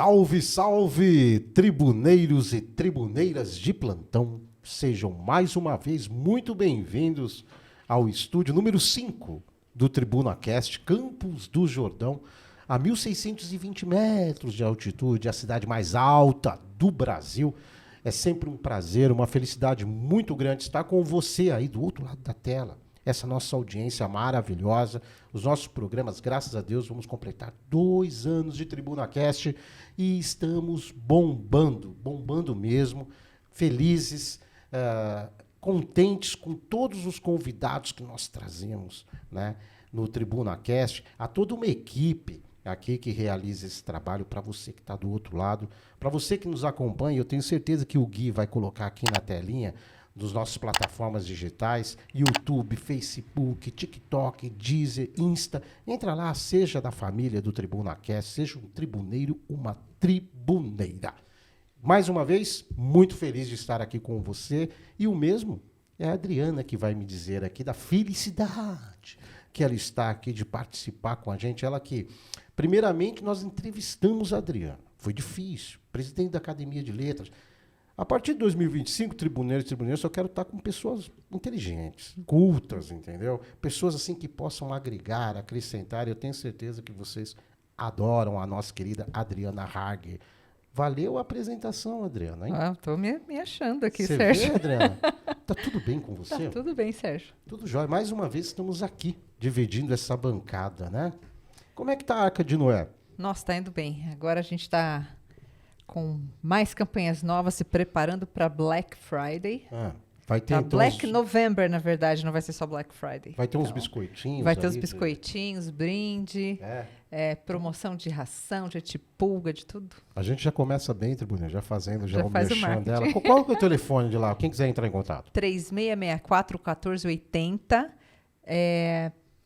Salve, salve, tribuneiros e tribuneiras de plantão. Sejam mais uma vez muito bem-vindos ao estúdio número 5 do TribunaCast, Campos do Jordão, a 1.620 metros de altitude, a cidade mais alta do Brasil. É sempre um prazer, uma felicidade muito grande estar com você aí do outro lado da tela. Essa nossa audiência maravilhosa, os nossos programas, graças a Deus, vamos completar 2 anos de TribunaCast e estamos bombando mesmo, felizes, contentes com todos os convidados que nós trazemos, né, no TribunaCast, a toda uma equipe aqui que realiza esse trabalho, para você que está do outro lado, para você que nos acompanha. Eu tenho certeza que o Gui vai colocar aqui na telinha dos nossas plataformas digitais, YouTube, Facebook, TikTok, Deezer, Insta. Entra lá, seja da família do TribunaCast, seja um tribuneiro, uma tribuneira. Mais uma vez, muito feliz de estar aqui com você. E o mesmo é a Adriana que vai me dizer aqui da felicidade que ela está aqui de participar com a gente. Ela que, primeiramente, nós entrevistamos a Adriana. Foi difícil, presidente da Academia de Letras. A partir de 2025, tribuneiros e tribuneiras, eu quero estar com pessoas inteligentes, cultas, entendeu? Pessoas assim que possam agregar, acrescentar. Eu tenho certeza que vocês adoram a nossa querida Adriana Harger. Valeu a apresentação, Adriana, hein? Estou me achando aqui, Você Sérgio. vê, Adriana? Tá tudo bem com você? Tá tudo bem, Sérgio. Tudo jóia. Mais uma vez estamos aqui, dividindo essa bancada, né? Como é que tá a Arca de Noé? Nossa, tá indo bem. Agora a gente está com mais campanhas novas, se preparando para Black Friday. Vai ter então Black November, na verdade, não vai ser só Black Friday. Vai ter uns biscoitinhos. Vai ter uns biscoitinhos, brinde, promoção de ração, de antipulga, de tudo. A gente já começa bem, Tribuna, já fazendo Já o faz o merchan marketing. dela. Qual que é o telefone de lá? Quem quiser entrar em contato? 3664-1480.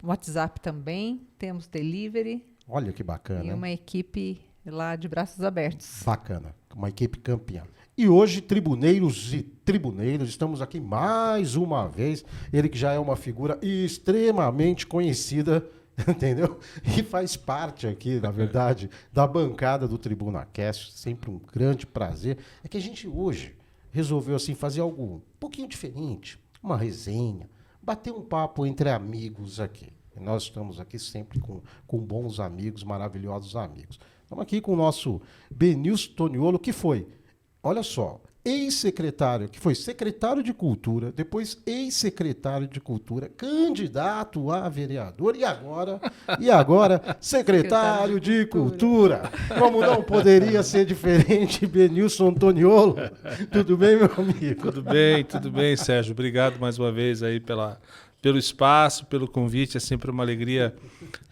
WhatsApp também. Temos delivery. Olha que bacana. E uma equipe lá de braços abertos. Bacana. Uma equipe campeã. E hoje, tribuneiros e tribuneiras, estamos aqui mais uma vez. Ele que já é uma figura extremamente conhecida, entendeu? E faz parte aqui, na verdade, da bancada do TribunaCast. Sempre um grande prazer. É que a gente hoje resolveu assim fazer algo um pouquinho diferente. Uma resenha. Bater um papo entre amigos aqui. E nós estamos aqui sempre com bons amigos, maravilhosos amigos. Estamos aqui com o nosso Benilson Toniolo, que foi, olha só, ex-secretário, que foi secretário de Cultura, depois ex-secretário de Cultura, candidato a vereador e agora secretário de Cultura. Como não poderia ser diferente, Benilson Toniolo. Tudo bem, meu amigo? Tudo bem, Sérgio. Obrigado mais uma vez aí pelo espaço, pelo convite. É sempre uma alegria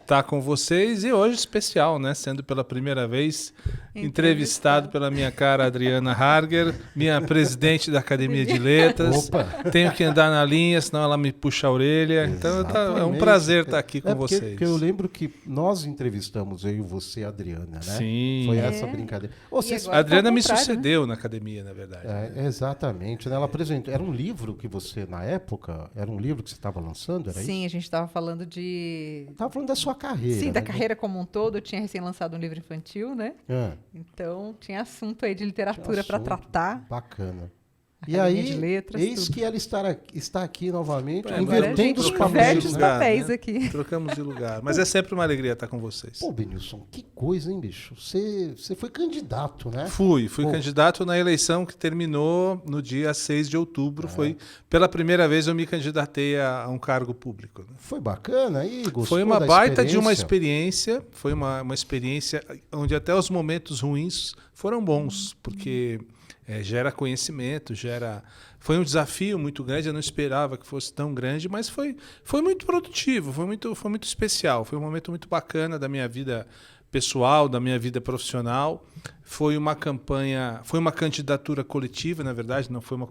estar com vocês. E hoje especial, né? Sendo pela primeira vez entrevistado pela minha cara Adriana Harger, minha presidente da Academia de Letras. Opa. Tenho que andar na linha, senão ela me puxa a orelha. Então é um prazer estar aqui com vocês. Porque eu lembro que nós entrevistamos eu e você, Adriana, né? Sim. Foi essa brincadeira. A Adriana me sucedeu na academia, na verdade. Exatamente. Né? Ela apresentou. Era um livro que você, na época, era um livro que você estava lançando? Era Sim, isso? a gente estava falando de... Estava falando da sua carreira. Sim, da né? carreira como um todo. Eu tinha recém lançado um livro infantil, né? Então, tinha assunto aí de literatura para tratar. Bacana. E Academia aí, de Letras, eis tudo. que ela está aqui novamente, Agora invertendo os trocamos papéis. inverte os lugar, papéis né? aqui. Trocamos de lugar. Mas é sempre uma alegria estar com vocês. Pô, Benilson, que coisa, hein, bicho? Você foi candidato, né? Fui candidato na eleição que terminou no dia 6 de outubro. Foi pela primeira vez eu me candidatei a um cargo público. Né? Foi bacana aí, gostou Foi uma da baita de uma experiência? experiência. Foi uma experiência onde até os momentos ruins foram bons, porque gera conhecimento, Foi um desafio muito grande, eu não esperava que fosse tão grande, mas foi muito produtivo, foi muito especial. Foi um momento muito bacana da minha vida pessoal, da minha vida profissional. Foi uma campanha, foi uma candidatura coletiva, na verdade, não foi uma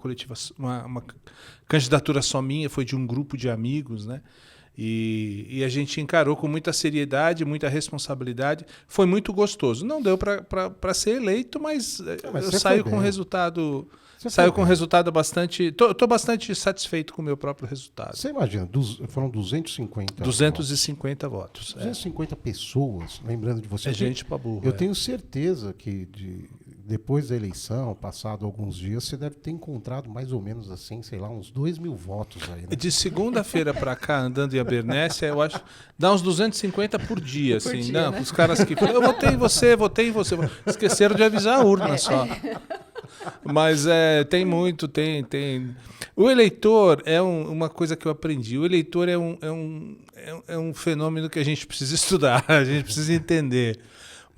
candidatura só minha, foi de um grupo de amigos, né? E a gente encarou com muita seriedade, muita responsabilidade. Foi muito gostoso. Não deu para ser eleito, mas eu saio com resultado. Saiu com resultado bastante. Estou bastante satisfeito com o meu próprio resultado. Você imagina, foram 250 250 votos. 250 pessoas, lembrando de você. Gente pra burro. Eu tenho certeza que depois da eleição, passado alguns dias, você deve ter encontrado mais ou menos assim, sei lá, uns 2.000 votos aí. Né? De segunda-feira para cá, andando em Abernéssia, eu acho. Dá uns 250 por dia, assim. Dia, não, né? Os caras que falam, eu votei em você. Esqueceram de avisar a urna só. Mas tem muito, tem. O eleitor é uma coisa que eu aprendi. O eleitor é um fenômeno que a gente precisa estudar, a gente precisa entender.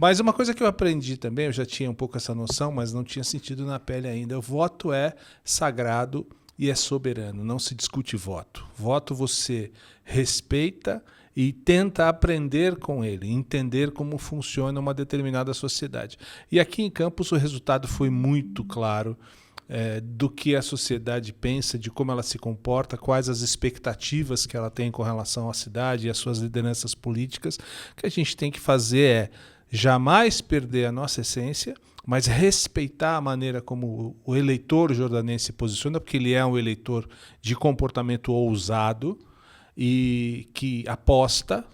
Mas uma coisa que eu aprendi também, eu já tinha um pouco essa noção, mas não tinha sentido na pele ainda. O voto é sagrado e é soberano, não se discute voto. Voto você respeita e tenta aprender com ele, entender como funciona uma determinada sociedade. E aqui em Campos o resultado foi muito claro do que a sociedade pensa, de como ela se comporta, quais as expectativas que ela tem com relação à cidade e às suas lideranças políticas. O que a gente tem que fazer é jamais perder a nossa essência, mas respeitar a maneira como o eleitor jordanense se posiciona, porque ele é um eleitor de comportamento ousado, e que aposta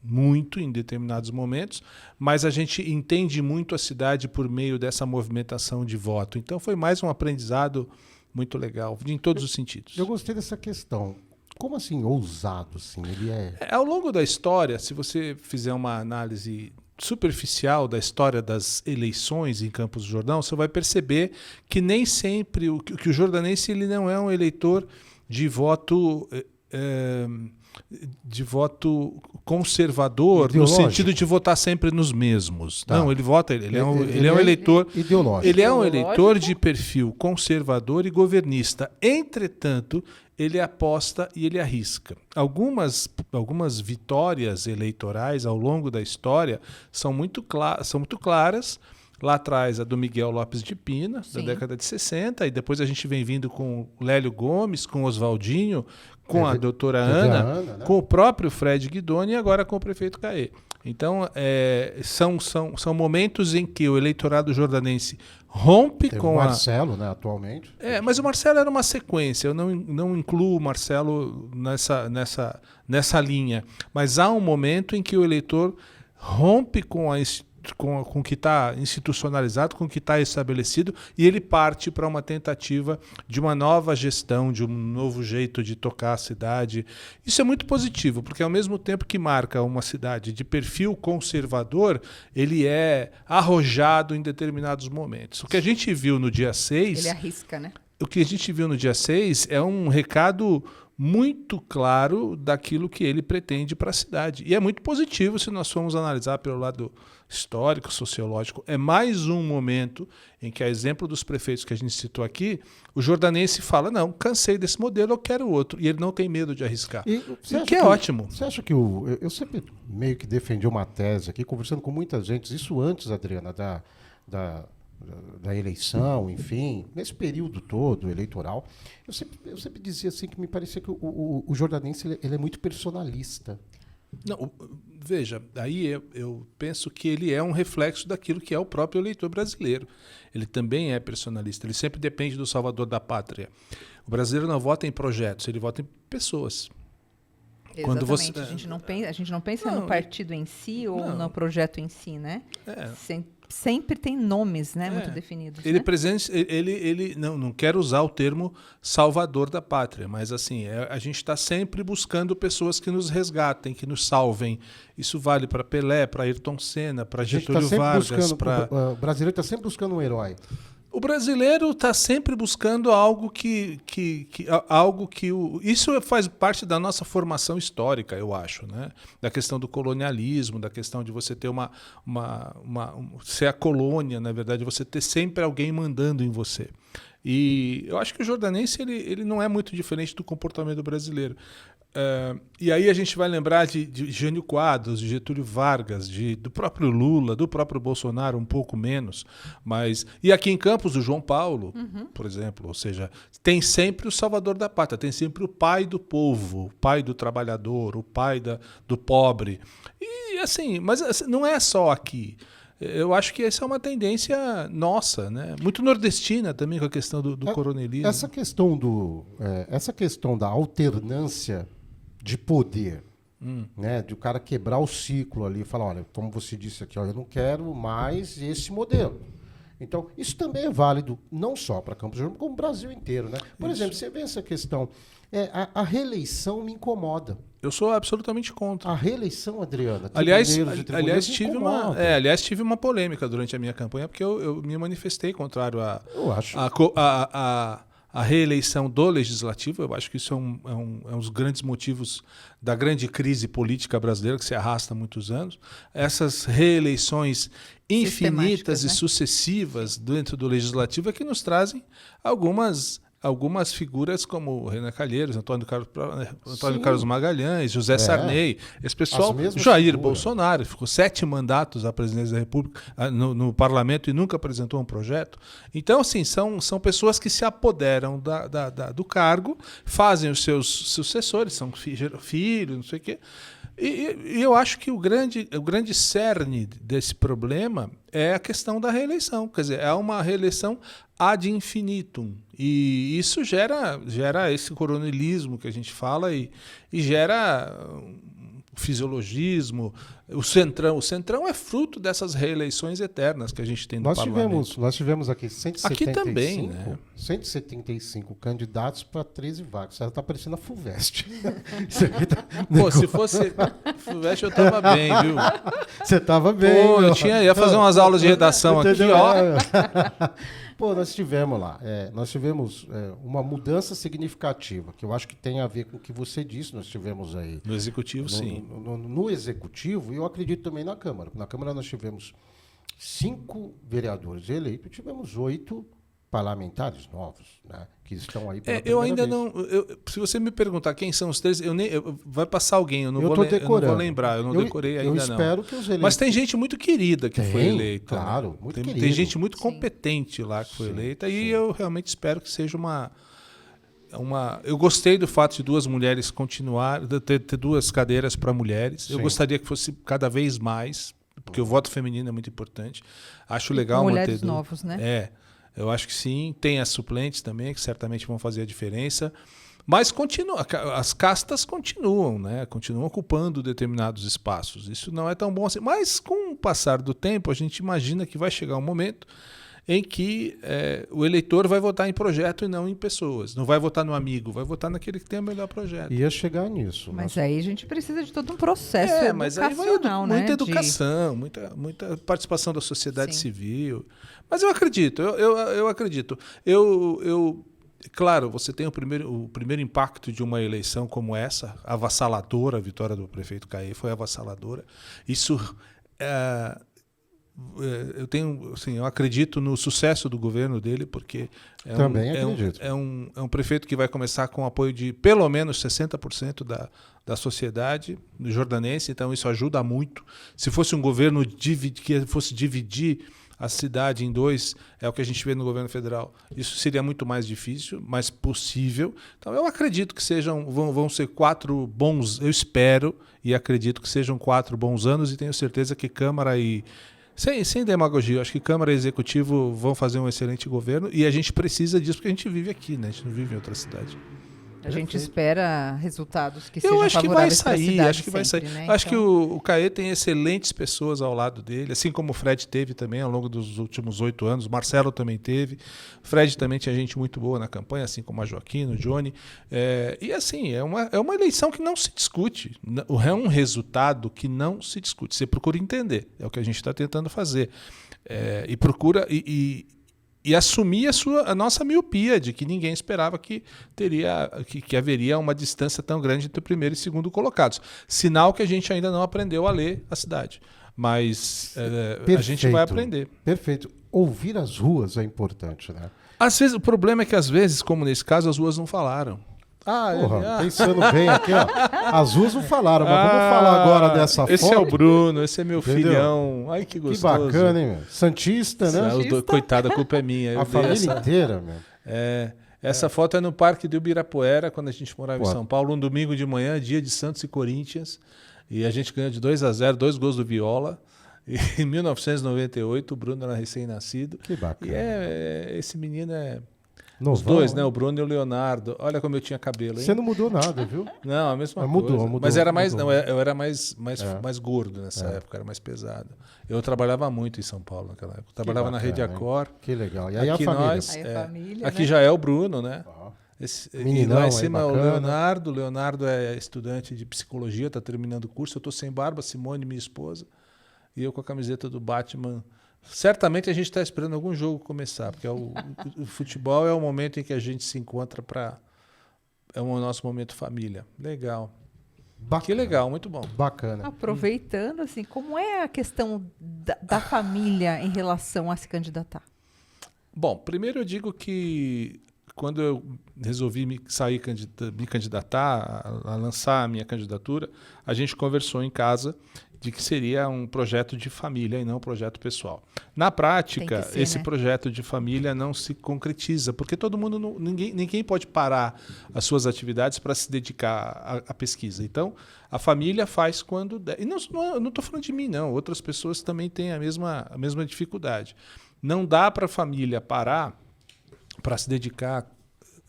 muito em determinados momentos, mas a gente entende muito a cidade por meio dessa movimentação de voto. Então foi mais um aprendizado muito legal, em todos os sentidos. Eu gostei dessa questão. Como assim, ousado? Assim? Ele Ao longo da história, se você fizer uma análise superficial da história das eleições em Campos do Jordão, você vai perceber que nem sempre que o jordanense ele não é um eleitor de voto conservador, ideológico, no sentido de votar sempre nos mesmos. Tá. Não, ele vota, ele é um eleitor ideológico. Ele é um eleitor de perfil conservador e governista. Entretanto, ele aposta e ele arrisca. Algumas vitórias eleitorais ao longo da história são muito claras. Lá atrás, a do Miguel Lopes de Pina, da década de 60, e depois a gente vem vindo com o Lélio Gomes, com o Oswaldinho, com a doutora Ana, né? Com o próprio Fred Guidoni e agora com o prefeito Caê. Então, são momentos em que o eleitorado jordanense rompe Teve com o Marcelo, né, atualmente. mas o Marcelo era uma sequência, eu não incluo o Marcelo nessa linha. Mas há um momento em que o eleitor rompe com o que está institucionalizado, com o que está estabelecido, e ele parte para uma tentativa de uma nova gestão, de um novo jeito de tocar a cidade. Isso é muito positivo, porque ao mesmo tempo que marca uma cidade de perfil conservador, ele é arrojado em determinados momentos. O que a gente viu no dia 6... Ele arrisca, né? O que a gente viu no dia 6 é um recado muito claro daquilo que ele pretende para a cidade. E é muito positivo se nós formos analisar pelo lado histórico, sociológico. É mais um momento em que, a exemplo dos prefeitos que a gente citou aqui, o jordanense fala, não, cansei desse modelo, eu quero outro. E ele não tem medo de arriscar. O que é ótimo. Você acha que eu sempre meio que defendi uma tese aqui, conversando com muita gente, isso antes, Adriana, da eleição, enfim, nesse período todo eleitoral, eu sempre dizia assim que me parecia que o jordanense ele é muito personalista. Não, veja, aí eu penso que ele é um reflexo daquilo que é o próprio eleitor brasileiro. Ele também é personalista, ele sempre depende do salvador da pátria. O brasileiro não vota em projetos, ele vota em pessoas. Exatamente, a gente não pensa no partido em si ou no projeto em si, né? Sempre tem nomes, né, muito definidos. Ele não quer usar o termo salvador da pátria, mas assim, a gente está sempre buscando pessoas que nos resgatem, que nos salvem. Isso vale para Pelé, para Ayrton Senna, para Getúlio Vargas. O brasileiro está sempre buscando um herói. O brasileiro está sempre buscando algo isso faz parte da nossa formação histórica, eu acho, né? Da questão do colonialismo, da questão de você ter ser a colônia, na verdade, você ter sempre alguém mandando em você. E eu acho que o jordanense ele não é muito diferente do comportamento brasileiro. E aí a gente vai lembrar de Jânio Quadros, de Getúlio Vargas, do próprio Lula, do próprio Bolsonaro, um pouco menos. E aqui em Campos, o João Paulo, por exemplo. Ou seja, tem sempre o salvador da pátria, tem sempre o pai do povo, o pai do trabalhador, o pai do pobre. E assim, mas não é só aqui. Eu acho que essa é uma tendência nossa, né? Muito nordestina também com a questão do coronelismo. Essa questão da alternância de poder, né? De o cara quebrar o ciclo ali e falar, olha, como você disse aqui, eu não quero mais esse modelo. Então, isso também é válido não só para Campos do Jordão, como o Brasil inteiro, né? Por exemplo, você vê essa questão, a reeleição me incomoda. Eu sou absolutamente contra. A reeleição, Adriana. Aliás, tive uma polêmica durante a minha campanha, porque eu me manifestei contrário à reeleição do Legislativo. Eu acho que isso é um dos grandes motivos da grande crise política brasileira, que se arrasta há muitos anos. Essas reeleições infinitas e sucessivas dentro do Legislativo é que nos trazem algumas figuras como Renan Calheiros, Antônio Carlos Magalhães, José Sarney, esse pessoal, Jair Bolsonaro, ficou 7 mandatos à presidência da República no parlamento e nunca apresentou um projeto. Então, assim, são pessoas que se apoderam do cargo, fazem os seus sucessores, são filhos, não sei o quê. E eu acho que o grande cerne desse problema é a questão da reeleição. Quer dizer, é uma reeleição ad infinitum. E isso gera esse coronelismo que a gente fala e gera fisiologismo. O Centrão é fruto dessas reeleições eternas que a gente tem no parlamento. Nós tivemos aqui 175, aqui também, né? 175 candidatos para 13 vagas. Ela está parecendo a FUVEST. Pô, se fosse FUVEST eu estava bem, viu? Você estava bem. Pô, ia fazer umas aulas de redação aqui, ó. Pô, nós tivemos lá, uma mudança significativa, que eu acho que tem a ver com o que você disse, nós tivemos aí. No Executivo, sim. No Executivo, e eu acredito também na Câmara. Na Câmara nós tivemos 5 vereadores eleitos, tivemos 8 parlamentares novos, né, que estão aí pela primeira vez. Se você me perguntar quem são os 3, vai passar alguém, eu não vou lembrar, eu não decorei ainda não. Eu espero que os eleitos... Mas tem gente muito querida que foi eleita. Claro, muito querida. Tem gente muito competente lá que foi eleita e eu realmente espero que seja eu gostei do fato de 2 mulheres ter 2 cadeiras para mulheres. Sim. Eu gostaria que fosse cada vez mais, porque o voto feminino é muito importante. Acho legal mulheres novos, né? Eu acho que sim. Tem as suplentes também, que certamente vão fazer a diferença. Mas as castas continuam, né? Continuam ocupando determinados espaços. Isso não é tão bom assim. Mas com o passar do tempo, a gente imagina que vai chegar um momento em que o eleitor vai votar em projeto e não em pessoas. Não vai votar no amigo, vai votar naquele que tem o melhor projeto. Ia chegar nisso. Mas aí a gente precisa de todo um processo educacional, mas aí vai muita né? educação, muita participação da sociedade civil. Mas eu acredito, eu acredito. Claro, você tem o primeiro impacto de uma eleição como essa, avassaladora, a vitória do prefeito Caê foi avassaladora. Isso... eu acredito no sucesso do governo dele, porque é um prefeito que vai começar com o apoio de pelo menos 60% da sociedade jordanense, então isso ajuda muito. Se fosse um governo que fosse dividir a cidade em 2, é o que a gente vê no governo federal, isso seria muito mais difícil, mas possível. Então eu acredito que vão ser 4 bons, eu espero e acredito que sejam 4 bons anos, e tenho certeza que Câmara e... Sem demagogia, acho que Câmara e Executivo vão fazer um excelente governo e a gente precisa disso porque a gente vive aqui, né? A gente não vive em outra cidade. A gente espera resultados que sejam favoráveis para a cidade. Acho que vai sair. Né? Acho que o Caê tem excelentes pessoas ao lado dele, assim como o Fred teve também ao longo dos últimos 8 anos. O Marcelo também teve. O Fred também tinha gente muito boa na campanha, assim como a Joaquim, o Johnny. E assim, é uma eleição que não se discute. É um resultado que não se discute. Você procura entender. É o que a gente está tentando fazer. E procura... E assumir a nossa miopia de que ninguém esperava que haveria uma distância tão grande entre o primeiro e segundo colocados. Sinal que a gente ainda não aprendeu a ler a cidade. Mas a gente vai aprender. Perfeito. Ouvir as ruas é importante, né? Às vezes, o problema é que, às vezes, como nesse caso, as ruas não falaram. Pensando bem aqui, ó. As duas não falaram, mas vamos falar agora dessa foto. Esse é o Bruno, esse é meu filhão. Ai, que gostoso. Que bacana, hein, meu? Santista, né? Coitado, a culpa é minha. A família inteira, meu. Essa foto é no Parque do Ibirapuera, quando a gente morava em São Paulo, um domingo de manhã, dia de Santos e Corinthians. E a gente ganhou de 2-0, 2 gols do Viola. E em 1998, o Bruno era recém-nascido. Que bacana. E esse menino é... Novão, os dois, né? O Bruno e o Leonardo. Olha como eu tinha cabelo, hein? Você não mudou nada, viu? Não, a mesma coisa. Mudou. Mas era mais, não, eu era mais gordo nessa época, era mais pesado. Eu trabalhava muito em São Paulo naquela época. Eu trabalhava na Rede Acor. Que legal. E aí aqui a família? Aqui, né? Já é o Bruno, né? Meninão, e lá em cima é o Leonardo. O Leonardo é estudante de psicologia, está terminando o curso. Eu estou sem barba, Simone, minha esposa. E eu com a camiseta do Batman. Certamente a gente está esperando algum jogo começar, porque o futebol é o momento em que a gente se encontra para... É o nosso momento família. Legal. Bacana. Que legal, muito bom. Bacana. Aproveitando, assim, como é a questão da família em relação a se candidatar? Bom, primeiro eu digo que quando eu resolvi me candidatar, a lançar a minha candidatura, a gente conversou em casa de que seria um projeto de família e não um projeto pessoal. Na prática, esse projeto de família não se concretiza, porque todo mundo, ninguém pode parar as suas atividades para se dedicar à pesquisa. Então, a família faz quando der. E não estou falando de mim, não. Outras pessoas também têm a mesma dificuldade. Não dá para a família parar para se dedicar,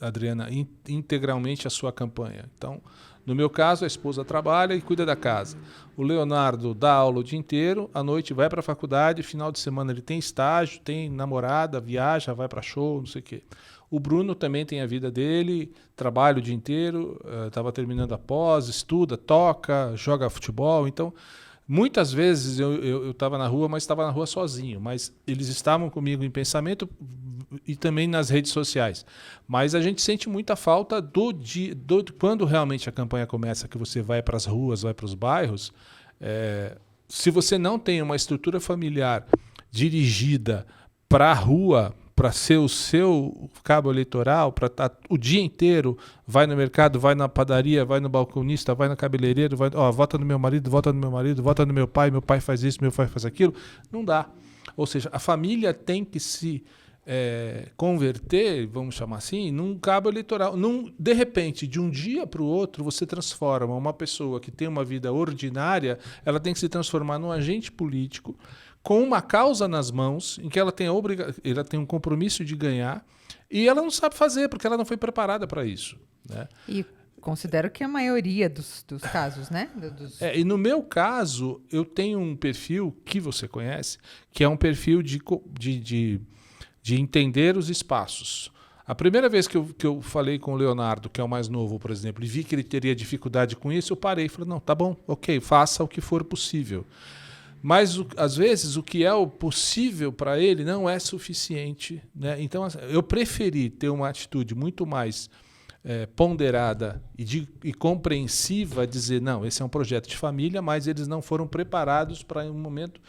Adriana, integralmente à sua campanha. Então, no meu caso, a esposa trabalha e cuida da casa. O Leonardo dá aula o dia inteiro, à noite vai para a faculdade, final de semana ele tem estágio, tem namorada, viaja, vai para show, não sei o quê. O Bruno também tem a vida dele, trabalha o dia inteiro, estava terminando a pós, estuda, toca, joga futebol. Então, muitas vezes eu estava na rua, mas estava na rua sozinho. Mas eles estavam comigo em pensamento e também nas redes sociais. Mas a gente sente muita falta quando realmente a campanha começa, que você vai para as ruas, vai para os bairros. Se você não tem uma estrutura familiar dirigida para a rua, para ser o seu cabo eleitoral, para estar o dia inteiro, vai no mercado, vai na padaria, vai no balconista, vai no cabeleireiro, vota no meu marido, vota no meu pai faz isso, meu pai faz aquilo, não dá. Ou seja, a família tem que se converter, vamos chamar assim, num cabo eleitoral. De repente, de um dia para o outro, você transforma uma pessoa que tem uma vida ordinária, ela tem que se transformar num agente político com uma causa nas mãos, em que ela tem um compromisso de ganhar, e ela não sabe fazer, porque ela não foi preparada para isso, né? E considero que a maioria dos casos, né? E no meu caso, eu tenho um perfil que você conhece, que é um perfil de entender os espaços. A primeira vez que eu falei com o Leonardo, que é o mais novo, por exemplo, e vi que ele teria dificuldade com isso, eu parei e falei, não, tá bom, ok, faça o que for possível. Mas, às vezes, o que é o possível para ele não é suficiente, né? Então, eu preferi ter uma atitude muito mais ponderada e compreensiva, dizer, não, esse é um projeto de família, mas eles não foram preparados para um momento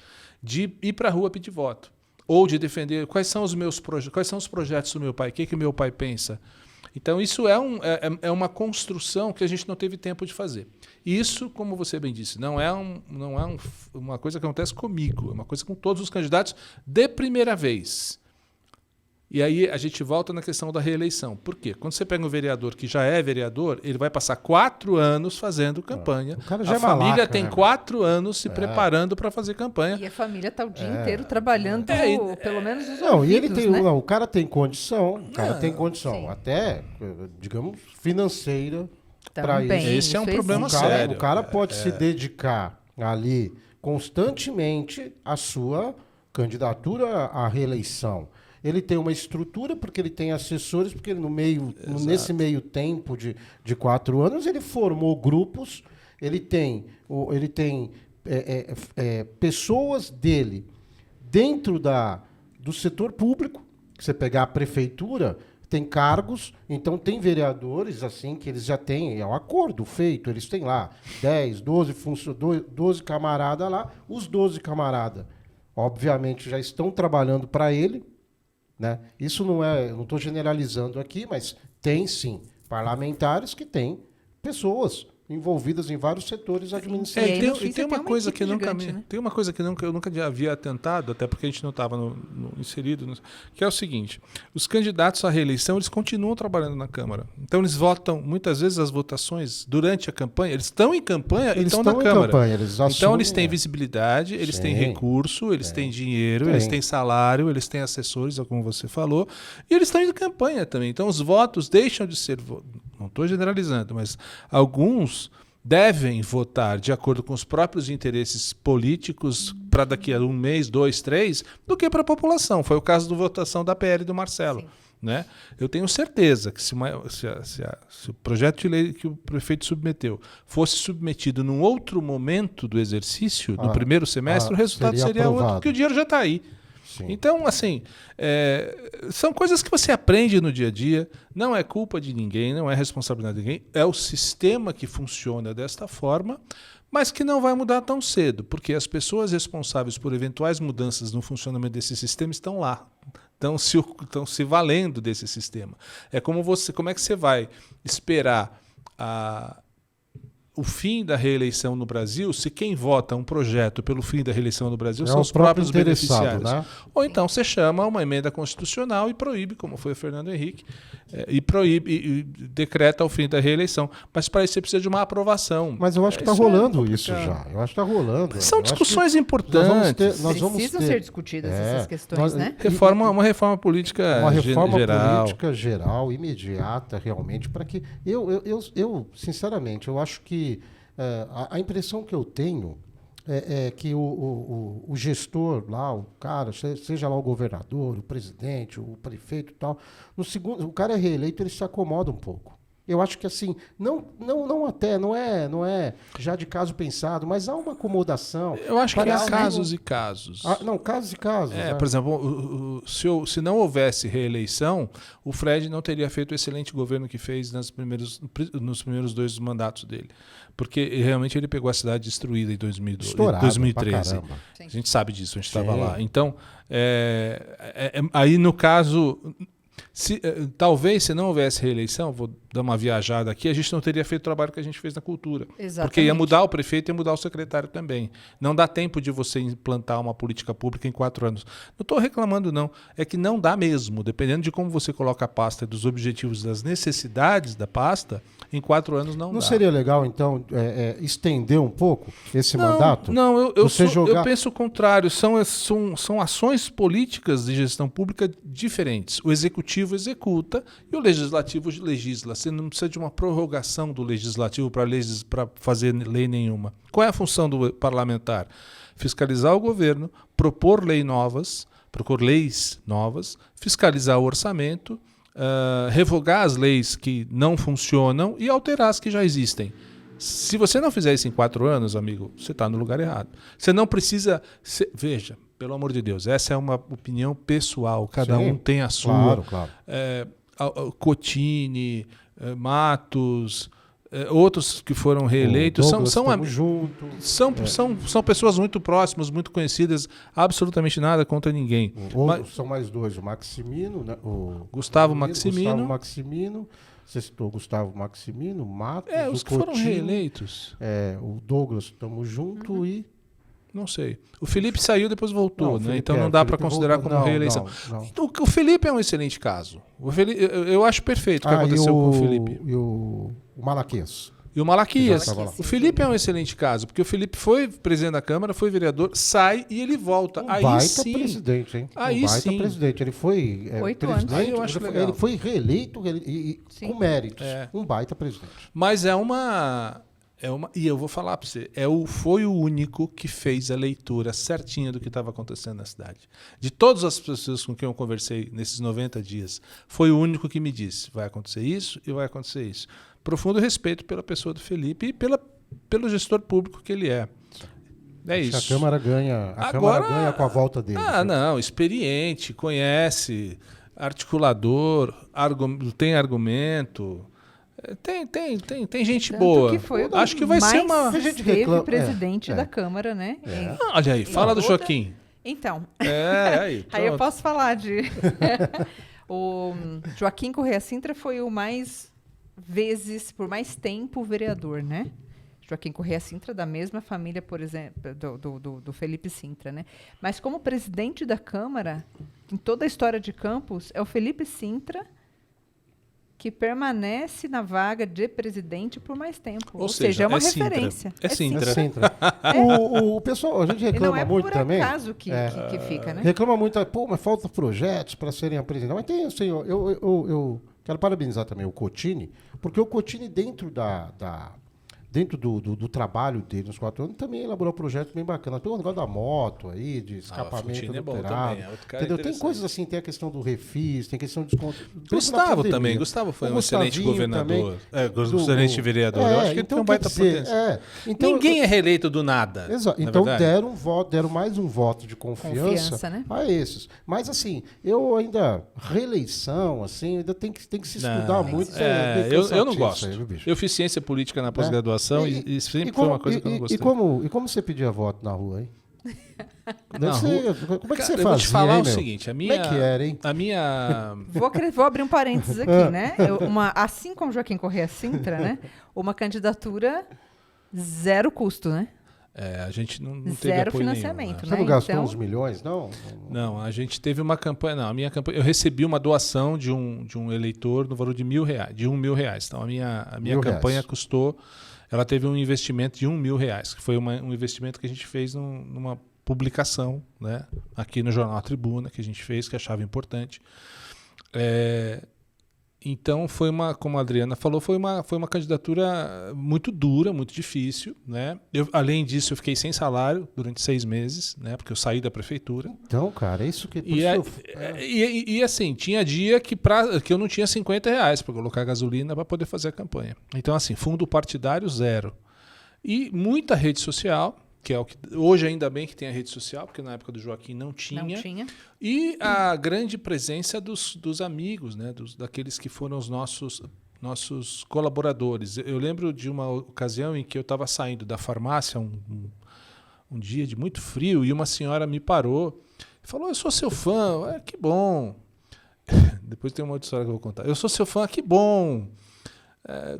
de ir para a rua pedir voto. Ou de defender quais são os meus projetos, quais são os projetos do meu pai, o que meu pai pensa. Então, isso é uma construção que a gente não teve tempo de fazer. Isso, como você bem disse, não é uma coisa que acontece comigo, é uma coisa com todos os candidatos de primeira vez. E aí a gente volta na questão da reeleição. Por quê? Quando você pega um vereador que já é vereador, ele vai passar 4 anos fazendo campanha. A família tem 4 anos se preparando para fazer campanha. E a família está o dia inteiro trabalhando, pelo menos os ouvidos, e ele tem, né? O cara tem condição, até, digamos, financeira para isso. Esse é um problema sério. O cara pode se dedicar ali constantemente à sua candidatura à reeleição. Ele tem uma estrutura, porque ele tem assessores, porque ele nesse meio tempo de 4 anos, ele formou grupos, ele tem pessoas dele dentro do setor público. Você pegar a prefeitura, tem cargos, então tem vereadores assim que eles já têm, é um acordo feito, eles têm lá 10, 12 camaradas lá, os 12 camaradas, obviamente, já estão trabalhando para ele, né? Isso não estou generalizando aqui, mas tem sim parlamentares que têm pessoas envolvidas em vários setores administrativos. E tem uma coisa que tem uma coisa que eu nunca havia atentado, até porque a gente não estava inserido, que é o seguinte: os candidatos à reeleição, eles continuam trabalhando na Câmara. Então eles votam, muitas vezes as votações durante a campanha, eles estão em campanha e estão na Câmara. Então eles têm visibilidade, eles têm recurso, eles têm dinheiro, eles têm salário, eles têm assessores, como você falou, e eles estão em campanha também. Então os votos deixam de ser, não estou generalizando, mas alguns devem votar de acordo com os próprios interesses políticos para daqui a 1 mês, 2, 3, do que para a população. Foi o caso da votação da PL do Marcelo. Né? Eu tenho certeza que se o projeto de lei que o prefeito submeteu fosse submetido num outro momento do exercício, no primeiro semestre, o resultado seria outro, porque o dinheiro já está aí. Sim. Então, assim, são coisas que você aprende no dia a dia, não é culpa de ninguém, não é responsabilidade de ninguém, é o sistema que funciona desta forma, mas que não vai mudar tão cedo, porque as pessoas responsáveis por eventuais mudanças no funcionamento desse sistema estão lá, estão se valendo desse sistema. É como é que você vai esperar o fim da reeleição no Brasil, se quem vota um projeto pelo fim da reeleição no Brasil são os próprios beneficiários. Né? Ou então você chama uma emenda constitucional e proíbe, como foi o Fernando Henrique, e decreta o fim da reeleição. Mas para isso você precisa de uma aprovação. Mas eu acho que está rolando isso já. Eu acho que está rolando. São discussões importantes. Precisam ser discutidas essas questões, né? Uma reforma política política geral, imediata, realmente, para que... Eu, sinceramente, eu acho que a impressão que eu tenho é que o gestor lá, o cara, seja lá o governador, o presidente, o prefeito e tal, o cara é reeleito, ele se acomoda um pouco. Eu acho que assim, não é já de caso pensado, mas há uma acomodação. Eu acho que há casos e casos. Casos e casos. Por exemplo, se não houvesse reeleição, o Fred não teria feito o excelente governo que fez nos primeiros 2 mandatos dele. Porque realmente ele pegou a cidade destruída em 2013. A gente sabe disso, a gente estava lá. Então, aí no caso... talvez se não houvesse reeleição, vou dar uma viajada aqui, a gente não teria feito o trabalho que a gente fez na cultura. Exatamente. Porque ia mudar o prefeito e ia mudar o secretário também. Não dá tempo de você implantar uma política pública em 4 anos. Não estou reclamando, não. É que não dá mesmo. Dependendo de como você coloca a pasta, dos objetivos, das necessidades da pasta, em 4 anos não dá. Não seria legal, então, estender um pouco esse mandato? Não, eu penso o contrário. São ações políticas de gestão pública diferentes. O executivo executa e o legislativo legisla. Você não precisa de uma prorrogação do legislativo para fazer lei nenhuma. Qual é a função do parlamentar? Fiscalizar o governo, propor leis novas, fiscalizar o orçamento, revogar as leis que não funcionam e alterar as que já existem. Se você não fizer isso em 4 anos, amigo, você está no lugar errado. Você não precisa... Veja, pelo amor de Deus, essa é uma opinião pessoal. Cada um tem a sua. Claro. Cotini, Matos, outros que foram reeleitos são pessoas muito próximas, muito conhecidas, absolutamente nada contra ninguém. São mais 2, o Maximino, né? O Gustavo Maximino. Você citou Gustavo Maximino, Matos, os que foram reeleitos. O Douglas, estamos junto e... Não sei. O Felipe saiu, depois voltou, né? Então não dá para considerar como reeleição. Não. O Felipe é um excelente caso. Eu acho perfeito o que aconteceu com o Felipe. E o Malaquias. E o Malaquias. O Felipe é um excelente caso, porque o Felipe foi presidente da Câmara, foi vereador, sai e ele volta. Aí baita presidente, hein? Presidente. Ele foi 8 anos. Aí eu acho legal. Ele foi reeleito com méritos. Um baita presidente. Mas e eu vou falar para você, foi o único que fez a leitura certinha do que estava acontecendo na cidade. De todas as pessoas com quem eu conversei nesses 90 dias, foi o único que me disse, vai acontecer isso e vai acontecer isso. Profundo respeito pela pessoa do Felipe e pelo gestor público que ele é. Isso. A Câmara ganha com a volta dele. Não, experiente, conhece, articulador, tem argumento... Tem gente tanto boa. Que foi acho que vai ser uma. Teve presidente da Câmara, né? Olha aí, fala do Joaquim. Então. Aí eu posso falar de. O Joaquim Correia Sintra foi o mais vezes, por mais tempo, vereador, né? Joaquim Correia Cintra, da mesma família, por exemplo, do Felipe Cintra, né? Mas como presidente da Câmara, em toda a história de Campos, é o Felipe Cintra que permanece na vaga de presidente por mais tempo. Ou seja, é uma referência. É Cintra. O pessoal, a gente reclama muito também. Não é por acaso que fica, né? Reclama muito, mas falta projetos para serem apresentados. Mas tem, assim, eu quero parabenizar também o Cotini, porque o Cotini, dentro do trabalho dele nos 4 anos, também elaborou um projeto bem bacana. Tem o negócio da moto aí, de escapamento adulterado. Entendeu? Tem coisas assim, tem a questão do refis, tem a questão do desconto. Gustavo também. Gustavo foi um excelente governador. Excelente vereador. Eu acho que ele tem um baita potencial. Então, ninguém é reeleito do nada. Exato. Então deram mais um voto de confiança né? a esses. Mas assim, eu ainda, reeleição, assim, ainda tem que se estudar muito. Eu não gosto. Eu fiz ciência política na pós-graduação. E sempre foi uma coisa que eu não gostei. E como você pedia voto na rua, hein? Como é que você fazia? Eu vou te falar hein, o seguinte, como é que era, hein? A minha... Vou abrir um parênteses aqui, né? Assim como Joaquim Correia Cintra, né? Uma candidatura zero custo, né? A gente não teve zero apoio financiamento, nenhum, né? Você não gastou uns milhões, não? Não, a gente teve uma campanha... Não, a minha campanha... Eu recebi uma doação de um eleitor no valor de R$1.000, de R$1.000. Então, a minha campanha custou... Ela teve um investimento de R$1.000, que foi um investimento que a gente fez numa publicação, né, aqui no Jornal Tribuna, que a gente fez, que achava importante. Então, como a Adriana falou, foi uma candidatura muito dura, muito difícil, né? Além disso, eu fiquei sem salário durante 6 meses, né? Porque eu saí da prefeitura. Então, cara, é isso que... E assim, tinha dia que eu não tinha R$50 para colocar gasolina para poder fazer a campanha. Então, assim, fundo partidário, zero. E muita rede social, que é o que hoje ainda bem que tem a rede social, porque na época do Joaquim não tinha. E a grande presença dos amigos, né, daqueles que foram os nossos colaboradores. Eu lembro de uma ocasião em que eu estava saindo da farmácia, um dia de muito frio, e uma senhora me parou e falou: eu sou seu fã. Que bom. Depois tem uma outra história que eu vou contar. Eu sou seu fã, que bom.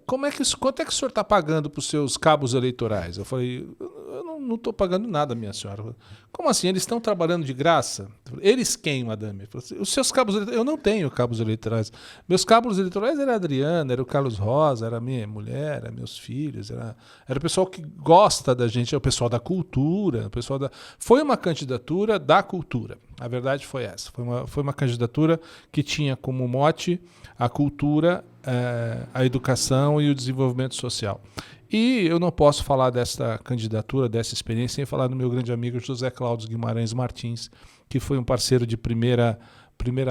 Quanto é que o senhor está pagando para os seus cabos eleitorais? Eu falei: eu não estou pagando nada, minha senhora. Como assim? Eles estão trabalhando de graça? Eles quem, madame? Eu falei: os seus cabos eleitorais? Eu não tenho cabos eleitorais. Meus cabos eleitorais era a Adriana, era o Carlos Rosa, era a minha mulher, era meus filhos, era o pessoal que gosta da gente, é o pessoal da cultura, Foi uma candidatura da cultura. A verdade foi essa. Foi uma candidatura que tinha como mote a cultura, a educação e o desenvolvimento social. E eu não posso falar dessa candidatura, dessa experiência, sem falar do meu grande amigo José Cláudio Guimarães Martins, que foi um parceiro de primeira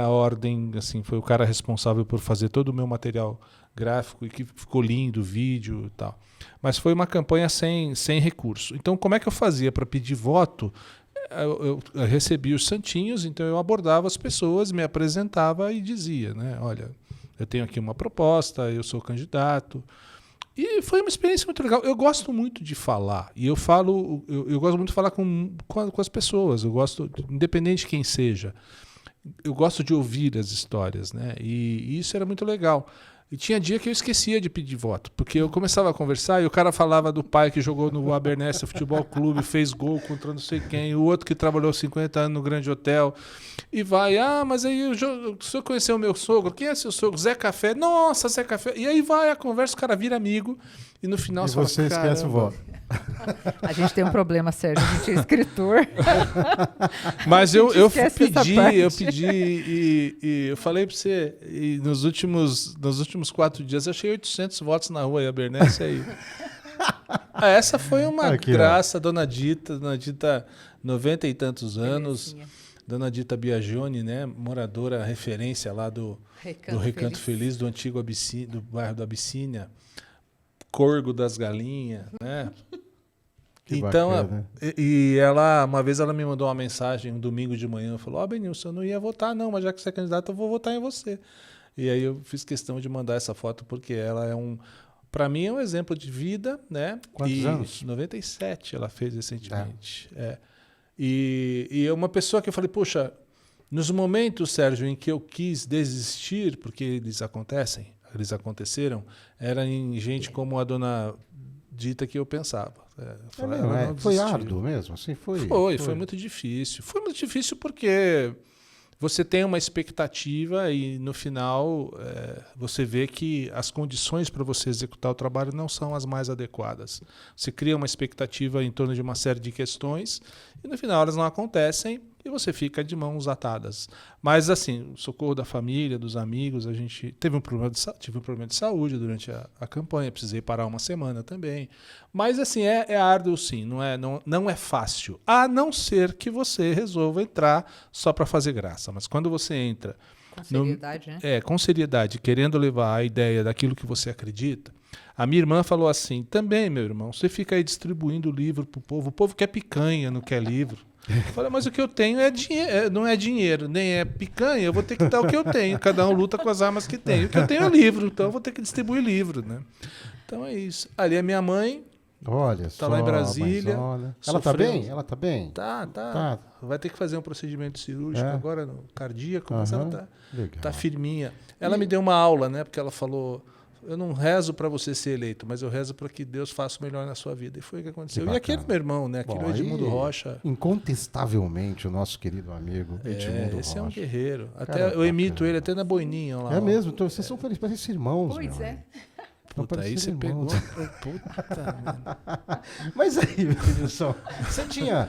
ordem, assim, foi o cara responsável por fazer todo o meu material gráfico e que ficou lindo, vídeo e tal. Mas foi uma campanha sem recurso. Então, como é que eu fazia para pedir voto? Eu recebia os santinhos, então eu abordava as pessoas, me apresentava e dizia, né, olha, eu tenho aqui uma proposta, eu sou candidato. E foi uma experiência muito legal. Eu gosto muito de falar. E eu gosto muito de falar com as pessoas. Eu gosto, independente de quem seja. Eu gosto de ouvir as histórias, né? E isso era muito legal. E tinha dia que eu esquecia de pedir voto, porque eu começava a conversar e o cara falava do pai que jogou no Abernéssia Futebol Clube, fez gol contra não sei quem, o outro que trabalhou 50 anos no Grande Hotel, e vai, mas aí o senhor conheceu o meu sogro, quem é seu sogro? Zé Café, nossa, Zé Café, e aí vai a conversa, o cara vira amigo, e no final você fala, esquece o voto. A gente tem um problema, Sérgio, a gente é escritor. Mas eu pedi e eu falei para você, e nos últimos 4 dias eu achei 800 votos na rua em Abernéssia aí. Essa foi uma graça, Dona Dita, 90 e tantos anos, Dona Dita Biagioni, né, moradora referência lá do Recanto Feliz, do antigo do bairro da Abissínia, Corgo das Galinhas, né? Então, bacana. E ela, uma vez ela me mandou uma mensagem um domingo de manhã, falou: Benilson, eu não ia votar não, mas já que você é candidato, eu vou votar em você. E aí eu fiz questão de mandar essa foto porque ela é para mim é um exemplo de vida, né? Quantos anos? 97 ela fez recentemente. E é uma pessoa que eu falei: poxa, nos momentos, Sérgio, em que eu quis desistir, porque eles acontecem, eles aconteceram, era em gente como a dona Dita que eu pensava. Foi árduo mesmo? Assim, Foi muito difícil. Foi muito difícil porque você tem uma expectativa e, no final, você vê que as condições para você executar o trabalho não são as mais adequadas. Você cria uma expectativa em torno de uma série de questões e, no final, elas não acontecem e você fica de mãos atadas. Mas, assim, o socorro da família, dos amigos, a gente tive um problema de saúde durante a campanha, precisei parar uma semana também. Mas, assim, é árduo, sim, não é fácil, a não ser que você resolva entrar só para fazer graça. Mas quando você entra com seriedade, né? Com seriedade, querendo levar a ideia daquilo que você acredita. A minha irmã falou assim, também, meu irmão, você fica aí distribuindo livro pro povo, o povo quer picanha, não quer livro. Eu falei, mas o que eu tenho não é dinheiro, nem é picanha, eu vou ter que dar o que eu tenho, cada um luta com as armas que tem. O que eu tenho é livro, então eu vou ter que distribuir livro, né? Então é isso. Ali é minha mãe, olha tá lá em Brasília. Ela tá bem? Ela tá bem? Tá. Vai ter que fazer um procedimento cirúrgico agora, no cardíaco, mas ela tá firminha. Ela me deu uma aula, né? Porque ela falou, eu não rezo para você ser eleito, mas eu rezo para que Deus faça o melhor na sua vida. E foi o que aconteceu. E aquele meu irmão, né? Aquele Edmundo Rocha. Incontestavelmente, o nosso querido amigo Edmundo esse Rocha. É um guerreiro. Até eu imito ele até na boininha lá. É mesmo? Então vocês são felizes, parecem irmãos. Pois meu. é. Puta, aí você pegou. Puta, mano. Mas aí, Wilson, você tinha...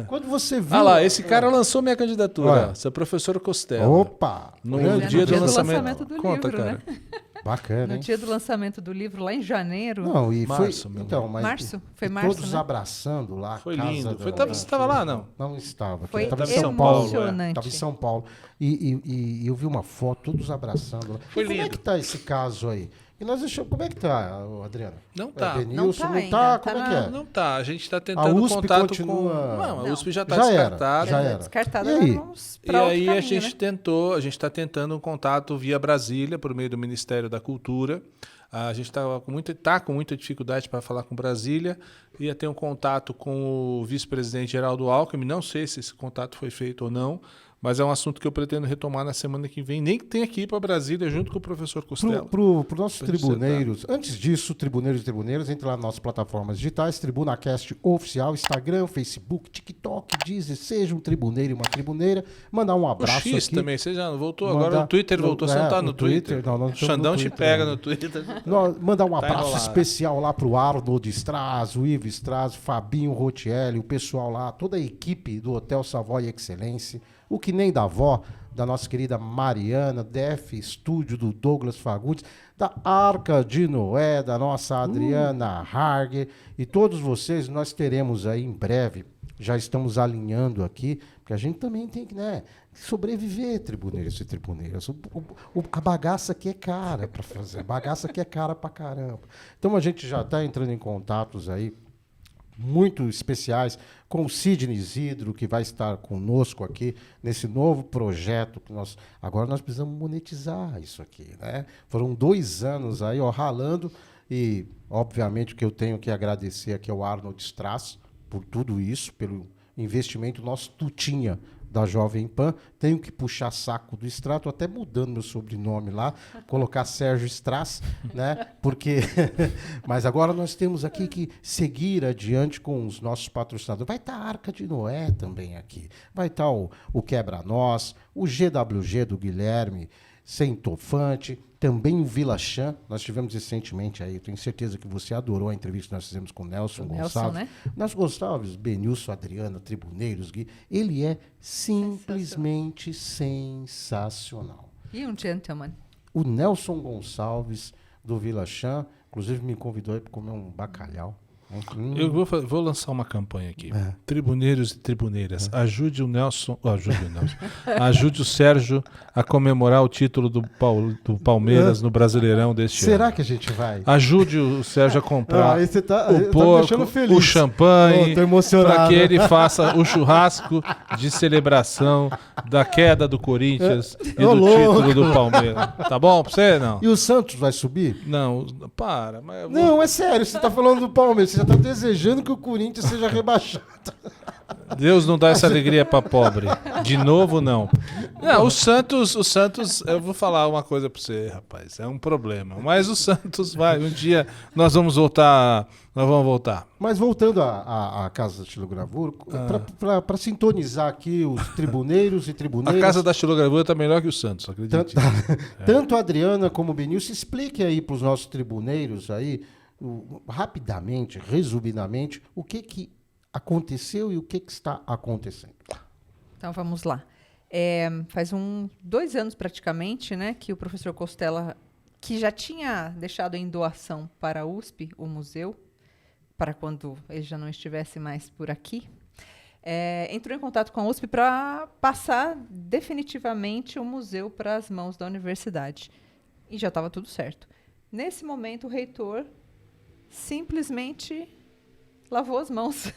Quando você viu... Ah lá, esse cara lançou minha candidatura. Olha. Seu professor Costello. Opa! No grande dia do dia do lançamento. lançamento do Conta, livro, cara. né? Bacana, No hein? dia do lançamento do livro, lá em janeiro. Não, e Março, foi... meu Então, mas Março? Foi e março, todos né? abraçando lá. Foi casa lindo. da- Você estava lá, não? Não estava. Foi Estava em São São Paulo. emocionante. Estava em São Paulo. E eu vi uma foto, todos abraçando lá. Foi Como é lindo. que tá esse caso aí? E nós deixamos... Como é que tá, Adriano? Não tá. Denilson, Não tá não ainda, tá? tá Como é na- que é? Não tá. A gente está A tentando USP contato continua- com... Não, a Não. USP já está Já era, descartada. já era. Descartada, E aí? vamos E pra outro aí caminho, a gente né? tentou, a gente está tentando um contato via Brasília, por meio do Ministério da Cultura. A gente está com muita dificuldade para falar com Brasília. Ia ter um contato com o vice-presidente Geraldo Alckmin. Não sei se esse contato foi feito ou não, mas é um assunto que eu pretendo retomar na semana que vem. Nem que tenha que ir para Brasília junto com o professor Costello. Pro nossos Pra gente tribuneiros, antes disso, tribuneiros e tribuneiras, entre lá nas nossas plataformas digitais, TribunaCast Oficial, Instagram, Facebook, TikTok, Deezer, seja um tribuneiro e uma tribuneira, mandar um O abraço X aqui. também, você já voltou? Mandar- Agora o Twitter voltou, você não está no o Twitter, Twitter? não O estamos Xandão no te Twitter pega ainda. no Twitter. Mandar um Tá abraço enrolado. especial lá pro Arnold Straz, o Ivo Straz, Fabinho Rotielli, o pessoal lá, toda a equipe do Hotel Savoy Excelência, o que nem da avó, da nossa querida Mariana, DF Estúdio do Douglas Fagundes, da Arca de Noé, da nossa Adriana Harger, e todos vocês, nós teremos aí em breve, já estamos alinhando aqui, porque a gente também tem que, né, sobreviver, tribuneiros e tribuneiras. A bagaça aqui é cara para fazer, a bagaça aqui é cara pra caramba. Então a gente já está entrando em contatos aí muito especiais com o Sidney Isidro, que vai estar conosco aqui nesse novo projeto que agora nós precisamos monetizar isso aqui, né? Foram 2 anos aí, ó, ralando, e obviamente o que eu tenho que agradecer aqui ao Arnold Straz por tudo isso, pelo investimento nosso Tutinha da Jovem Pan. Tenho que puxar saco do Strato, até mudando meu sobrenome lá, colocar Sérgio Straz, né? Porque mas agora nós temos aqui que seguir adiante com os nossos patrocinadores. Vai estar a Arca de Noé também aqui. Vai estar o Quebra-Nós, o GWG do Guilherme Centofante, também o Vila Chan. Nós tivemos recentemente aí, eu tenho certeza que você adorou a entrevista que nós fizemos com o Nelson Gonçalves. Né? Nelson Gonçalves, Benilson, Adriana, Tribuneiros, Gui. Ele é simplesmente sensacional. E um gentleman. O Nelson Gonçalves, do Vila Chan, inclusive me convidou para comer um bacalhau. Eu vou lançar uma campanha aqui. É. Tribuneiros e tribuneiras, ajude o Nelson. Ajude o Sérgio a comemorar o título do Palmeiras no Brasileirão deste ano. Será que a gente vai? Ajude o Sérgio a comprar aí você tá o me porco, deixando feliz. o champanhe, Tô emocionado. para que ele faça o churrasco de celebração da queda do Corinthians e Ô, do louco. título do Palmeiras. Tá bom pra você, não? E o Santos vai subir? Não, para. Mas eu vou- Não, é sério, você tá falando do Palmeiras. Você você tá desejando que o Corinthians seja rebaixado. Deus não dá essa alegria para pobre. De novo, não. Não, o Santos, eu vou falar uma coisa para você, rapaz, é um problema. Mas o Santos vai, um dia nós vamos voltar. Mas voltando à Casa da Xilogravura, para sintonizar aqui os tribuneiros e A tribuneiras... Casa da Xilogravura tá melhor que o Santos, acredite. Tanto a Adriana como o Benilson, explique aí para os nossos tribuneiros aí, rapidamente, resumidamente, o que aconteceu e o que está acontecendo. Então, vamos lá. Faz 2 anos, praticamente, né, que o professor Costella, que já tinha deixado em doação para a USP, o museu, para quando ele já não estivesse mais por aqui, entrou em contato com a USP para passar definitivamente o museu para as mãos da universidade. E já estava tudo certo. Nesse momento, o reitor simplesmente lavou as mãos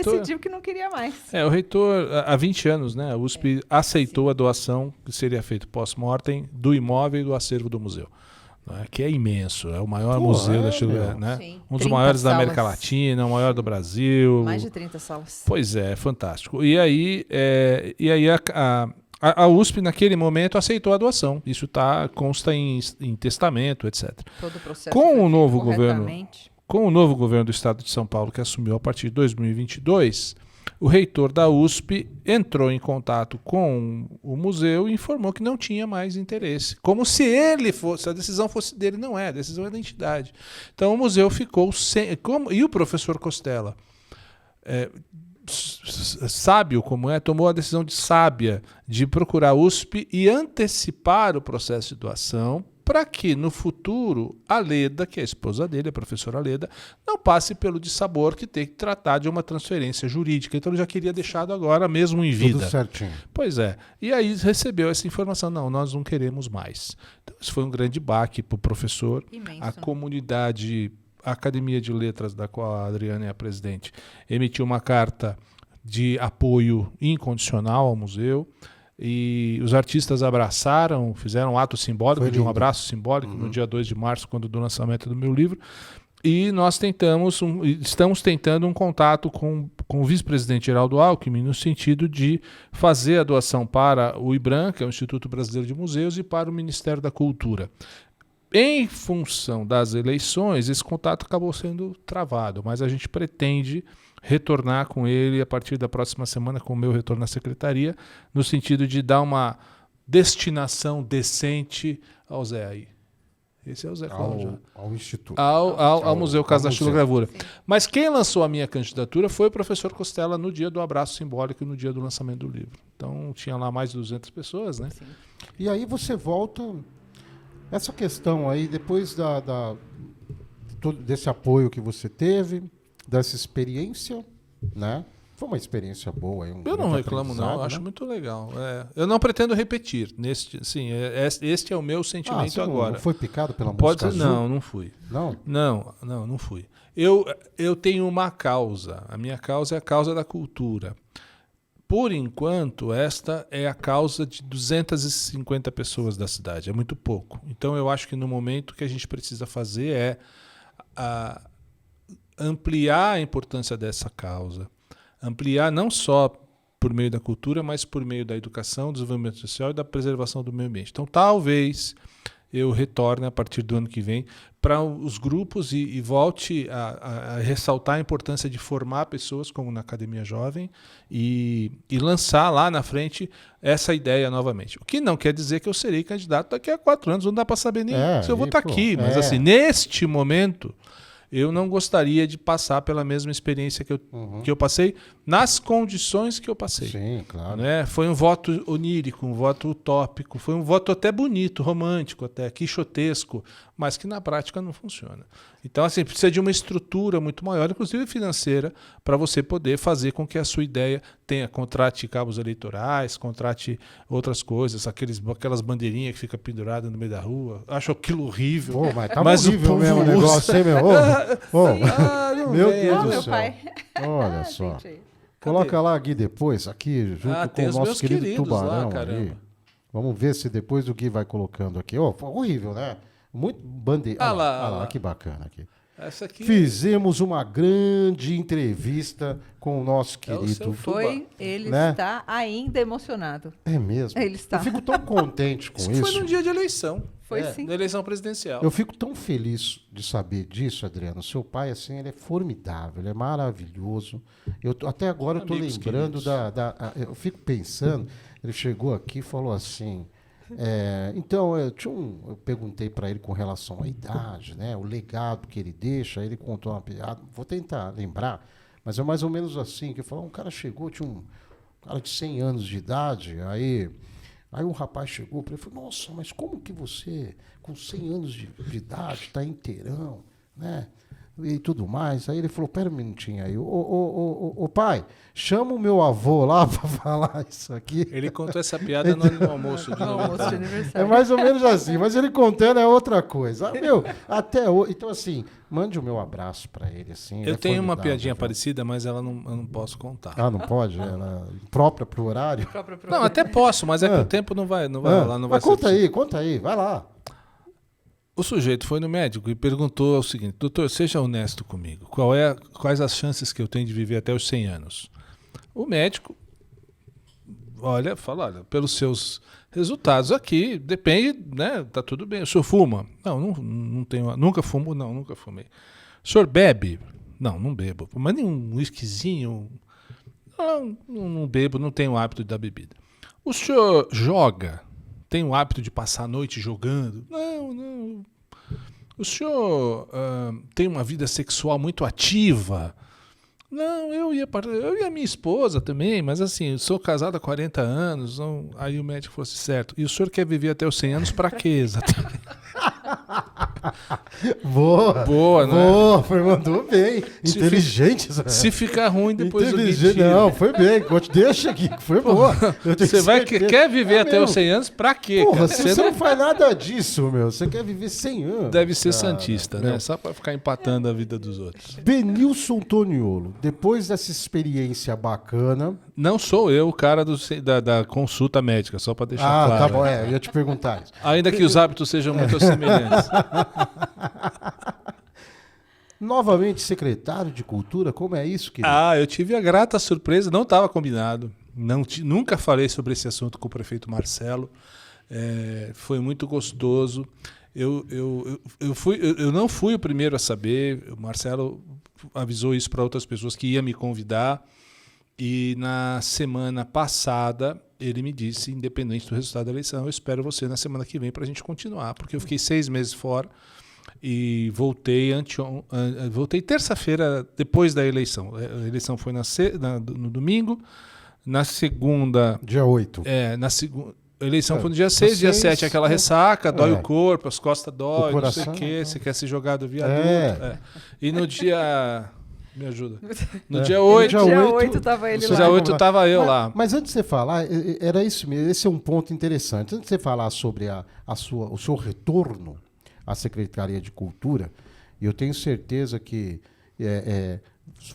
decidiu que não queria mais. O reitor, há 20 anos, né, a USP aceitou a doação que seria feita pós-mortem do imóvel e do acervo do museu. Né, que é imenso, é o maior museu da Chile, né? Sim, Um dos maiores da América salas. Latina, o maior do Brasil. Mais de 30 salas. Pois é fantástico. E aí a USP, naquele momento, aceitou a doação. Isso consta em testamento, etc. Todo o processo Com foi o feito novo governo, corretamente. com o novo governo do Estado de São Paulo, que assumiu a partir de 2022, o reitor da USP entrou em contato com o museu e informou que não tinha mais interesse. Como se a decisão fosse dele. Não é, a decisão é da entidade. Então o museu ficou sem... E o professor Costella, sábio como tomou a decisão sábia de procurar a USP e antecipar o processo de doação, para que no futuro a Leda, que é a esposa dele, a professora Leda, não passe pelo dissabor que tem que tratar de uma transferência jurídica. Então ele já queria deixado agora mesmo em vida. Tudo certinho. Pois é. E aí recebeu essa informação, não, nós não queremos mais. Então isso foi um grande baque para o professor. Imenso. A comunidade, a Academia de Letras, da qual a Adriana é a presidente, emitiu uma carta de apoio incondicional ao museu. E os artistas abraçaram, fizeram um ato simbólico, de um abraço simbólico no dia 2 de março, quando do lançamento do meu livro. E nós estamos tentando um contato com o vice-presidente Geraldo Alckmin, no sentido de fazer a doação para o IBRAM, que é o Instituto Brasileiro de Museus, e para o Ministério da Cultura. Em função das eleições, esse contato acabou sendo travado, mas a gente pretende retornar com ele a partir da próxima semana, com o meu retorno na secretaria, no sentido de dar uma destinação decente ao Zé aí. Esse é o Zé Cláudio. Ao Instituto. Ao Museu Casa da museu. Xilogravura. Mas quem lançou a minha candidatura foi o professor Costella no dia do abraço simbólico e no dia do lançamento do livro. Então tinha lá mais de 200 pessoas, né? Sim. E aí você volta... Essa questão aí, depois desse apoio que você teve, dessa experiência, né? Foi uma experiência boa. Eu não reclamo, não. Eu acho muito legal. Eu não pretendo repetir. Este é o meu sentimento você agora. Não foi picado pela Pode mosca ser, azul? não fui. Não? Não fui. Eu tenho uma causa. A minha causa é a causa da cultura. Por enquanto, esta é a causa de 250 pessoas da cidade. É muito pouco. Então, eu acho que no momento o que a gente precisa fazer é ampliar a importância dessa causa. Ampliar não só por meio da cultura, mas por meio da educação, do desenvolvimento social e da preservação do meio ambiente. Então, talvez eu retorne a partir do ano que vem para os grupos e volte a ressaltar a importância de formar pessoas, como na Academia Jovem, e lançar lá na frente essa ideia novamente. O que não quer dizer que eu serei candidato daqui a 4 anos, não dá para saber nem se eu vou estar aqui. Mas assim, neste momento, eu não gostaria de passar pela mesma experiência que eu passei, nas condições que eu passei. Sim, claro. Né? Foi um voto onírico, um voto utópico, foi um voto até bonito, romântico, até quixotesco, mas que na prática não funciona. Então, assim, precisa de uma estrutura muito maior, inclusive financeira, para você poder fazer com que a sua ideia contrate cabos eleitorais, contrate outras coisas, aquelas bandeirinhas que ficam penduradas no meio da rua. Acho aquilo horrível. Pô, mas tá mas horrível mesmo o negócio, hein, meu? Meu Deus do meu céu. pai. Olha só. Gente, Coloca lá, Gui, depois, aqui, junto tem com o os nosso meus querido queridos Tubarão lá, caramba. ali. Vamos ver se depois o Gui vai colocando aqui. Foi horrível, né? Muito bandeira. Olha lá. Que bacana aqui. Essa aqui Fizemos uma grande entrevista com o nosso É o querido. seu Foi, ele Né? está ainda emocionado. É mesmo. Ele está. Eu fico tão contente com Isso isso. foi num dia de eleição. Foi sim. Da eleição presidencial. Eu fico tão feliz de saber disso, Adriano. Seu pai, assim, ele é formidável, ele é maravilhoso. Até agora eu tô Amigos lembrando queridos. eu fico pensando, ele chegou aqui e falou assim. Então, eu perguntei para ele com relação à idade, né, o legado que ele deixa. Ele contou uma piada, vou tentar lembrar, mas é mais ou menos assim, que ele falou, um cara chegou, tinha um cara de 100 anos de idade, aí um rapaz chegou para ele e falou, nossa, mas como que você, com 100 anos de idade, está inteirão, né? E tudo mais. Aí ele falou, pera um minutinho aí, ô pai, chama o meu avô lá para falar isso aqui. Ele contou essa piada no almoço de No almoço de novo. É aniversário. mais ou menos assim, mas ele contando é outra coisa. Até hoje. Então, assim, mande o meu abraço para ele. Assim, ele Eu é tenho uma formidável, piadinha viu? parecida, mas eu não posso contar. Ah, não pode? Ela é própria pro horário? Não, até posso, mas é que Ah. o tempo não vai rolar, não vai Mas ser conta aí, vai lá. O sujeito foi no médico e perguntou o seguinte: doutor, seja honesto comigo. Quais as chances que eu tenho de viver até os 100 anos? O médico, fala, olha, pelos seus resultados aqui, depende, né? Tá tudo bem. O senhor fuma? Não tenho. Nunca fumo, não, nunca fumei. O senhor bebe? Não bebo. Mas nem um whiskyzinho? Não bebo, não tenho o hábito da bebida. O senhor joga? Tem o hábito de passar a noite jogando? Não. O senhor tem uma vida sexual muito ativa? Não, eu e a minha esposa também, mas assim, eu sou casado há 40 anos. Aí o médico falou assim, certo. E o senhor quer viver até os 100 anos para quê exatamente? Boa, né? Boa, mandou bem. Se Inteligente. Se ficar ruim, depois o Inteligente. tira. Não, foi bem. Deixa aqui, que foi boa. Eu tenho Você certeza. quer viver até mesmo. os 100 anos pra quê? Porra, cara? você não faz nada disso, meu. Você quer viver 100 anos. Deve ser cara. santista, né? Só pra ficar empatando a vida dos outros. Benilson Toniolo, depois dessa experiência bacana. Não sou eu o cara da consulta médica, só pra deixar claro. Tá bom, eu ia te perguntar isso. Ainda que os hábitos sejam muito semelhantes. Novamente secretário de Cultura, como é isso, querido? Eu tive a grata surpresa, não estava combinado. Nunca falei sobre esse assunto com o prefeito Marcelo. Foi muito gostoso. Eu não fui o primeiro a saber. O Marcelo avisou isso para outras pessoas que ia me convidar. E na semana passada ele me disse, independente do resultado da eleição, eu espero você na semana que vem para a gente continuar, porque eu fiquei 6 meses fora e voltei terça-feira depois da eleição. A eleição foi no domingo, na segunda... Dia 8. Na segunda... A eleição foi no dia 6, dia 7, aquela ressaca, dói o corpo, as costas dói, não sei o quê, você quer se jogar do viaduto. E no dia... Me ajuda. No dia 8... Dia 8 estava ele lá. Dia 8 estava eu lá. Mas antes de você falar, era isso mesmo, esse é um ponto interessante. Antes de você falar sobre o seu retorno à Secretaria de Cultura, eu tenho certeza que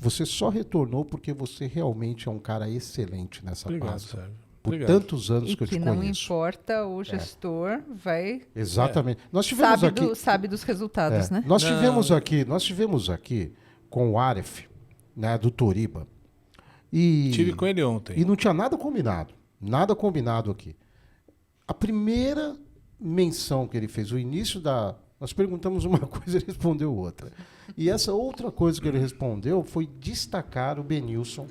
você só retornou porque você realmente é um cara excelente nessa pasta. Sérgio. Por Obrigado. tantos anos E que eu te que não conheço. importa, o gestor vai... Exatamente. Nós tivemos Sabe dos resultados, né? Nós tivemos aqui com o Aref, né, do Toriba. Tive com ele ontem. E não tinha nada combinado. Nada combinado aqui. A primeira menção que ele fez, o início da... Nós perguntamos uma coisa, ele respondeu outra. E essa outra coisa que ele respondeu foi destacar o Benilson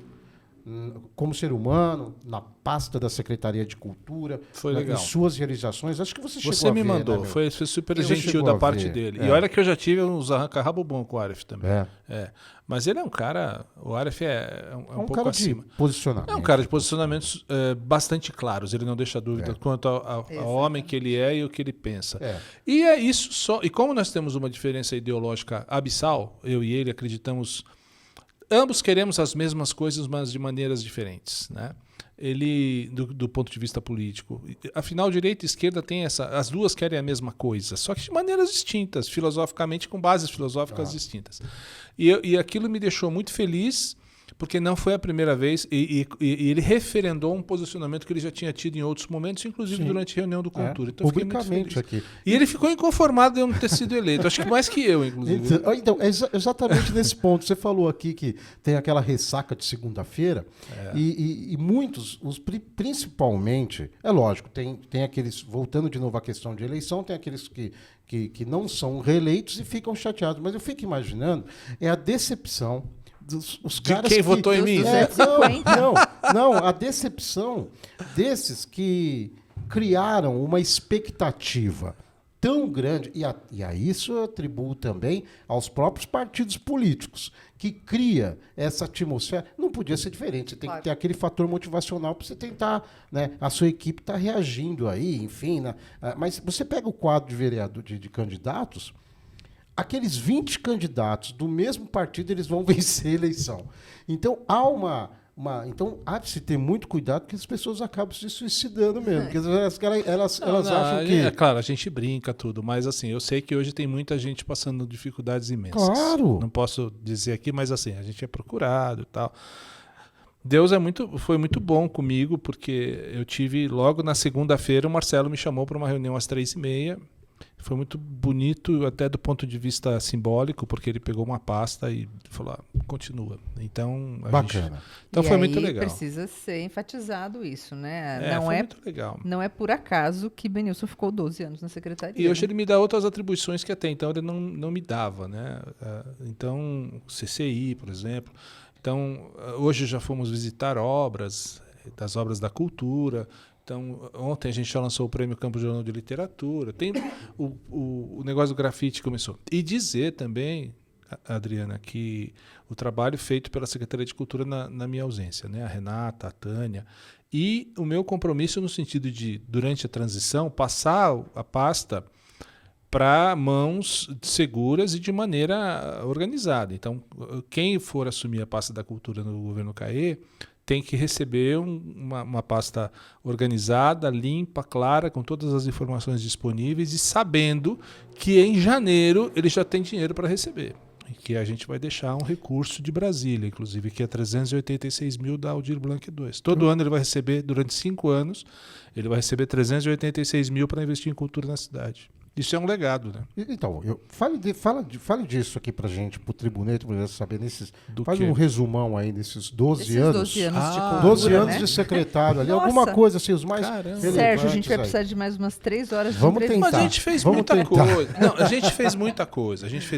como ser humano, na pasta da Secretaria de Cultura, Foi legal. em suas realizações. Acho que você chegou Você a me ver, mandou, né, meu? foi super Você gentil chegou da a parte ver, dele. é. E olha que eu já tive uns arranca-rabo bom com o Aref também. É. Mas ele é um cara, o Aref é um pouco cara acima. de posicionamento. É um cara de posicionamentos bastante claros, ele não deixa dúvida quanto ao homem que ele é e o que ele pensa. E é isso só. E como nós temos uma diferença ideológica abissal, eu e ele acreditamos, ambos queremos as mesmas coisas, mas de maneiras diferentes, né? Ele, do ponto de vista político. Afinal, direita e esquerda tem as duas querem a mesma coisa, só que de maneiras distintas, filosoficamente, com bases filosóficas distintas. E aquilo me deixou muito feliz, porque não foi a primeira vez, e ele referendou um posicionamento que ele já tinha tido em outros momentos, inclusive Sim. durante a reunião do Cultura. Então, eu fiquei muito Publicamente feliz. aqui. E ele ficou inconformado de eu não ter sido eleito. Acho que mais que eu, inclusive. Então, é exatamente nesse ponto. Você falou aqui que tem aquela ressaca de segunda-feira e muitos, principalmente, é lógico, tem aqueles, voltando de novo à questão de eleição, tem aqueles que não são reeleitos e ficam chateados. Mas eu fico imaginando, é a decepção os de caras quem votou em mim? Não, a decepção desses que criaram uma expectativa tão grande, e a isso eu atribuo também aos próprios partidos políticos, que cria essa atmosfera. Não podia ser diferente, você tem que ter aquele fator motivacional para você tentar, né, a sua equipe está reagindo aí, enfim. Né, mas você pega o quadro de vereador, de candidatos, aqueles 20 candidatos do mesmo partido, eles vão vencer a eleição. Então, então há de se ter muito cuidado, porque as pessoas acabam se suicidando mesmo. Porque elas acham que... É claro, a gente brinca tudo, mas assim, eu sei que hoje tem muita gente passando dificuldades imensas. Claro! Não posso dizer aqui, mas assim, a gente é procurado e tal. Deus foi muito bom comigo, porque eu tive, logo na segunda-feira, o Marcelo me chamou para uma reunião às 3h30. Foi muito bonito, até do ponto de vista simbólico, porque ele pegou uma pasta e falou, continua. Então, bacana. Então foi muito legal. Precisa ser enfatizado isso, né? Foi muito legal. Não é por acaso que Benilson ficou 12 anos na secretaria. E hoje ele me dá outras atribuições que até então ele não me dava, né? Então, CCI, por exemplo. Então, hoje já fomos visitar das obras da cultura. Então, ontem a gente já lançou o Prêmio Campo Jornal de Literatura. Tem o negócio do grafite começou. E dizer também, Adriana, que o trabalho feito pela Secretaria de Cultura na minha ausência, né? A Renata, a Tânia, e o meu compromisso no sentido de, durante a transição, passar a pasta para mãos seguras e de maneira organizada. Então, quem for assumir a pasta da cultura no governo CAE tem que receber uma pasta organizada, limpa, clara, com todas as informações disponíveis e sabendo que em janeiro ele já tem dinheiro para receber. E que a gente vai deixar um recurso de Brasília, inclusive, que é 386 mil da Aldir Blanc II. Todo ano ele vai receber, durante 5 anos, ele vai receber 386 mil para investir em cultura na cidade. Isso é um legado, né? Então, fale disso aqui pra gente, pro Tribuneto, pra gente saber faz quê? um resumão aí nesses 12 anos. 12 anos de cultura, 12 anos, né? de secretário ali, Nossa. alguma coisa assim, os mais relevantes. Sérgio, a gente vai aí. precisar de mais umas 3 horas de Vamos entrevista. tentar. Mas a gente fez muita coisa. Não, a gente fez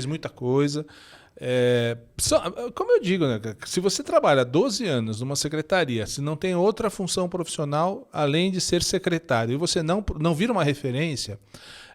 muita coisa. Como eu digo, né, se você trabalha 12 anos numa secretaria, se não tem outra função profissional além de ser secretário, e você não vira uma referência,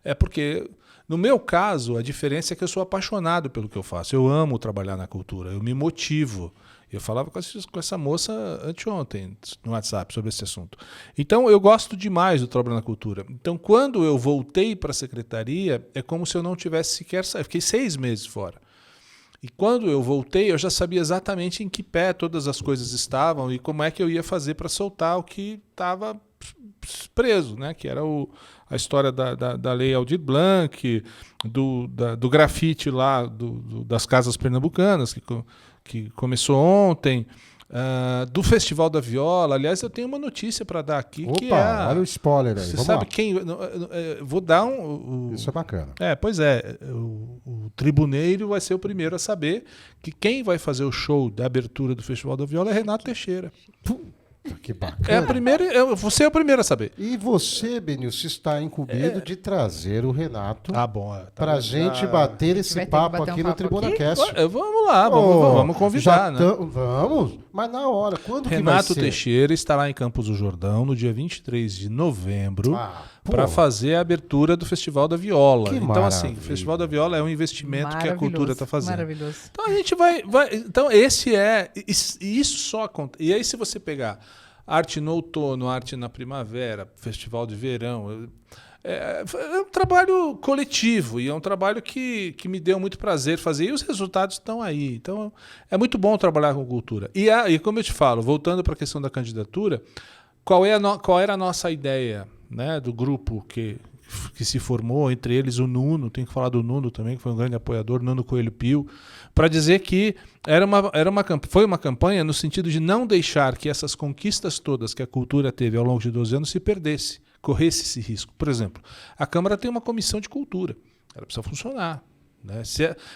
é porque, no meu caso, a diferença é que eu sou apaixonado pelo que eu faço. Eu amo trabalhar na cultura, eu me motivo. Eu falava com essa moça anteontem no WhatsApp sobre esse assunto. Então, eu gosto demais do trabalho na cultura. Então, quando eu voltei para a secretaria, é como se eu não tivesse sequer saído. Fiquei 6 meses fora. E quando eu voltei, eu já sabia exatamente em que pé todas as coisas estavam e como é que eu ia fazer para soltar o que estava preso, né? Que era a história da lei Aldir Blanc, do grafite lá das casas pernambucanas, que começou ontem, do Festival da Viola. Aliás, eu tenho uma notícia para dar aqui. Opa, que é olha o spoiler aí. Você Vamos sabe lá. quem... Vou dar Isso é bacana. Pois é. O Tribuneiro vai ser o primeiro a saber que quem vai fazer o show da abertura do Festival da Viola é Renato Teixeira. Que bacana. Você é o primeiro a saber. E você, Benilson, está incumbido de trazer o Renato Bom. para a gente bater esse vai ter que papo bater aqui um no papo Tribuna aqui? Cast. Vamos lá, vamos convidar, né? Vamos, mas na hora. Quando Renato que vai ser? Teixeira estará em Campos do Jordão no dia 23 de novembro Pô. para fazer a abertura do Festival da Viola. Que Então, assim, maravilha. o Festival da Viola é um investimento que a cultura está fazendo. Maravilhoso. Então a gente vai. Então, isso só acontece. E aí, se você pegar arte no outono, arte na primavera, festival de verão. É um trabalho coletivo e é um trabalho que me deu muito prazer fazer e os resultados estão aí. Então, é muito bom trabalhar com cultura. E como eu te falo, voltando para a questão da candidatura, qual era a nossa ideia, né, do grupo que que se formou, entre eles o Nuno, tenho que falar do Nuno também, que foi um grande apoiador, Nuno Coelho Pio, para dizer que foi uma campanha no sentido de não deixar que essas conquistas todas que a cultura teve ao longo de 12 anos se perdesse, corresse esse risco. Por exemplo, a Câmara tem uma comissão de cultura, ela precisa funcionar. Né?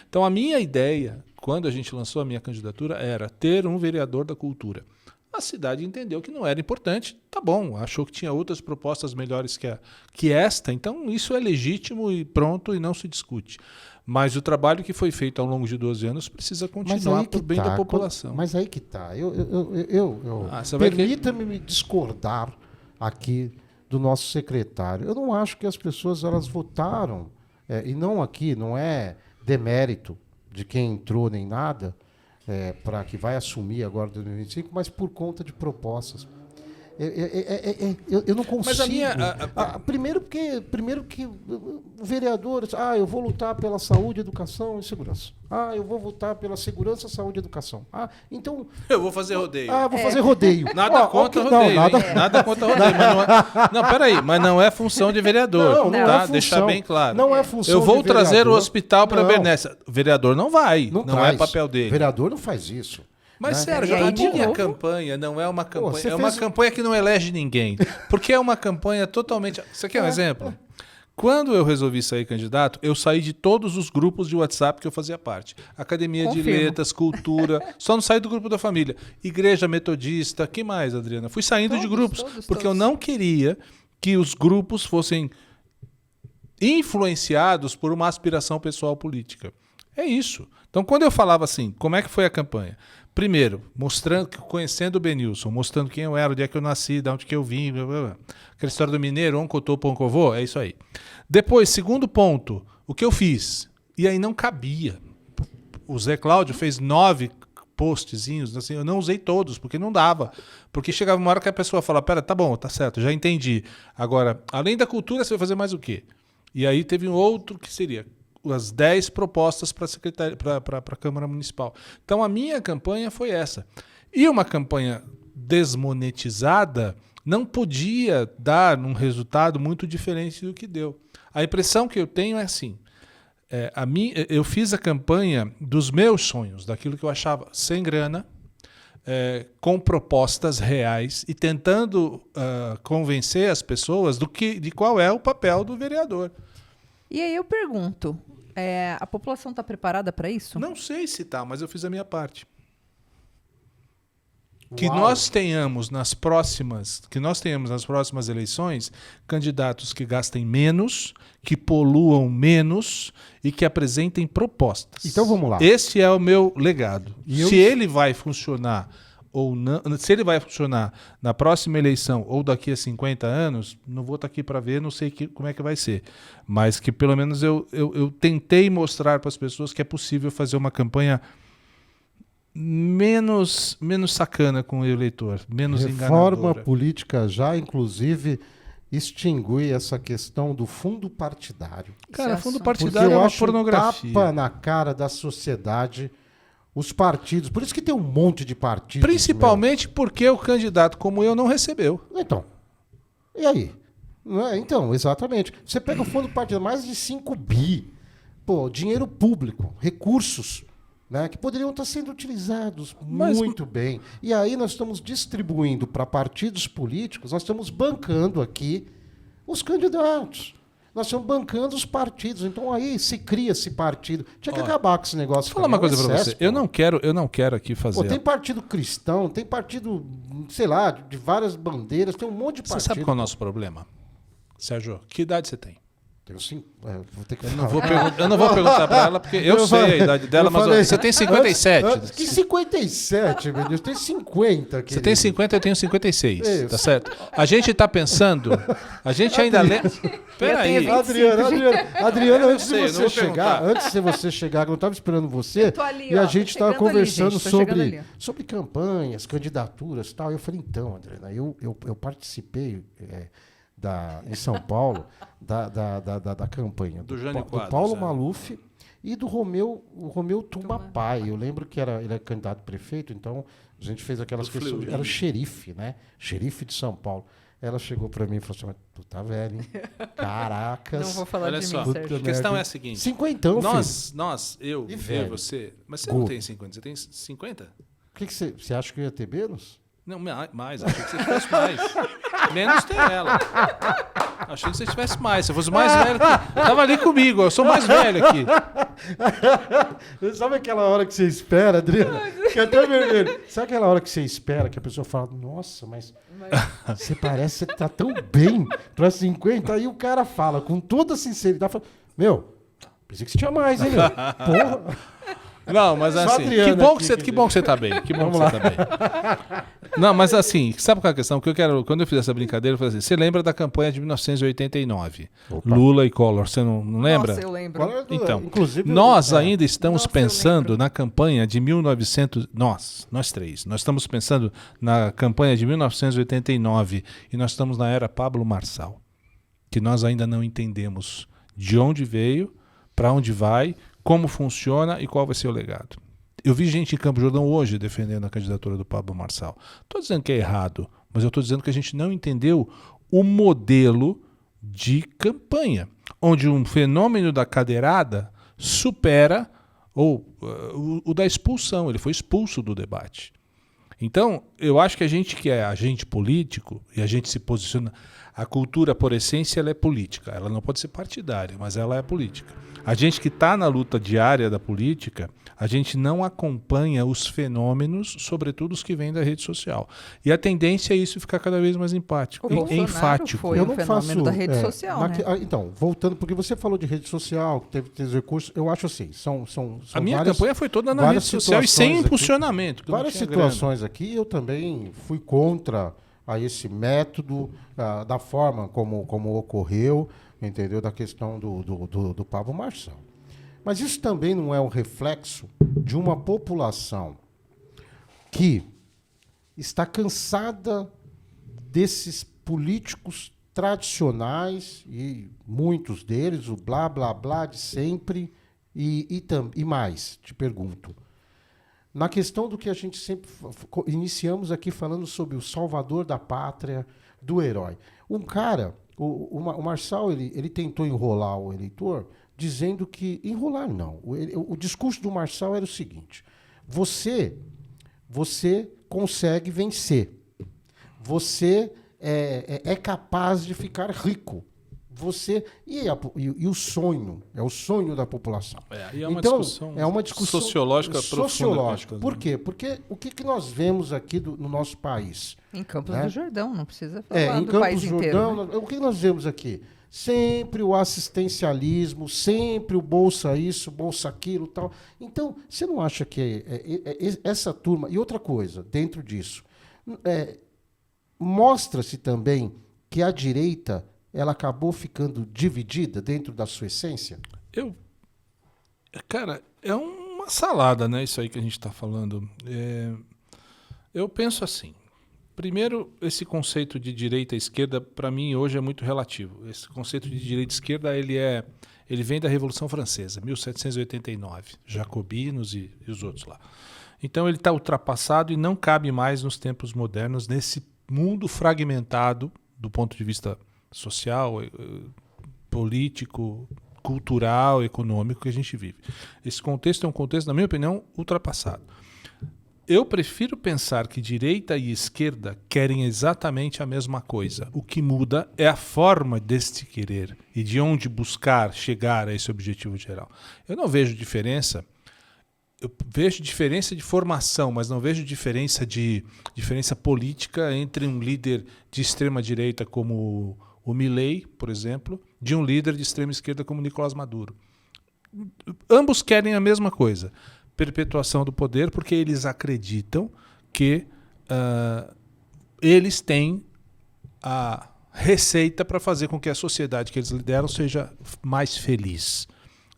Então, a minha ideia, quando a gente lançou a minha candidatura, era ter um vereador da cultura. A cidade entendeu que não era importante, tá bom, achou que tinha outras propostas melhores que esta, então isso é legítimo e pronto e não se discute. Mas o trabalho que foi feito ao longo de 12 anos precisa continuar por bem da população. Mas aí que está. Permita-me me discordar aqui do nosso secretário. Eu não acho que as pessoas elas votaram, e não aqui, não é demérito de quem entrou nem nada, para que vai assumir agora 2025, mas por conta de propostas. Eu não consigo. Mas primeiro que o vereador, eu vou lutar pela saúde, educação e segurança. Eu vou votar pela segurança, saúde e educação. Então eu vou fazer rodeio. Vou fazer rodeio. Nada contra rodeio. Nada contra rodeio. Peraí, mas não é função de vereador. Não é função. Deixar bem claro. Não é função. Eu vou trazer o hospital para Bernécia. O vereador não vai. Não é papel dele. O vereador não faz isso. Mas, Sérgio, a minha campanha não é uma campanha. É uma campanha que não elege ninguém. Porque é uma campanha totalmente. Você quer um exemplo? Quando eu resolvi sair candidato, eu saí de todos os grupos de WhatsApp que eu fazia parte. Academia de Letras, Cultura. Só não saí do grupo da família. Igreja Metodista. Que mais, Adriana? Fui saindo de grupos. Porque eu não queria que os grupos fossem influenciados por uma aspiração pessoal política. É isso. Então, quando eu falava assim, como é que foi a campanha? Primeiro, conhecendo o Benilson, mostrando quem eu era, onde é que eu nasci, de onde que eu vim, blá, blá, blá. Aquela história do mineiro, oncotô, poncovô, é isso aí. Depois, segundo ponto, o que eu fiz? E aí não cabia. O Zé Cláudio fez 9 postzinhos, assim, eu não usei todos, porque não dava. Porque chegava uma hora que a pessoa falava, pera, tá bom, tá certo, já entendi. Agora, além da cultura, você vai fazer mais o quê? E aí teve um outro que seria as 10 propostas para a Câmara Municipal. Então, a minha campanha foi essa. E uma campanha desmonetizada não podia dar um resultado muito diferente do que deu. A impressão que eu tenho é assim, eu fiz a campanha dos meus sonhos, daquilo que eu achava sem grana, com propostas reais e tentando convencer as pessoas de qual é o papel do vereador. E aí eu pergunto, a população está preparada para isso? Não sei se está, mas eu fiz a minha parte. Uau. Que nós tenhamos nas próximas eleições candidatos que gastem menos, que poluam menos e que apresentem propostas. Então vamos lá. Esse é o meu legado. Se ele vai funcionar ou não, se ele vai funcionar na próxima eleição ou daqui a 50 anos, não vou estar aqui para ver, não sei como é que vai ser. Mas que pelo menos eu tentei mostrar para as pessoas que é possível fazer uma campanha menos sacana com o eleitor, menos enganadora. Reforma política já, inclusive, extingue essa questão do fundo partidário. Cara, fundo partidário é uma pornografia. Tapa na cara da sociedade. Os partidos, por isso que tem um monte de partidos. Principalmente porque o candidato como eu não recebeu. Então, e aí? Então, exatamente. Você pega o fundo partidário, mais de 5 bi. Dinheiro público, recursos, né, que poderiam estar sendo utilizados muito bem. E aí nós estamos distribuindo para partidos políticos, nós estamos bancando aqui os candidatos. Nós estamos bancando os partidos. Então aí se cria esse partido. Tinha que acabar com esse negócio. Vou falar uma coisa para você. Eu não quero aqui fazer. Tem partido cristão, tem partido, sei lá, de várias bandeiras, tem um monte de partido. Você sabe qual é o nosso problema? Sérgio, que idade você tem? Tenho 5. Vou ter que eu não vou perguntar para ela, porque eu sei a idade dela, mas você tem 57. Que 57, meu Deus? Tem 50. Você tem 50, eu tenho 56. Isso. Tá certo? A gente está pensando. A gente ainda lembra. Peraí. Adriana, antes de você chegar, eu estava esperando você. Ali, e a gente estava conversando sobre campanhas, candidaturas e tal. Eu falei, então, Adriana, eu participei. Em São Paulo, da campanha do Paulo Maluf e do Romeu Tumbapai. Eu lembro que ele é candidato a prefeito, então a gente fez aquelas questões. Era o xerife, né? Xerife de São Paulo. Ela chegou para mim e falou assim, mas tu tá velho, hein? Caracas. Não vou falar Olha de só, mim, Puta Sérgio. a questão merda. é a seguinte. Cinquentão, filho. Eu, E ver velho? você... Mas você Gu. não tem 50, você tem 50? O que você acha que eu ia ter menos? Não, mais. Achei que você tivesse mais. Menos tem ela. Achei que você tivesse mais. Se eu fosse mais velho... Tava ali comigo. Eu sou mais velho aqui. Sabe aquela hora que você espera, Adriana? Fica até vermelho. Sabe aquela hora que você espera, que a pessoa fala, nossa, mas você parece que você tá tão bem pra 50. Aí o cara fala, com toda sinceridade, fala, meu, pensei que você tinha mais, hein, meu? Porra. Não, mas Só assim, Adriana que bom que você tá bem. Que bom que você tá bem. Não, mas assim, sabe qual é a questão? Que eu quero, quando eu fiz essa brincadeira, eu falei assim, você lembra da campanha de 1989? Opa. Lula e Collor, você não lembra? Nossa, eu lembro. Então, inclusive, nós ainda estamos Nossa, eu pensando lembro. na campanha de 1900... Nós três. Nós estamos pensando na campanha de 1989 e nós estamos na era Pablo Marçal, que nós ainda não entendemos de onde veio, para onde vai, como funciona e qual vai ser o legado. Eu vi gente em Campo Jordão hoje defendendo a candidatura do Pablo Marçal. Estou dizendo que é errado, mas eu estou dizendo que a gente não entendeu o modelo de campanha, onde um fenômeno da cadeirada supera o da expulsão. Ele foi expulso do debate. Então, eu acho que a gente que é agente político e a gente se posiciona... A cultura, por essência, ela é política. Ela não pode ser partidária, mas ela é política. A gente que está na luta diária da política, a gente não acompanha os fenômenos, sobretudo os que vêm da rede social. E a tendência é isso ficar cada vez mais enfático. O Bolsonaro Enfático. foi um fenômeno da rede social, né? Então, voltando, porque você falou de rede social, que teve recursos, eu acho assim, são A minha várias, campanha foi toda na várias rede social e sem situações impulsionamento. que não várias tinha situações aqui, eu também fui contra a esse método, da forma como ocorreu, entendeu? Da questão do Pablo Marçal. Mas isso também não é um reflexo de uma população que está cansada desses políticos tradicionais, e muitos deles, o blá, blá, blá de sempre, e mais, te pergunto. Na questão do que a gente sempre iniciamos aqui falando sobre o salvador da pátria, do herói. Um cara, o Marçal, ele tentou enrolar o eleitor, dizendo que... Enrolar não. O discurso do Marçal era o seguinte: você consegue vencer. Você é capaz de ficar rico. E o sonho, é o sonho da população. E é uma então, discussão é uma discussão sociológica sociológica. profunda. Por quê? Porque o que nós vemos aqui no nosso país? Em Campos Né? do Jordão, não precisa falar Em do Campos país do inteiro. Jordão, Né? o que nós vemos aqui? Sempre o assistencialismo, sempre o bolsa isso, bolsa aquilo, tal. Então, você não acha que essa turma... E outra coisa, dentro disso, mostra-se também que a direita ela acabou ficando dividida dentro da sua essência? Cara, é uma salada, né? Isso aí que a gente está falando. Eu penso assim. Primeiro, esse conceito de direita e esquerda, para mim, hoje é muito relativo. Esse conceito de direita e esquerda, ele vem da Revolução Francesa, 1789, jacobinos e os outros lá. Então, ele está ultrapassado e não cabe mais nos tempos modernos, nesse mundo fragmentado do ponto de vista social, político, cultural, econômico que a gente vive. Esse contexto é um contexto, na minha opinião, ultrapassado. Eu prefiro pensar que direita e esquerda querem exatamente a mesma coisa. O que muda é a forma deste querer e de onde buscar chegar a esse objetivo geral. Eu não vejo diferença. Eu vejo diferença de formação, mas não vejo diferença política entre um líder de extrema direita como o Milei, por exemplo, de um líder de extrema esquerda como Nicolás Maduro. Ambos querem a mesma coisa, perpetuação do poder, porque eles acreditam que eles têm a receita para fazer com que a sociedade que eles lideram seja mais feliz.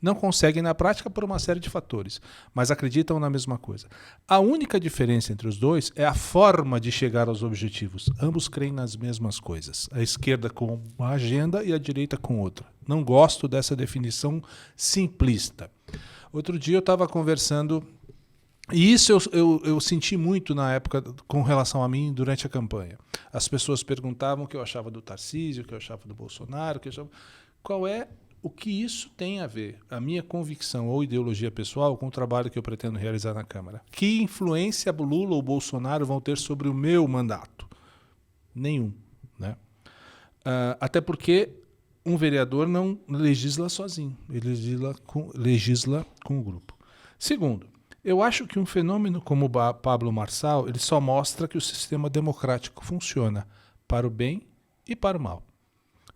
Não conseguem na prática por uma série de fatores, mas acreditam na mesma coisa. A única diferença entre os dois é a forma de chegar aos objetivos. Ambos creem nas mesmas coisas. A esquerda com uma agenda e a direita com outra. Não gosto dessa definição simplista. Outro dia eu estava conversando E isso eu senti muito na época com relação a mim durante a campanha. As pessoas perguntavam o que eu achava do Tarcísio, o que eu achava do Bolsonaro, o que isso tem a ver, a minha convicção ou ideologia pessoal, com o trabalho que eu pretendo realizar na Câmara. Que influência Lula ou Bolsonaro vão ter sobre o meu mandato? Nenhum. Né? Até porque um vereador não legisla sozinho, ele legisla com o grupo. Segundo, eu acho que um fenômeno como o Pablo Marçal, ele só mostra que o sistema democrático funciona para o bem e para o mal.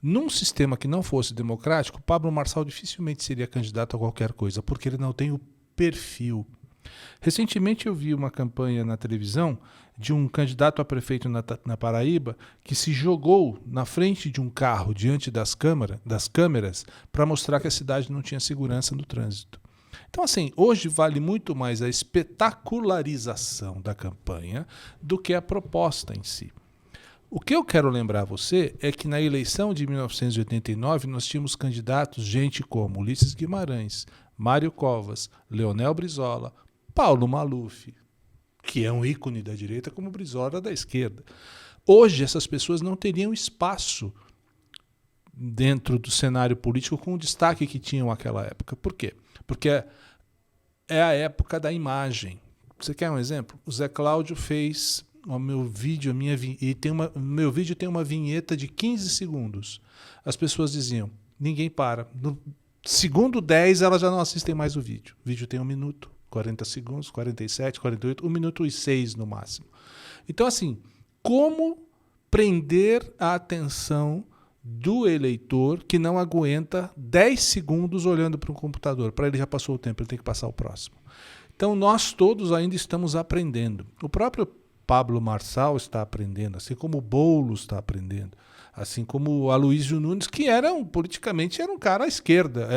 Num sistema que não fosse democrático, Pablo Marçal dificilmente seria candidato a qualquer coisa, porque ele não tem o perfil. Recentemente eu vi uma campanha na televisão de um candidato a prefeito na Paraíba que se jogou na frente de um carro diante das câmeras para mostrar que a cidade não tinha segurança no trânsito. Então, assim, hoje vale muito mais a espetacularização da campanha do que a proposta em si. O que eu quero lembrar a você é que na eleição de 1989 nós tínhamos candidatos, gente como Ulisses Guimarães, Mário Covas, Leonel Brizola, Paulo Maluf, que é um ícone da direita, como Brizola da esquerda. Hoje essas pessoas não teriam espaço dentro do cenário político com o destaque que tinham naquela época. Por quê? Porque é a época da imagem. Você quer um exemplo? O Zé Cláudio fez o meu vídeo, meu vídeo tem uma vinheta de 15 segundos. As pessoas diziam, ninguém para. No segundo 10, elas já não assistem mais o vídeo. O vídeo tem 1 minuto, 40 segundos, 47, 48, 1 minuto e 6 no máximo. Então, assim, como prender a atenção do eleitor que não aguenta 10 segundos olhando para um computador? Para ele já passou o tempo, ele tem que passar o próximo. Então, nós todos ainda estamos aprendendo. O próprio Pablo Marçal está aprendendo, assim como o Boulos está aprendendo, assim como o Aloysio Nunes, que politicamente era um cara à esquerda,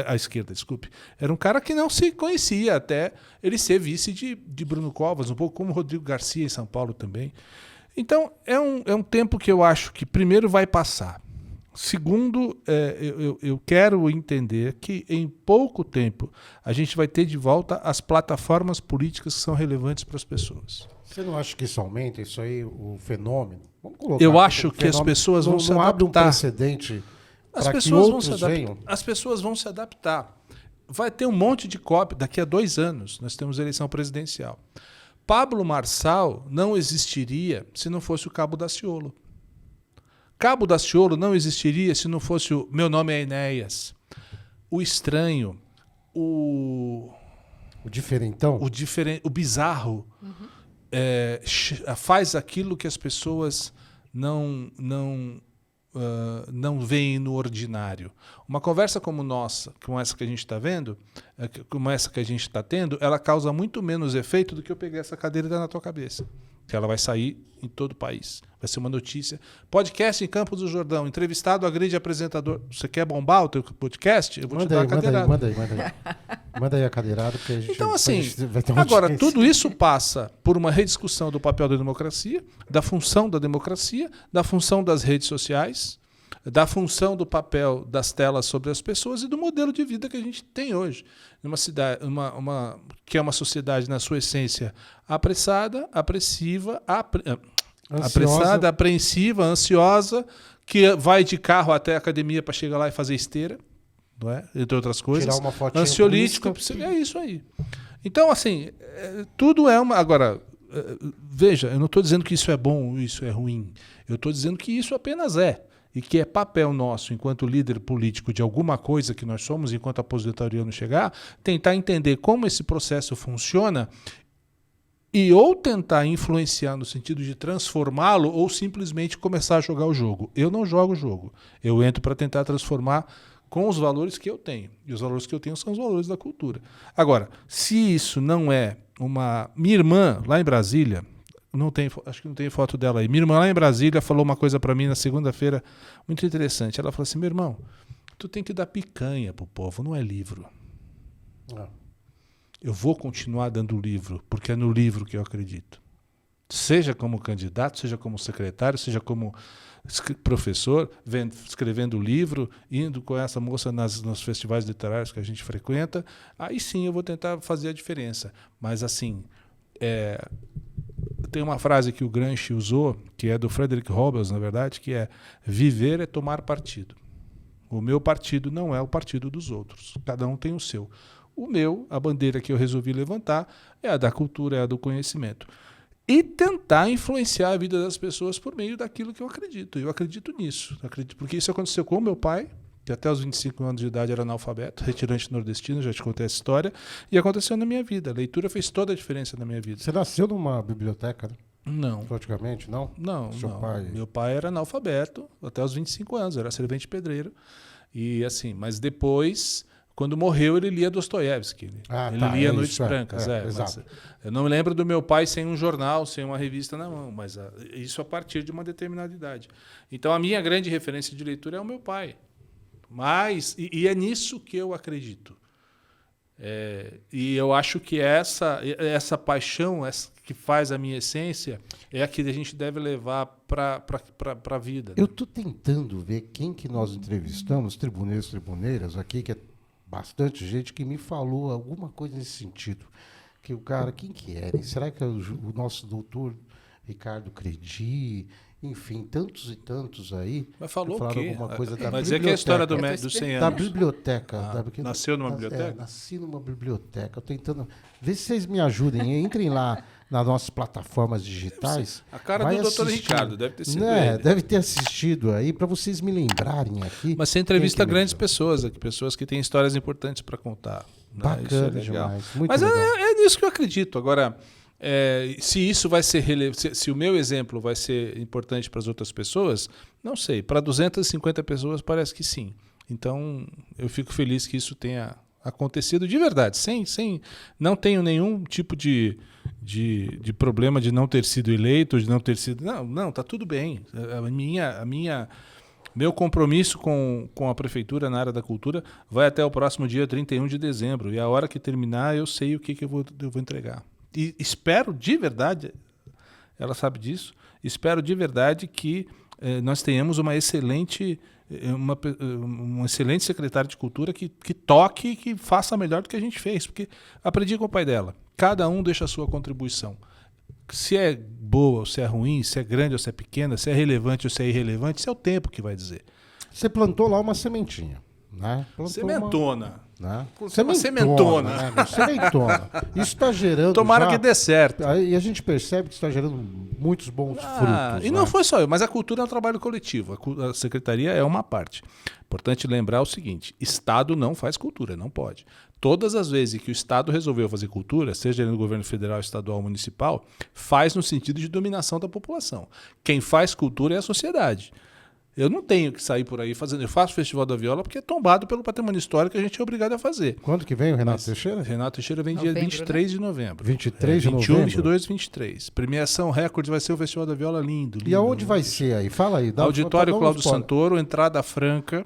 era um cara que não se conhecia até ele ser vice de Bruno Covas, um pouco como o Rodrigo Garcia em São Paulo também. Então, é um tempo que eu acho que primeiro vai passar. Segundo, eu quero entender que em pouco tempo a gente vai ter de volta as plataformas políticas que são relevantes para as pessoas. Você não acha que isso aumenta, isso aí, o fenômeno? Vamos colocar eu acho que as pessoas vão se adaptar. Não abre um precedente para que outros venham? As pessoas vão se adaptar. Vai ter um monte de cópia. Daqui a 2 anos nós temos eleição presidencial. Pablo Marçal não existiria se não fosse o Cabo Daciolo. Cabo Daciolo não existiria se não fosse o Meu Nome é Enéas, o Estranho, o Diferentão, o Bizarro. Faz aquilo que as pessoas não veem no ordinário. Uma conversa como essa que a gente está vendo, como essa que a gente está tendo, ela causa muito menos efeito do que eu pegar essa cadeira e dar na tua cabeça. Que ela vai sair em todo o país. Vai ser uma notícia. Podcast em Campos do Jordão. Entrevistado agride apresentador. Você quer bombar o teu podcast? Eu vou te dar a cadeirada. Manda aí a cadeirada. Que a gente, então, assim, vai ter uma agora, audiência. tudo isso passa por uma rediscussão do papel da democracia, da função da democracia, da função das redes sociais, da função do papel das telas sobre as pessoas e do modelo de vida que a gente tem hoje. Numa cidade, que é uma sociedade, na sua essência, apressada, apreensiva, ansiosa, que vai de carro até a academia para chegar lá e fazer esteira, não é? Entre outras coisas. Tirar uma fotinha ansiolítico, é isso aí. Então, assim, tudo é uma... Agora, veja, eu não estou dizendo que isso é bom ou isso é ruim. Eu estou dizendo que isso apenas é. E que é papel nosso, enquanto líder político de alguma coisa que nós somos, enquanto a aposentadoria não chegar, tentar entender como esse processo funciona e ou tentar influenciar no sentido de transformá-lo ou simplesmente começar a jogar o jogo. Eu não jogo o jogo. Eu entro para tentar transformar com os valores que eu tenho. E os valores que eu tenho são os valores da cultura. Agora, se isso não é uma... Minha irmã, lá em Brasília... acho que não tem foto dela aí. Minha irmã lá em Brasília falou uma coisa para mim na segunda-feira muito interessante. Ela falou assim, meu irmão, tu tem que dar picanha pro povo, não é livro. Eu vou continuar dando livro, porque é no livro que eu acredito. Seja como candidato, seja como secretário, seja como professor, escrevendo livro, indo com essa moça nos festivais literários que a gente frequenta, aí sim eu vou tentar fazer a diferença. Mas assim... Tem uma frase que o Gramsci usou, que é do Frederick Roberts, na verdade, que é: viver é tomar partido. O meu partido não é o partido dos outros. Cada um tem o seu. O meu, a bandeira que eu resolvi levantar, é a da cultura, é a do conhecimento. E tentar influenciar a vida das pessoas por meio daquilo que eu acredito. Eu acredito nisso. Porque isso aconteceu com o meu pai, que até os 25 anos de idade era analfabeto, retirante nordestino, já te contei essa história, e aconteceu na minha vida. A leitura fez toda a diferença na minha vida. Você nasceu numa biblioteca, né? Não. Praticamente, não? Não, Seu não. pai... Meu pai era analfabeto até os 25 anos, era servente pedreiro. E assim, mas depois, quando morreu, ele lia Dostoiévski. Ele lia Noites Brancas. Exato. Eu não me lembro do meu pai sem um jornal, sem uma revista na mão, mas isso a partir de uma determinada idade. Então a minha grande referência de leitura é o meu pai. Mas, e é nisso que eu acredito. E eu acho que essa paixão, essa que faz a minha essência, é a que a gente deve levar para a vida. Eu estou tentando ver quem que nós entrevistamos, tribuneiros, tribuneiras, aqui, que é bastante gente que me falou alguma coisa nesse sentido. Que o cara, quem que era? Será que é o nosso doutor Ricardo Credi? Enfim, tantos e tantos aí. Mas falou o quê? Alguma coisa da Mas é que é a história dos 100 anos. Da biblioteca. Nasceu numa biblioteca? Nasci numa biblioteca. Eu tentando... Vê se vocês me ajudem. Entrem lá nas nossas plataformas digitais. A cara do doutor Ricardo, deve ter sido ele. ele. Deve ter assistido aí, para vocês me lembrarem aqui. Mas você entrevista grandes pessoas aqui, pessoas que têm histórias importantes para contar. Bacana demais. Muito Mas legal. É nisso que eu acredito. Agora, se isso vai ser se o meu exemplo vai ser importante para as outras pessoas, não sei. Para 250 pessoas parece que sim. Então, eu fico feliz que isso tenha acontecido de verdade, não tenho nenhum tipo de problema de não ter sido eleito, de não ter sido... Não, tá tudo bem. Meu compromisso com a prefeitura na área da cultura vai até o próximo dia 31 de dezembro. E a hora que terminar, eu sei o que eu vou entregar. E espero de verdade, ela sabe disso, espero de verdade que nós tenhamos uma excelente secretária de cultura que toque e que faça melhor do que a gente fez. Porque aprendi com o pai dela. Cada um deixa a sua contribuição. Se é boa ou se é ruim, se é grande ou se é pequena, se é relevante ou se é irrelevante, isso é o tempo que vai dizer. Você plantou lá uma sementinha, né? Sementona. Né? Sementona. Né? Sementona. Isso está gerando. Tomara que dê certo. E a gente percebe que está gerando muitos bons frutos. E não foi só eu, mas a cultura é um trabalho coletivo. A secretaria é uma parte. Importante lembrar o seguinte: Estado não faz cultura, não pode. Todas as vezes que o Estado resolveu fazer cultura, seja no governo federal, estadual ou municipal, faz no sentido de dominação da população. Quem faz cultura é a sociedade. Eu não tenho que sair por aí fazendo. Eu faço o Festival da Viola porque é tombado pelo patrimônio histórico que a gente é obrigado a fazer. Quando que vem o Renato Teixeira? Renato Teixeira vem dia 23 de novembro. 23 de 21, novembro? 22 e 23. Premiação recorde vai ser o Festival da Viola lindo. E aonde vai ser aí? Fala aí. Auditório Cláudio Santoro, entrada franca.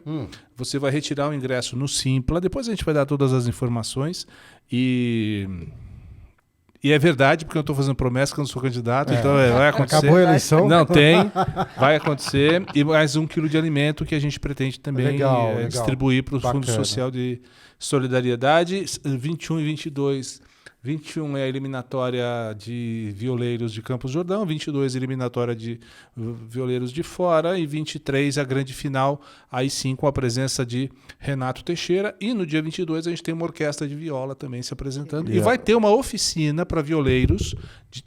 Você vai retirar o ingresso no Simpla. Depois a gente vai dar todas as informações. E é verdade, porque eu estou fazendo promessa que eu não sou candidato, então vai acontecer. Acabou a eleição? Não tem, vai acontecer. E mais 1 quilo de alimento que a gente pretende também legal. distribuir para o Fundo Social de Solidariedade. 21 e 22. 21 é a eliminatória de violeiros de Campos do Jordão, 22 a eliminatória de violeiros de fora e 23 a grande final, aí sim com a presença de Renato Teixeira. E no dia 22 a gente tem uma orquestra de viola também se apresentando. E vai ter uma oficina para violeiros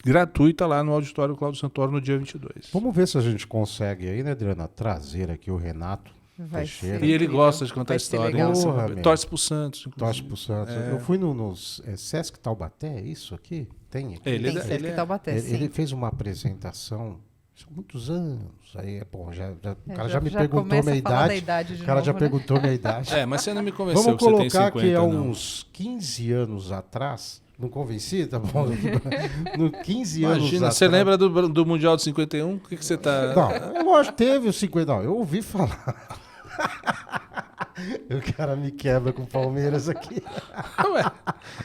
gratuita lá no Auditório Cláudio Santoro no dia 22. Vamos ver se a gente consegue aí, né, Adriana, trazer aqui o Renato Teixeira. E ele gosta de contar história. Torce pro Santos. Torce pro Santos. Eu fui no Sesc Taubaté, é isso aqui? Tem aqui? Sesc Taubaté, sim. Ele fez uma apresentação há muitos anos. Aí é bom, o cara já me perguntou minha idade. O cara já perguntou minha idade. Mas você não me convenceu. Vamos que colocar você tem 50, que há não. uns 15 anos atrás. Não convenci, tá bom? No 15 anos Imagina, atrás. você lembra do Mundial de 51? O que você tá... Não, lógico, teve o 50. Não, eu ouvi falar. O cara me quebra com o Palmeiras aqui. Ué,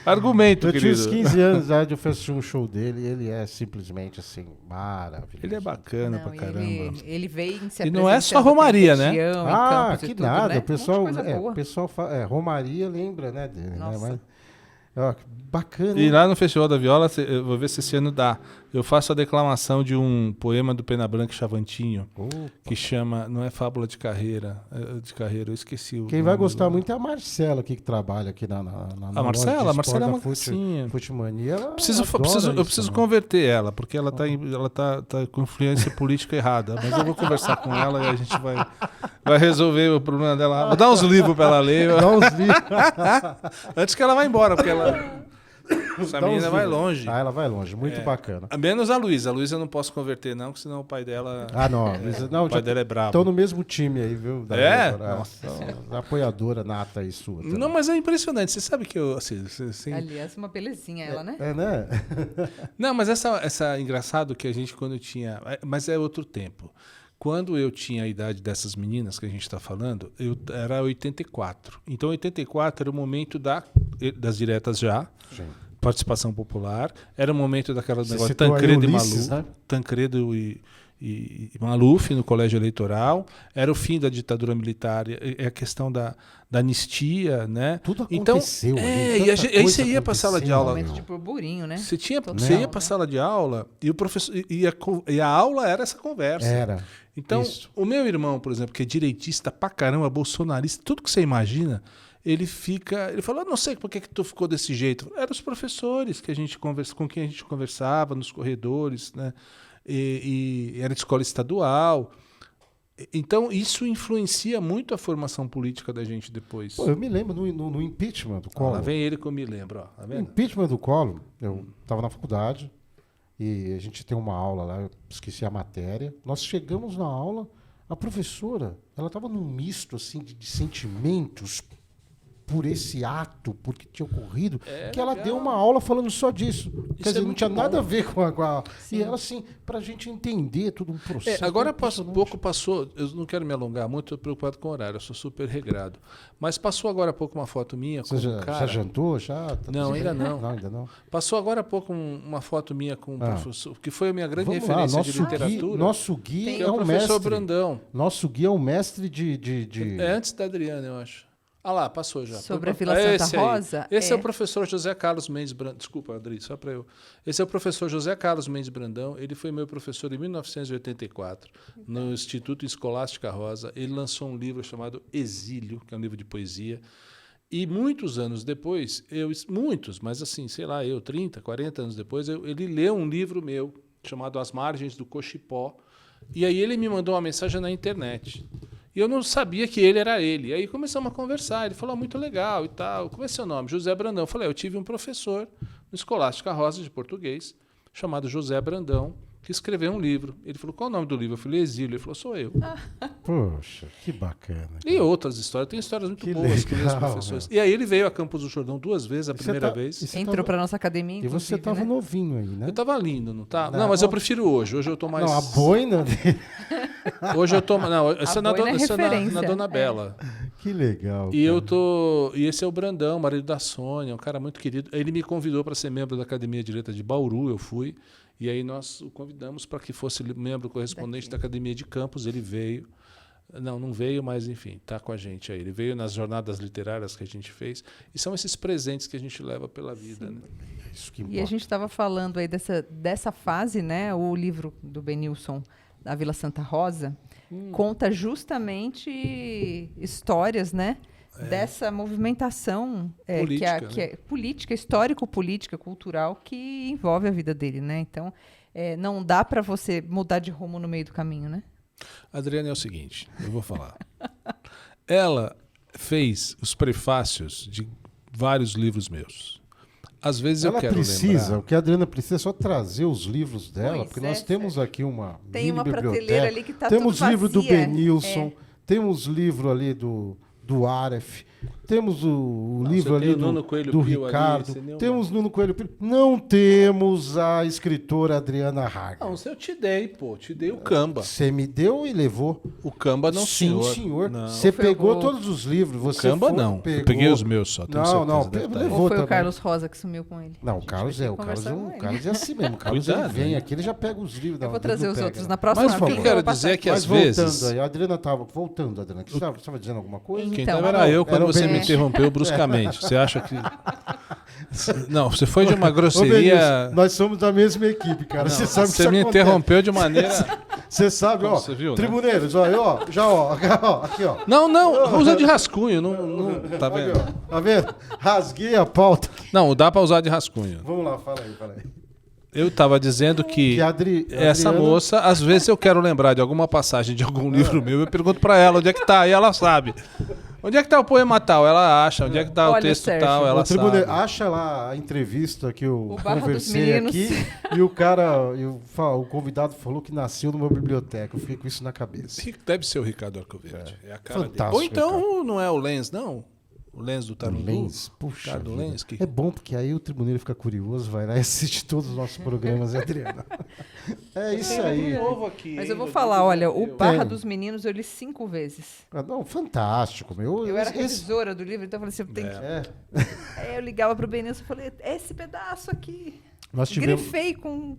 argumento, eu querido. Eu tinha uns 15 anos de idade, eu fiz um show dele e ele é simplesmente assim, maravilhoso. Ele é bacana pra caramba. Ele veio se E não é só Romaria, né? Que tudo, nada. Né? O pessoal, Romaria lembra, né? Dele, Nossa. Né? Ó, que bacana. E hein? lá no Festival da Viola, eu vou ver se esse ano dá. Eu faço a declamação de um poema do Pena Branca e Chavantinho, que chama, não é Fábula de Carreira, eu esqueci o Quem vai nome gostar do- muito é a Marcela aqui que trabalha aqui na A Marcela? A Marcela é uma gracinha. Futemania. Ela Eu adora preciso né? converter ela, porque ela tá com influência política errada. Mas eu vou conversar com ela e a gente vai resolver o problema dela. Vou dar uns livros para ela ler. Dá uns livros. Antes que ela vá embora, porque essa Dá uns menina vai livros. longe. Ah, ela vai longe. Muito bacana. Menos a Luísa. A Luísa eu não posso converter, não, porque senão o pai dela. Ah, não. Luísa, não, O pai dela é brabo. Estão no mesmo time aí, viu? É? Nossa. Apoiadora nata e sua. também. Não, mas é impressionante. Você sabe que eu. Assim, Aliás, uma belezinha ela, né? É, né? Não, mas essa engraçado que a gente quando tinha, mas é outro tempo. Quando eu tinha a idade dessas meninas que a gente está falando, eu era 84. Então 84 era o momento das diretas já, Sim. participação popular, era o momento daquela Você negócio citou aí Tancredo e Ulisses, Maluf, né? Tancredo e Maluf no colégio eleitoral, era o fim da ditadura militar, é a questão da anistia, né? Tudo Então, aconteceu. ali, e tanta aí você coisa ia para a sala de aconteceu, aula. Momento meu. de burburinho, né? Você Total, ia para a né? sala de aula e o professor e a aula era essa conversa. Era. Então, Isso. o meu irmão, por exemplo, que é direitista pra caramba, bolsonarista, tudo que você imagina, ele fala, eu não sei por que tu ficou desse jeito. Eram os professores que a gente com quem a gente conversava nos corredores, né? E era de escola estadual. Então, isso influencia muito a formação política da gente depois. Pô, eu me lembro no impeachment do Ó, Collor. lá vem ele que eu me lembro, ó. Tá No vendo? impeachment do Collor, eu estava na faculdade e a gente tem uma aula lá, eu esqueci a matéria. Nós chegamos na aula, a professora, ela estava num misto assim de sentimentos por esse ato, porque tinha ocorrido, que ela legal. deu uma aula falando só disso. Quer dizer, é não muito tinha nada a bom. ver com a... E ela assim, para a gente entender todo um processo. Agora impressionante. pouco passou, eu não quero me alongar muito, estou preocupado com o horário, eu sou super regrado. Mas passou agora há pouco uma foto minha com Você um já cara. jantou? Já? Tá Não, tudo ainda bem? não. Não, ainda não. Passou agora há pouco uma foto minha com um Ah. professor, que foi a minha grande Vamos lá, referência de literatura. nosso guia Tem que é é o um professor mestre. Brandão. Nosso guia é um mestre de... É antes da Adriana, eu acho. Ah lá, passou já. Sobre a Foi- Vila Santa esse aí. Rosa, Esse é é. o professor José Carlos Mendes Brandão. Desculpa, Adri, só para eu. Esse é o professor José Carlos Mendes Brandão. Ele foi meu professor em 1984, no Instituto Escolástica Rosa. Ele lançou um livro chamado Exílio, que é um livro de poesia. E muitos anos depois, mas assim, sei lá, 30, 40 anos depois, ele leu um livro meu, chamado As Margens do Cochipó. E aí ele me mandou uma mensagem na internet. E eu não sabia que ele era ele. E aí começamos a conversar. Ele falou, muito legal e tal. Como é seu nome? José Brandão. Eu falei, eu tive um professor no Escolástica Rosa de português, chamado José Brandão, que escreveu um livro. Ele falou, qual é o nome do livro? Eu falei, Exílio. Ele falou, sou eu. Poxa, que bacana. E outras histórias. Tem histórias muito Que boas que meus legal, professores. E aí ele veio a Campos do Jordão 2 vezes, a E você primeira tá- vez. e você Entrou tava- para nossa academia, E inclusive, você tava né? novinho aí, né? Eu tava lindo, não tá? Não, Não, mas eu prefiro hoje. Hoje eu tô mais. Não, a boina dele. Hoje eu tô. Não, essa é na, boina é essa é na referência, Dona é. Bela. Que legal. E cara. eu tô. E esse é o Brandão, marido da Sônia, um cara muito querido. Ele me convidou para ser membro da Academia de Letras de Bauru, eu fui. E aí nós o convidamos para que fosse membro correspondente da Academia de Campos. Ele veio. Não veio, mas enfim, está com a gente aí. Ele veio nas jornadas literárias que a gente fez. E são esses presentes que a gente leva pela vida. Né? Isso que E a importa. gente estava falando aí dessa fase, né? O livro do Benilson, da Vila Santa Rosa, conta justamente histórias, né? Dessa movimentação Política, que é política, histórico-política, cultural, que envolve a vida dele, né? Então, não dá para você mudar de rumo no meio do caminho, né? Adriana, é o seguinte, eu vou falar. Ela fez os prefácios de vários livros meus. Às vezes eu Ela quero precisa, lembrar. o que a Adriana precisa é só trazer os livros dela, Pois porque é, nós temos aqui uma Tem mini uma biblioteca. prateleira ali que tá Temos tudo livro do vazia. Benilson, temos livro ali do Aref, temos o livro você ali tem o Nuno Coelho do Pio ali, Ricardo, você nem- temos Nuno Coelho Pio, não temos a escritora Adriana Hager. Não, eu te dei, pô. Te dei o Camba. Você me deu e levou. O Camba não, Sim, senhor. Não. Você Foi pegou o- todos os livros. Você Camba foi, não. Pegou... Eu peguei os meus só. Tenho Não, certeza, não, deve estar aí. levou Ou foi também. o Carlos Rosa que sumiu com ele? Não, o Carlos é. O conversar com ele. Carlos é assim mesmo. O Carlos ele Cuidado, vem hein? aqui, ele já pega os livros. Eu vou ele trazer não os pega, outros né? na próxima Mas o que eu vez. quero vou passar dizer é aqui. que Mas às vezes. voltando aí, a Adriana estava voltando, Adriana. Você estava dizendo alguma coisa? Então, Quem tava era eu quando era o você me Benilson. interrompeu bruscamente. Você acha que. Não, você foi de uma Ô, grosseria. Benilson, nós somos da mesma equipe, cara. Você sabe que Você isso me acontece. interrompeu de maneira. Você sabe, ó. Você viu, né? Tribuneiros, ó, já, ó, aqui, ó. Não, usa de rascunho. Não, tá Aqui, vendo? ó. Tá vendo? Rasguei a pauta. Não, dá pra usar de rascunho. Vamos lá, fala aí. Eu tava dizendo que essa Adriana- moça, às vezes eu quero lembrar de alguma passagem de algum livro meu, eu pergunto pra ela onde é que tá, e ela sabe. Onde é que tá o poema tal? Ela acha. Onde é que tá o Olha, texto Sérgio, tal? Ela Ô, Tribuneiro, sabe. acha lá a entrevista que eu O Barra dos conversei Meninos. aqui e o cara, o convidado falou que nasceu numa biblioteca. Eu fiquei com isso na cabeça. Deve ser o Ricardo Arcoverde. É a cara dele. Fantástico, Ou então não é o Lenz, não. O Lenz do Tarundu. Lenz, puxa Ricardo vida. Lenz. É bom, porque aí o tribuneiro fica curioso, vai lá e assiste todos os nossos programas, Adriana. É isso aí. Mas eu vou falar, olha, o Barra dos Meninos eu li 5 vezes. Ah, não, fantástico, meu. Eu era Esse- revisora do livro, então eu falei assim, eu tenho que... É, Aí eu ligava pro Benilson e falei, esse pedaço aqui. nós tivemos, Grifei com...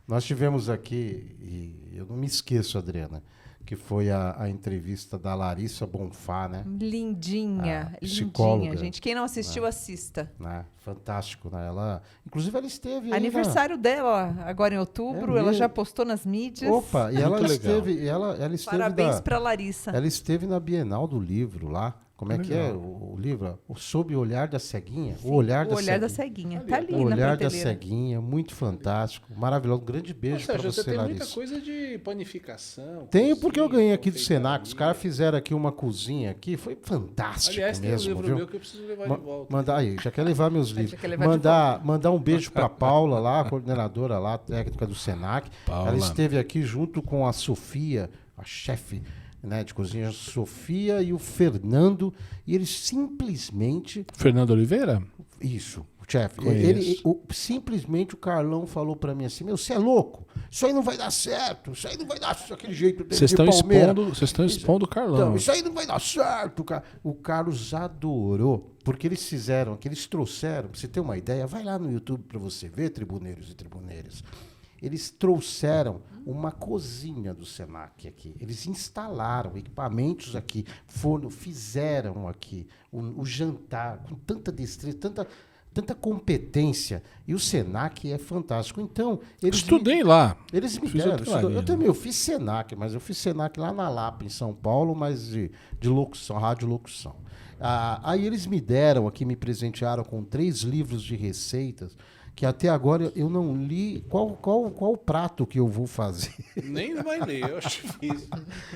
nós tivemos aqui, e eu não me esqueço, Adriana, que foi a entrevista da Larissa Bonfá, né? Lindinha, psicóloga. lindinha, gente. Quem não assistiu, assista. Né? Fantástico, né? Inclusive, ela esteve aí Aniversário dela, agora em outubro, É ela mesmo? já postou nas mídias. Opa, e ela Muito esteve, ela esteve Parabéns pra Larissa. ela esteve na Bienal do Livro lá. Como é que é o livro? Sob o Olhar da Ceguinha? Sim, O Olhar o da olhar da Ceguinha. ceguinha. Tá ali O na Olhar da prateleira. Ceguinha, muito fantástico, maravilhoso. Um grande beijo para Sérgio, você, você tem Larissa. muita coisa de panificação. Tenho porque eu cozinha, ganhei aqui do confeitaria. Senac. Os caras fizeram aqui uma cozinha aqui, foi fantástico Aliás, tem um mesmo, livro viu? meu que eu preciso levar Ma- de volta. Mandar aí, já quer levar meus livros. quer levar de Mandar um beijo para Paula lá, a coordenadora lá, técnica do Senac. Paula. Ela esteve aqui junto com a Sofia, a chefe, né, de cozinha, Sofia e o Fernando, e eles simplesmente Fernando Oliveira? isso, o chefe. Conheço. Simplesmente o Carlão falou para mim assim: meu, você é louco? Isso aí não vai dar certo. Isso aí não vai dar daquele jeito dele Vocês de Palmeiras. estão expondo o Carlão. Então, isso aí não vai dar certo, cara. O Carlos adorou, porque eles fizeram, que eles trouxeram, pra você ter uma ideia, vai lá no YouTube para você ver, tribuneiros e tribuneiras. Eles trouxeram uma cozinha do Senac aqui. Eles instalaram equipamentos aqui, forno, fizeram aqui o jantar com tanta destreza, tanta competência. E o Senac é fantástico. Então, eles Estudei lá. eles me Fiz deram. hotelaria, Eu também, eu fiz Senac, mas eu fiz Senac lá na Lapa, em São Paulo, mas de locução, radiolocução. Aí eles me deram aqui, me presentearam com 3 livros de receitas, que até agora eu não li qual o prato que eu vou fazer. Nem vai ler, eu acho difícil.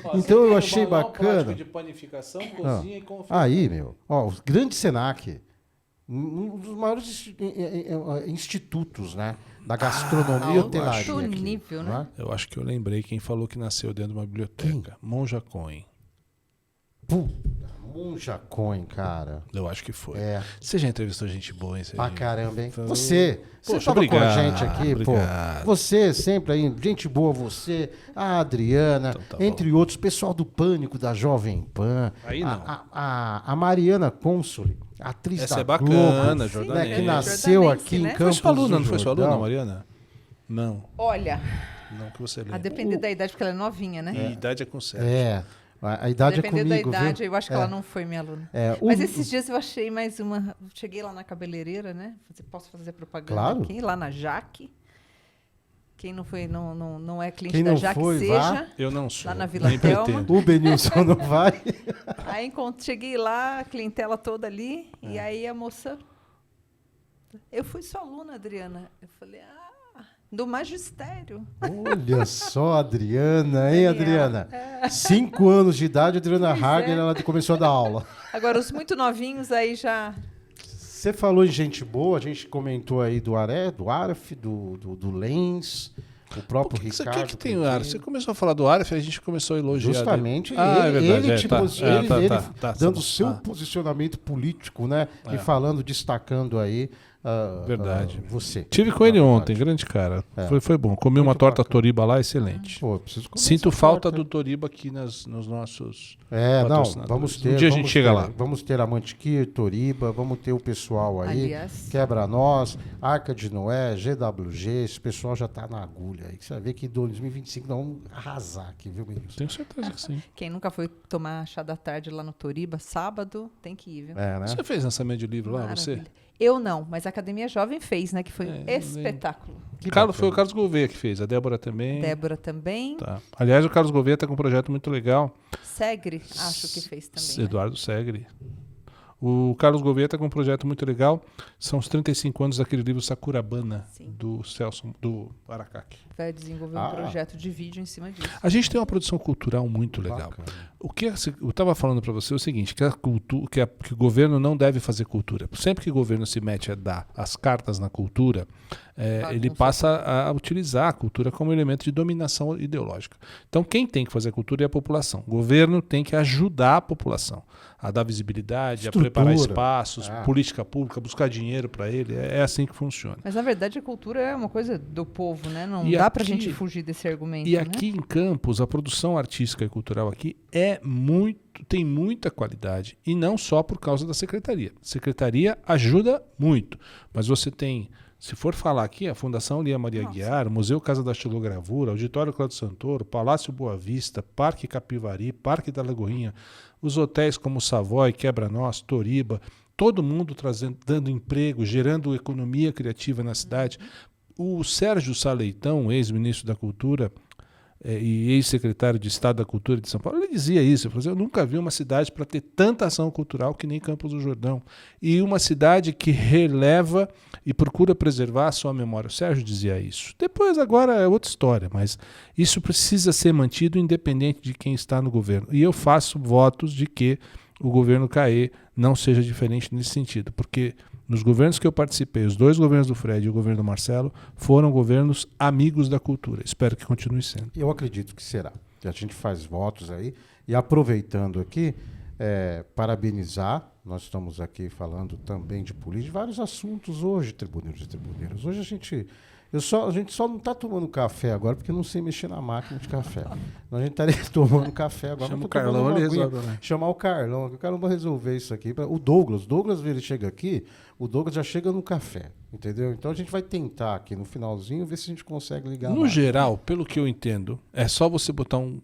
Ó, Então você eu tem o achei manual bacana. prático de panificação, cozinha e confeitaria. Aí, meu, ó, o grande Senac, um dos maiores institutos, né, da gastronomia e alto hotelaria aqui, nível, não é? Eu acho que eu lembrei quem falou que nasceu dentro de uma biblioteca. Monja Cohen. Monja Cohen, cara. Eu acho que foi. É. Você já entrevistou gente boa, hein, Pra Serginho? caramba, hein? Falou. Você Poxa, tava com a obrigado, gente aqui, obrigado. pô. Você sempre aí, gente boa, você, a Adriana, Então tá entre outros, pessoal do Pânico, da Jovem Pan. Aí não. A Mariana Consoli, atriz Essa da é bacana, Globo, Jordanense. né, que nasceu Jordanense, aqui né? em Foi Campos sua aluna, do não foi sua Jordão. aluna, Mariana? Não, Olha, não que você a lembra. depender da idade, porque ela é novinha, né? E idade é com Sérgio. É, a idade é Dependendo comigo, da idade, viu? eu acho que ela não foi minha aluna. É, Mas esses dias eu achei mais uma. Cheguei lá na cabeleireira, né? Posso fazer propaganda Claro. aqui, lá na Jaque. Quem não foi, não é cliente Quem da não Jaque, foi, seja. vá. Eu não sou. Lá na Vila nem Telma. pretendo. O Benilson não vai. Aí cheguei lá, a clientela toda ali, É. e aí a moça. Eu fui sua aluna, Adriana. Eu falei, do magistério. Olha só, Adriana, hein, Daniela. Adriana? 5 anos de idade, a Adriana Pois Hager, é. ela começou a dar aula. Agora, os muito novinhos aí já. Você falou em gente boa, a gente comentou aí do Aref, do Lenz, o próprio O que Ricardo. que tem o Arif? Você começou a falar do Arif, a gente começou a elogiar. Justamente Ah, é verdade, ele, é, tipo, tá. ele Tá, dando tá o seu bom. posicionamento político, né? E falando, destacando aí Verdade. você. Tive com ele ontem, grande cara. Foi bom. Comi uma Muito torta bacana. Toriba lá, excelente. Pô, preciso comer Sinto essa falta torta. do Toriba aqui nos nossos. É, não, patrocinadores. vamos ter. Um dia a gente vamos chega ter- lá. Vamos ter a Mantiquia, Toriba, vamos ter o pessoal aí. Aliás. Quebra-Nós, Arca de Noé, GWG, esse pessoal já tá na agulha aí. Você vai ver que em 2025 nós vamos arrasar aqui, viu, menino? Tenho certeza que sim. Quem nunca foi tomar chá da tarde lá no Toriba, sábado, tem que ir, viu? É, né? Você fez lançamento de livro lá, você? Maravilha. Eu não, mas Academia Jovem fez, né? Que foi um espetáculo. Foi o Carlos Gouveia que fez, a Débora também. Débora também. Tá. Aliás, o Carlos Gouveia está com um projeto muito legal. Segre, acho que fez também. Né? Eduardo Segre. O Carlos Gouveia está com um projeto muito legal. São os 35 anos daquele livro Sakurabana, Sim. do Celso, do Aracaki. Vai desenvolver um projeto de vídeo em cima disso. A gente tem uma produção cultural muito legal. Bacana. O que eu estava falando para você é o seguinte, que o governo não deve fazer cultura. Sempre que o governo se mete a dar as cartas na cultura, ele passa a utilizar a cultura como elemento de dominação ideológica. Então, quem tem que fazer a cultura é a população. O governo tem que ajudar a população a dar visibilidade, a preparar espaços, política pública, buscar dinheiro para ele. É assim que funciona. Mas, na verdade, a cultura é uma coisa do povo, né? Não E dá pra aqui- gente fugir desse argumento, E né? aqui em Campos, a produção artística e cultural aqui tem muita qualidade. E não só por causa da secretaria. A secretaria ajuda muito. Mas você tem, se for falar aqui, a Fundação Lia Maria Aguiar, o Museu Casa da Xilogravura, Auditório Cláudio Santoro, Palácio Boa Vista, Parque Capivari, Parque da Lagoinha, os hotéis como Savoy, Quebra-Nós, Toriba, todo mundo dando emprego, gerando economia criativa na cidade. O Sérgio Saleitão, ex-ministro da Cultura e ex-secretário de Estado da Cultura de São Paulo, ele dizia isso. Ele falou assim, eu nunca vi uma cidade para ter tanta ação cultural que nem Campos do Jordão. E uma cidade que releva e procura preservar a sua memória. O Sérgio dizia isso. Depois, agora, é outra história, mas isso precisa ser mantido independente de quem está no governo. E eu faço votos de que o governo CAE não seja diferente nesse sentido, porque nos governos que eu participei, os dois governos do Fred e o governo do Marcelo, foram governos amigos da cultura. Espero que continue sendo. Eu acredito que será. A gente faz votos aí. E aproveitando aqui, parabenizar, nós estamos aqui falando também de política, de vários assuntos hoje, tribuneiros e tribuneiras. Hoje a gente só não está tomando café agora porque não sei mexer na máquina de café. A gente estaria tomando café agora. Chama o Carlão, ele resolve, né? Chamar o Carlão, que o Carlão vai resolver isso aqui. O Douglas, ele chega aqui, o Douglas já chega no café, entendeu? Então a gente vai tentar aqui no finalzinho ver se a gente consegue ligar. No geral, pelo que eu entendo, é só você botar um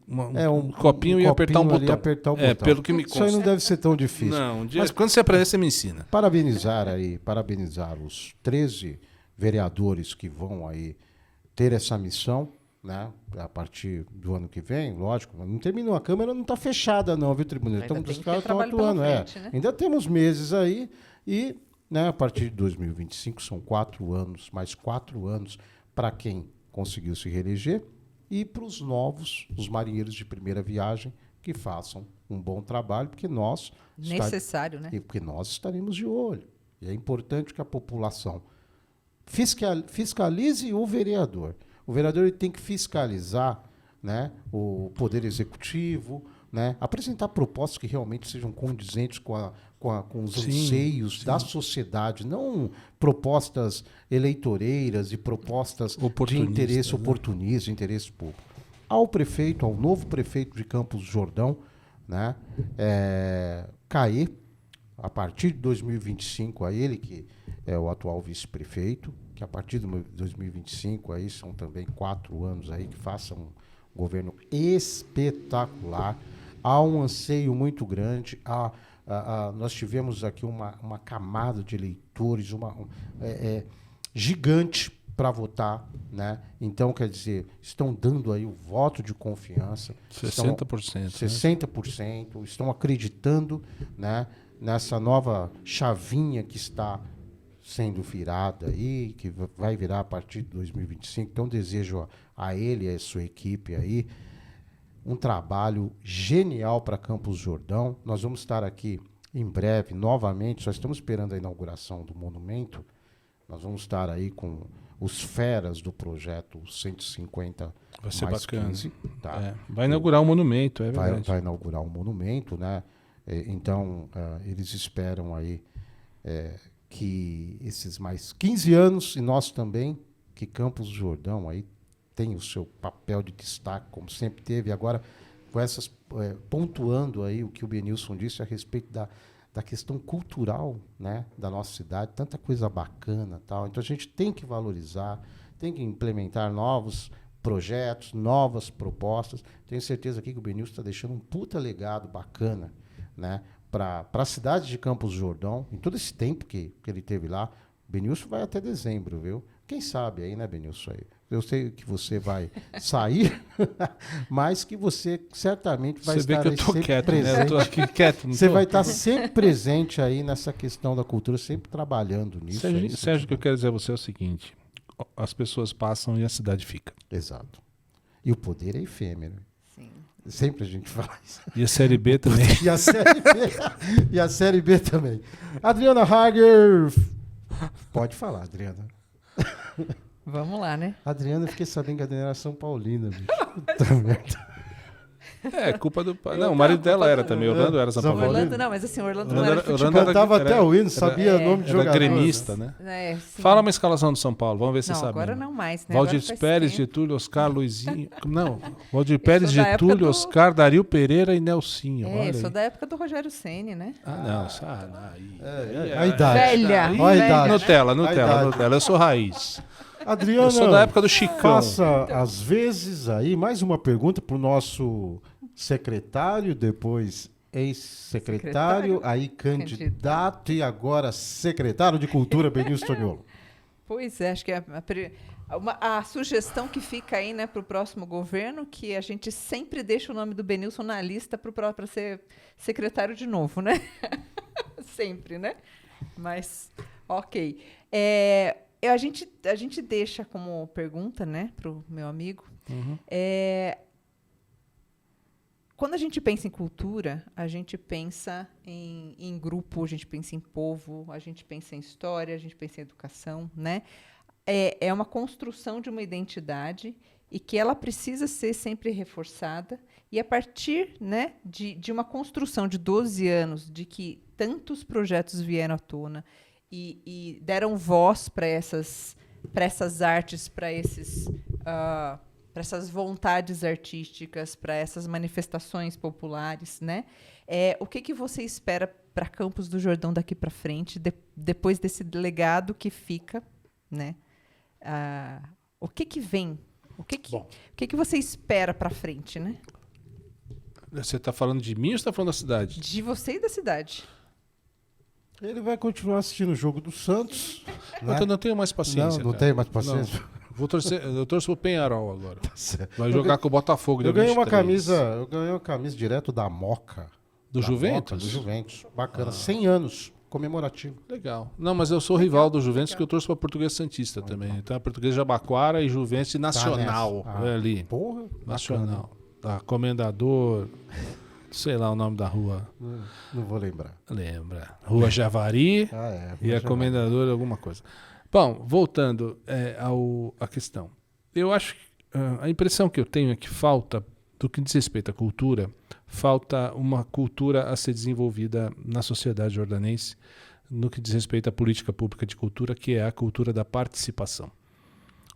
copinho e apertar um ali, botão. apertar o botão. Pelo que me Isso aí não deve ser tão difícil. Não, mas quando você aprender, você me ensina. Parabenizar os 13 vereadores que vão aí ter essa missão, né? A partir do ano que vem, lógico, não terminou, a Câmara não está fechada não, viu, Tribunal? Ainda Então, tem os que caras ter estão trabalho pela atuando. frente, né? Ainda temos meses aí e, né, a partir de 2025 são 4 anos, mais 4 anos para quem conseguiu se reeleger e para os novos, os marinheiros de primeira viagem, que façam um bom trabalho, porque nós Necessário, né? porque nós estaremos de olho. E é importante que a população fiscalize o vereador. O vereador ele tem que fiscalizar, né, o Poder Executivo, né, apresentar propostas que realmente sejam condizentes com os anseios da sociedade, não propostas eleitoreiras e propostas de interesse oportunista, de interesse público. Ao novo prefeito de Campos do Jordão, né, CAE, a partir de 2025, a ele que é o atual vice-prefeito, que a partir de 2025 aí são também 4 anos aí que façam um governo espetacular. Há um anseio muito grande. Nós tivemos aqui uma camada de eleitores gigante para votar, né? Então, quer dizer, estão dando aí o voto de confiança. 60%. 60%. Estão acreditando, né, nessa nova chavinha que está sendo virada aí, que vai virar a partir de 2025. Então, desejo a ele e a sua equipe aí um trabalho genial para Campos do Jordão. Nós vamos estar aqui em breve, novamente, só estamos esperando a inauguração do monumento. Nós vamos estar aí com os feras do projeto 150 vai ser mais bacana. 15. Tá? Vai inaugurar um monumento, é verdade. Vai inaugurar um monumento, né? Então, eles esperam aí que esses mais 15 anos, e nós também, que Campos do Jordão aí tem o seu papel de destaque, como sempre teve. Agora, com essas, pontuando aí o que o Benilson disse a respeito da questão cultural, né, da nossa cidade, tanta coisa bacana, tal. Então a gente tem que valorizar, tem que implementar novos projetos, novas propostas. Tenho certeza aqui que o Benilson está deixando um puta legado bacana, né, para a cidade de Campos do Jordão, em todo esse tempo que ele teve lá, Benilson vai até dezembro, viu? Quem sabe aí, né, Benilson? Eu sei que você vai sair, mas que você certamente vai Você vê estar que eu aí tô sempre quieto, presente. né? Eu tô aqui quieto. Não Você tô? vai estar sempre presente aí nessa questão da cultura, sempre trabalhando nisso. Sérgio, o que eu quero dizer a você é o seguinte: as pessoas passam e a cidade fica. Exato. E o poder é efêmero. Sim. Sempre a gente fala isso. E a Série B também. E a Série B, e a Série B também. Adriana Hager. Pode falar, Adriana. Vamos lá, né? Adriana, eu fiquei sabendo que a Adriana era São Paulina, bicho. Puta merda. É, culpa do pai. Não, o marido dela era também. Orlando era São São Paulo. Paulino. Orlando não, mas assim, Orlando não Orlando era era- futebol. Orlando Cantava era- até o hino, sabia o nome de Era jogador. gremista, né? É, sim. Fala uma escalação do São Paulo, vamos ver se Não, você sabe. agora não mais, né? Valdir Agora faz Pérez, tempo. Getúlio, Oscar, Luizinho. Não, Valdir Pérez, sou da época Getúlio, do- Oscar, Dario Pereira e Nelsinho. É, Olha eu sou aí. da época do Rogério Ceni, né? Ah, não, aí. A idade. Velha. Aí- Olha a idade. Nutella, A idade. Nutella. Eu sou raiz. Adriana, Eu sou da época do Chicão. faça às vezes aí mais uma pergunta para o nosso secretário, depois ex-secretário, Secretário, aí candidato e agora secretário de Cultura, Benilson Toniolo. Pois é, acho que a sugestão que fica aí, né, para o próximo governo, que a gente sempre deixa o nome do Benilson na lista para ser secretário de novo, né? Sempre, né? Mas, ok. A gente deixa como pergunta, né, para o meu amigo. Quando a gente pensa em cultura, a gente pensa em grupo, a gente pensa em povo, a gente pensa em história, a gente pensa em educação, né? É uma construção de uma identidade e que ela precisa ser sempre reforçada. E a partir, né, de uma construção de 12 anos, de que tantos projetos vieram à tona e deram voz para essas artes, para essas vontades artísticas, para essas manifestações populares, né? O que você espera para Campos do Jordão daqui para frente, depois desse legado que fica, né? O que vem? O que você espera para frente, né? Você está falando de mim ou você está falando da cidade? De você e da cidade. Ele vai continuar assistindo o jogo do Santos. Né? Eu não tenho mais paciência. Não cara. tem mais paciência. Não. Eu torço pro Penharol agora. Certo. Vai jogar com o Botafogo. Eu dia ganhei uma 23. camisa direto da Moca. Do Da Juventus? Moca, do Juventus. Bacana. 100 anos. Comemorativo. Legal. Não, mas eu sou rival do Juventus, que eu torço para Português Santista também. Então, a Português Jabaquara e Juventus Nacional. Tá nessa. É ali. Porra. Nacional. Tá, Comendador. Sei lá o nome da rua. Não vou lembrar. Lembra? Rua Javari e a Comendador alguma coisa. Bom, voltando à questão. Eu acho que a impressão que eu tenho é que falta, do que diz respeito à cultura, falta uma cultura a ser desenvolvida na sociedade jordanense no que diz respeito à política pública de cultura, que é a cultura da participação.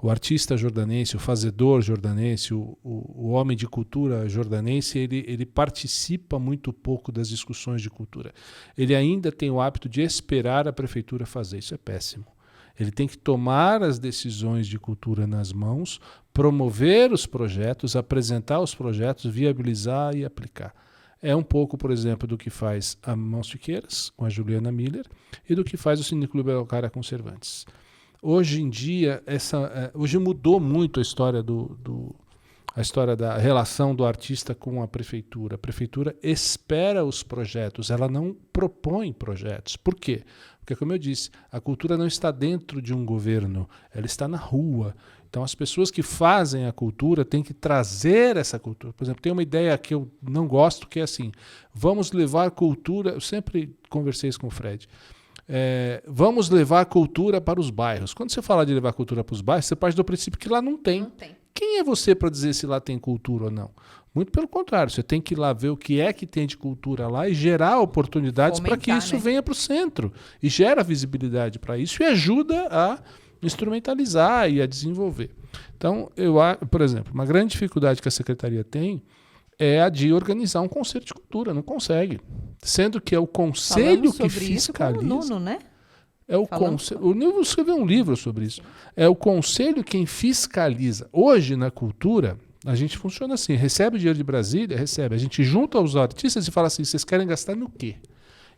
O artista jordanense, o fazedor jordanense, o homem de cultura jordanense, ele participa muito pouco das discussões de cultura. Ele ainda tem o hábito de esperar a prefeitura fazer. Isso é péssimo. Ele tem que tomar as decisões de cultura nas mãos, promover os projetos, apresentar os projetos, viabilizar e aplicar. É um pouco, por exemplo, do que faz a Mãos Fiqueiras, com a Juliana Miller, e do que faz o Cineclube Araucária com Cervantes. Hoje em dia, hoje mudou muito a história a história da relação do artista com a prefeitura. A prefeitura espera os projetos, ela não propõe projetos. Por quê? Porque, como eu disse, a cultura não está dentro de um governo, ela está na rua. Então, as pessoas que fazem a cultura têm que trazer essa cultura. Por exemplo, tem uma ideia que eu não gosto, que é assim, vamos levar cultura... Eu sempre conversei isso com o Fred. Vamos levar cultura para os bairros. Quando você fala de levar cultura para os bairros, você parte do princípio que lá não tem. Não tem. Quem é você para dizer se lá tem cultura ou não? Muito pelo contrário, você tem que ir lá ver o que é que tem de cultura lá e gerar oportunidades para que isso venha para o centro. E gera visibilidade para isso e ajuda a instrumentalizar e a desenvolver. Então, por exemplo, uma grande dificuldade que a Secretaria tem é a de organizar um conselho de cultura. Não consegue. Sendo que é o conselho que fiscaliza. Isso com o Nuno, né? O Nuno escreveu um livro sobre isso. É o conselho quem fiscaliza. Hoje, na cultura, a gente funciona assim. Recebe o dinheiro de Brasília? Recebe. A gente junta os artistas e fala assim, vocês querem gastar no quê?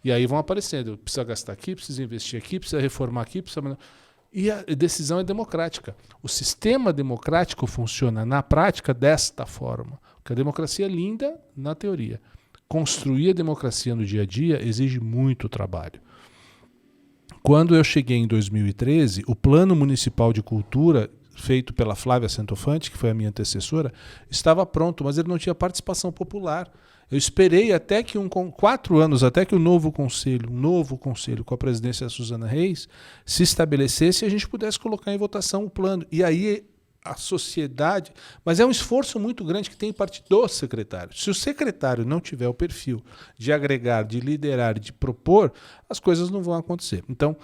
E aí vão aparecendo, precisa gastar aqui, precisa investir aqui, precisa reformar aqui, precisa... E a decisão é democrática. O sistema democrático funciona na prática desta forma. Porque a democracia é linda na teoria. Construir a democracia no dia a dia exige muito trabalho. Quando eu cheguei em 2013, o Plano Municipal de Cultura, feito pela Flávia Centofanti, que foi a minha antecessora, estava pronto, mas ele não tinha participação popular. Eu esperei até que 4 anos, até que um novo conselho com a presidência da Suzana Reis, se estabelecesse e a gente pudesse colocar em votação o plano. E aí a sociedade... Mas é um esforço muito grande que tem parte do secretário. Se o secretário não tiver o perfil de agregar, de liderar, de propor, as coisas não vão acontecer. Então,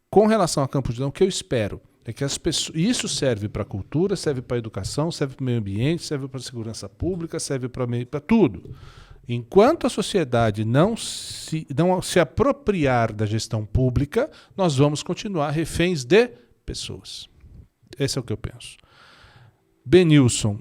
com relação a Campos de Jordão, o que eu espero é que as pessoas... Isso serve para a cultura, serve para a educação, serve para o meio ambiente, serve para a segurança pública, serve para tudo. Enquanto a sociedade não se apropriar da gestão pública, nós vamos continuar reféns de pessoas. Esse é o que eu penso. Benilson,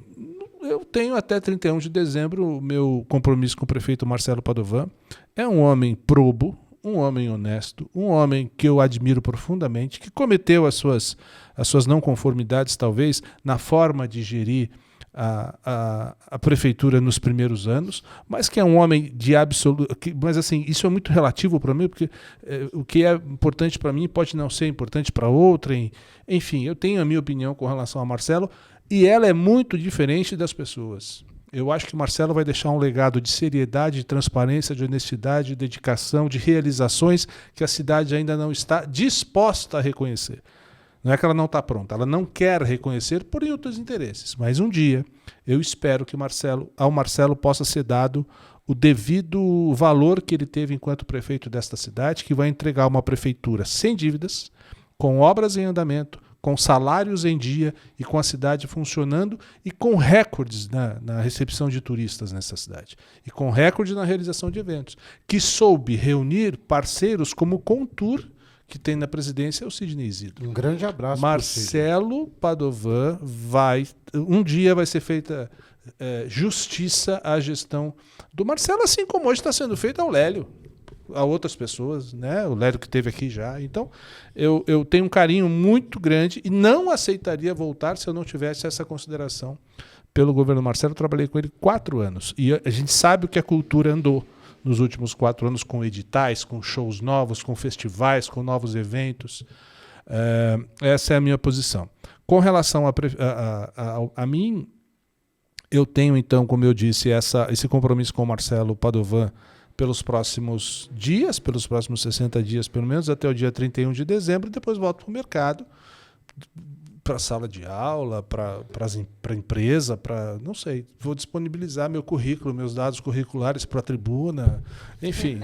eu tenho até 31 de dezembro o meu compromisso com o prefeito Marcelo Padovan. É um homem probo, um homem honesto, um homem que eu admiro profundamente, que cometeu as suas não conformidades, talvez, na forma de gerir a prefeitura nos primeiros anos, mas que é um homem de absoluto... Mas assim, isso é muito relativo para mim, porque o que é importante para mim pode não ser importante para outrem. Enfim, eu tenho a minha opinião com relação a Marcelo, e ela é muito diferente das pessoas. Eu acho que o Marcelo vai deixar um legado de seriedade, de transparência, de honestidade, de dedicação, de realizações que a cidade ainda não está disposta a reconhecer. Não é que ela não está pronta, ela não quer reconhecer por outros interesses. Mas um dia eu espero que ao Marcelo possa ser dado o devido valor que ele teve enquanto prefeito desta cidade, que vai entregar uma prefeitura sem dívidas, com obras em andamento, com salários em dia e com a cidade funcionando e com recordes na recepção de turistas nessa cidade. E com recorde na realização de eventos. Que soube reunir parceiros como o Contour, que tem na presidência, é o Sidney Isidro. Um grande abraço. Marcelo Padovan um dia vai ser feita justiça à gestão do Marcelo, assim como hoje está sendo feita ao Lélio, a outras pessoas, né? O Lélio que esteve aqui já. Então, eu tenho um carinho muito grande e não aceitaria voltar se eu não tivesse essa consideração pelo governo Marcelo. Eu trabalhei com ele 4 anos e a gente sabe o que a cultura andou nos últimos 4 anos, com editais, com shows novos, com festivais, com novos eventos. Essa é a minha posição. Com relação a mim, eu tenho, então, como eu disse, esse compromisso com o Marcelo Padovan pelos próximos dias, pelos próximos 60 dias, pelo menos, até o dia 31 de dezembro, e depois volto para o mercado, para a sala de aula, para a empresa, não sei, vou disponibilizar meu currículo, meus dados curriculares para a tribuna, enfim.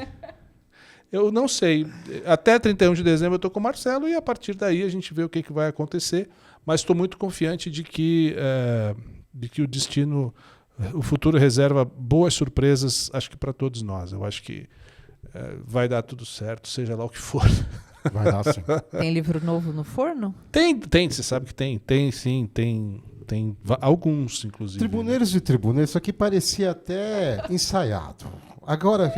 Eu não sei, até 31 de dezembro eu estou com o Marcelo e a partir daí a gente vê o que vai acontecer, mas estou muito confiante de que o destino, o futuro reserva boas surpresas, acho que para todos nós. Eu acho que vai dar tudo certo, seja lá o que for. Vai dar sim. Tem livro novo no forno? Tem, você sabe que tem. Tem sim, tem alguns, inclusive. Tribuneiros e tribuneiros, isso aqui parecia até ensaiado. Agora,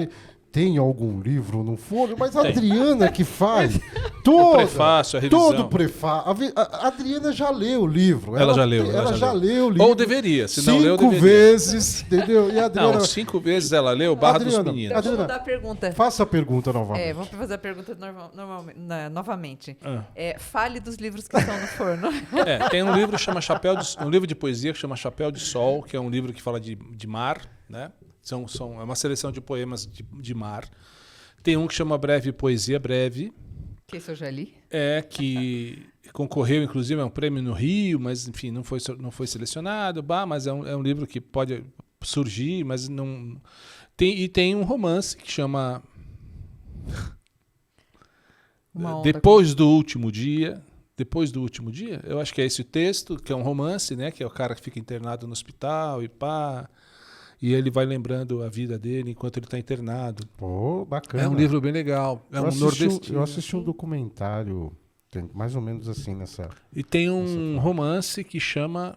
tem algum livro no forno, mas a Adriana que faz o prefácio, a revisão. Todo o prefácio. A Adriana já leu o livro. Ela já leu. Ela já leu o livro. Ou deveria, se não leu, deveria. 5 vezes, entendeu? E a Adriana... Não, 5 vezes ela leu Barra dos Meninos. Então, vamos mudar a pergunta. Faça a pergunta novamente. Vamos fazer a pergunta novamente. Fale dos livros que estão no forno. Tem um livro que chama um livro de poesia que chama Chapéu de Sol, que é um livro que fala de mar, né? É uma seleção de poemas de mar. Tem um que chama Breve Poesia Breve. Que isso eu já li. Que concorreu, inclusive, a um prêmio no Rio, mas, enfim, não foi selecionado. Mas é um livro que pode surgir, mas não... Tem um romance que chama Depois do Último Dia. Depois do Último Dia? Eu acho que é esse o texto, que é um romance, né? Que é o cara que fica internado no hospital e pá... E ele vai lembrando a vida dele enquanto ele está internado. Pô, bacana. É um livro bem legal. Nordestino. Eu assisti um documentário, mais ou menos assim nessa... E tem um romance que chama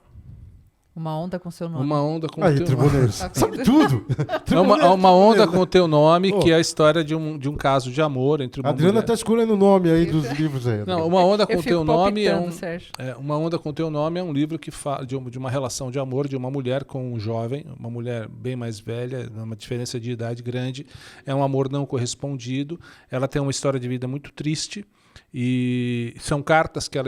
Uma onda com seu nome. Uma onda com Aí, teu tribuneiros. Tá Sabe vendo? tudo. É uma onda com o teu nome, Ô. que é a história de um caso de amor entre A uma Adriana mulher. tá escolhendo o nome aí dos livros aí. Não, uma onda com Eu o teu fico nome palpitando, Sérgio. Uma onda com o teu nome é um livro que fala de uma relação de amor de uma mulher com um jovem, uma mulher bem mais velha, uma diferença de idade grande. É um amor não correspondido. Ela tem uma história de vida muito triste. E são cartas que ela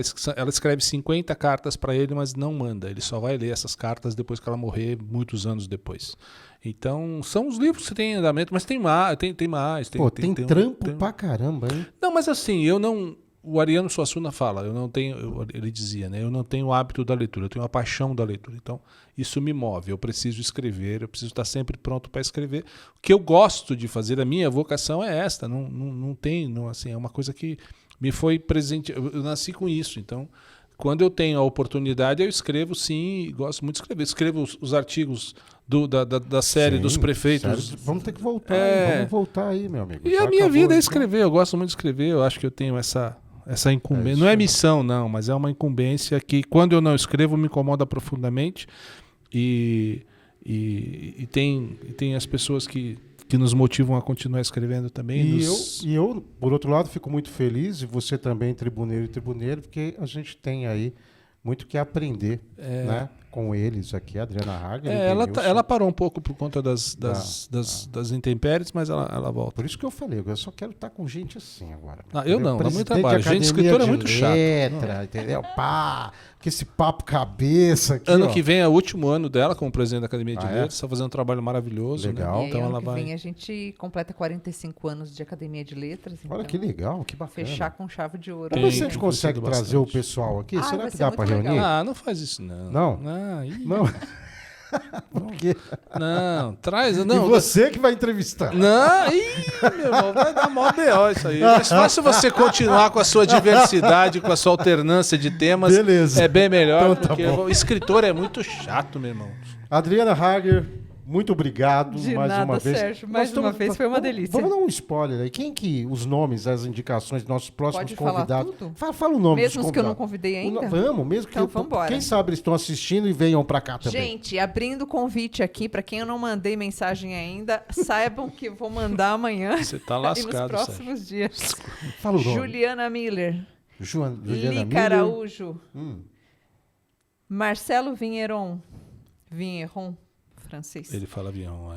escreve 50 cartas para ele, mas não manda. Ele só vai ler essas cartas depois que ela morrer, muitos anos depois. Então, são os livros que tem em andamento, mas tem mais. Pô, tem trampo pra caramba, hein? Não, mas assim, eu não... O Ariano Suassuna fala, eu não tenho... Ele dizia, né? Eu não tenho o hábito da leitura, eu tenho a paixão da leitura. Então, isso me move. Eu preciso escrever, eu preciso estar sempre pronto para escrever. O que eu gosto de fazer, a minha vocação é esta. Não tem... assim, é uma coisa que me foi presente. Eu nasci com isso, então... Quando eu tenho a oportunidade, eu escrevo, sim, gosto muito de escrever. Escrevo os artigos da série Sim, dos prefeitos. sério. Vamos ter que voltar. É. Vamos voltar aí, meu amigo. E Já a minha acabou, vida é então. escrever. Eu gosto muito de escrever. Eu acho que eu tenho essa incumbência. isso Não é aí. missão, não, mas é uma incumbência que, quando eu não escrevo, me incomoda profundamente. E tem as pessoas que nos motivam a continuar escrevendo também. E eu, por outro lado, fico muito feliz, e você também, tribuneiro e tribuneiro, porque a gente tem aí muito que aprender, né? Com eles aqui, a Adriana Hager. e Denilson. Ela parou um pouco por conta das intempéries, mas ela volta. Por isso que eu falei, eu só quero estar com gente assim agora. Eu não, dá muito Presidente trabalho. de Gente, academia escritor é de muito chato. letra, entendeu? Pá, que esse papo cabeça aqui, Ano ó. que vem é o último ano dela como presidente da Academia de Ah, é? Letras, está fazendo um trabalho maravilhoso. Legal. Né? E aí, Então ano ela que vai. vem a gente completa 45 anos de Academia de Letras. Olha então, que legal, que bacana. fechar com chave de ouro. Vamos ver se a Tem gente consegue crescido trazer o bastante. pessoal aqui. Ah, Será vai que ser dá muito para legal. reunir? Não faz isso não. Não? Não, Por quê? não, traz. E Não, você que vai entrevistar. não, meu irmão, vai dar mó B.O. isso aí. Mas fácil você continuar com a sua diversidade, com a sua alternância de temas. Beleza. É bem melhor, Então tá porque bom. o escritor é muito chato, meu irmão. Adriana Hager, muito obrigado De mais nada, uma vez. Sérgio. Mais Nós uma vez, foi uma delícia. Vamos dar um spoiler aí. Quem que os nomes, as indicações dos nossos próximos Pode falar convidados? tudo? Fala o nome Mesmo dos os que eu não convidados. convidei ainda? Vamos, mesmo que Então, vambora. quem sabe eles estão assistindo e venham pra cá também. Gente, abrindo o convite aqui, para quem eu não mandei mensagem ainda, saibam que eu vou mandar amanhã Você tá e nos lascado, Sérgio. próximos dias. Fala o nome. Juliana Miller, Juliana Lica Miller. Araújo, Hum. Marcelo Vinheron, francês. Ele fala avião,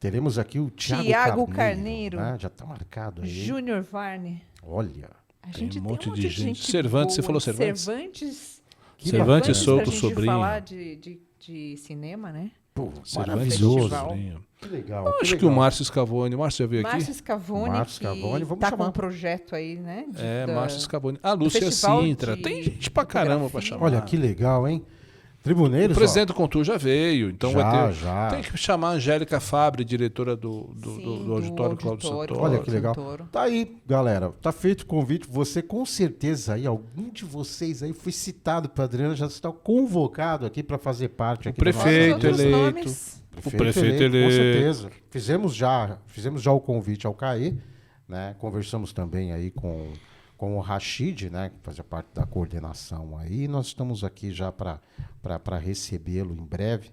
Teremos aqui o Tiago Tiago Carneiro. né? Já tá marcado aí. Júnior Varne. Olha. A Tem gente um monte de gente. Cervantes, Cervantes, você falou Cervantes? Cervantes. Cervantes, Souto, pra gente Sobrinho. falar de cinema, né? Pô, Cervantes maravilhoso. Festival. Sobrinho. Que legal. Eu acho que o Márcio Scavone. O Márcio já veio aqui? Márcio Scavone, Márcio Scavone, vamos tá chamar. com um projeto aí, né? Márcio Scavone. A Lúcia Festival Sintra. de Tem gente pra caramba pra fotografia. chamar. Olha que legal, hein? O Tribuneiros, presidente do Contur já veio, então Já, vai ter. já. Tem que chamar a Angélica Fabre, diretora do Sim, auditório Cláudio Santoro. Olha que legal. Santoro. Tá aí, galera. Tá feito o convite. Você, com certeza, aí, algum de vocês aí foi citado para Adriana, já está convocado aqui para fazer parte. Aqui do nosso- prefeito Outros eleito. nomes? O prefeito Com eleito. certeza. Fizemos já o convite ao CAE, né? Conversamos também aí com o Rashid, né? Que fazia parte da coordenação aí. Nós estamos aqui já para recebê-lo em breve.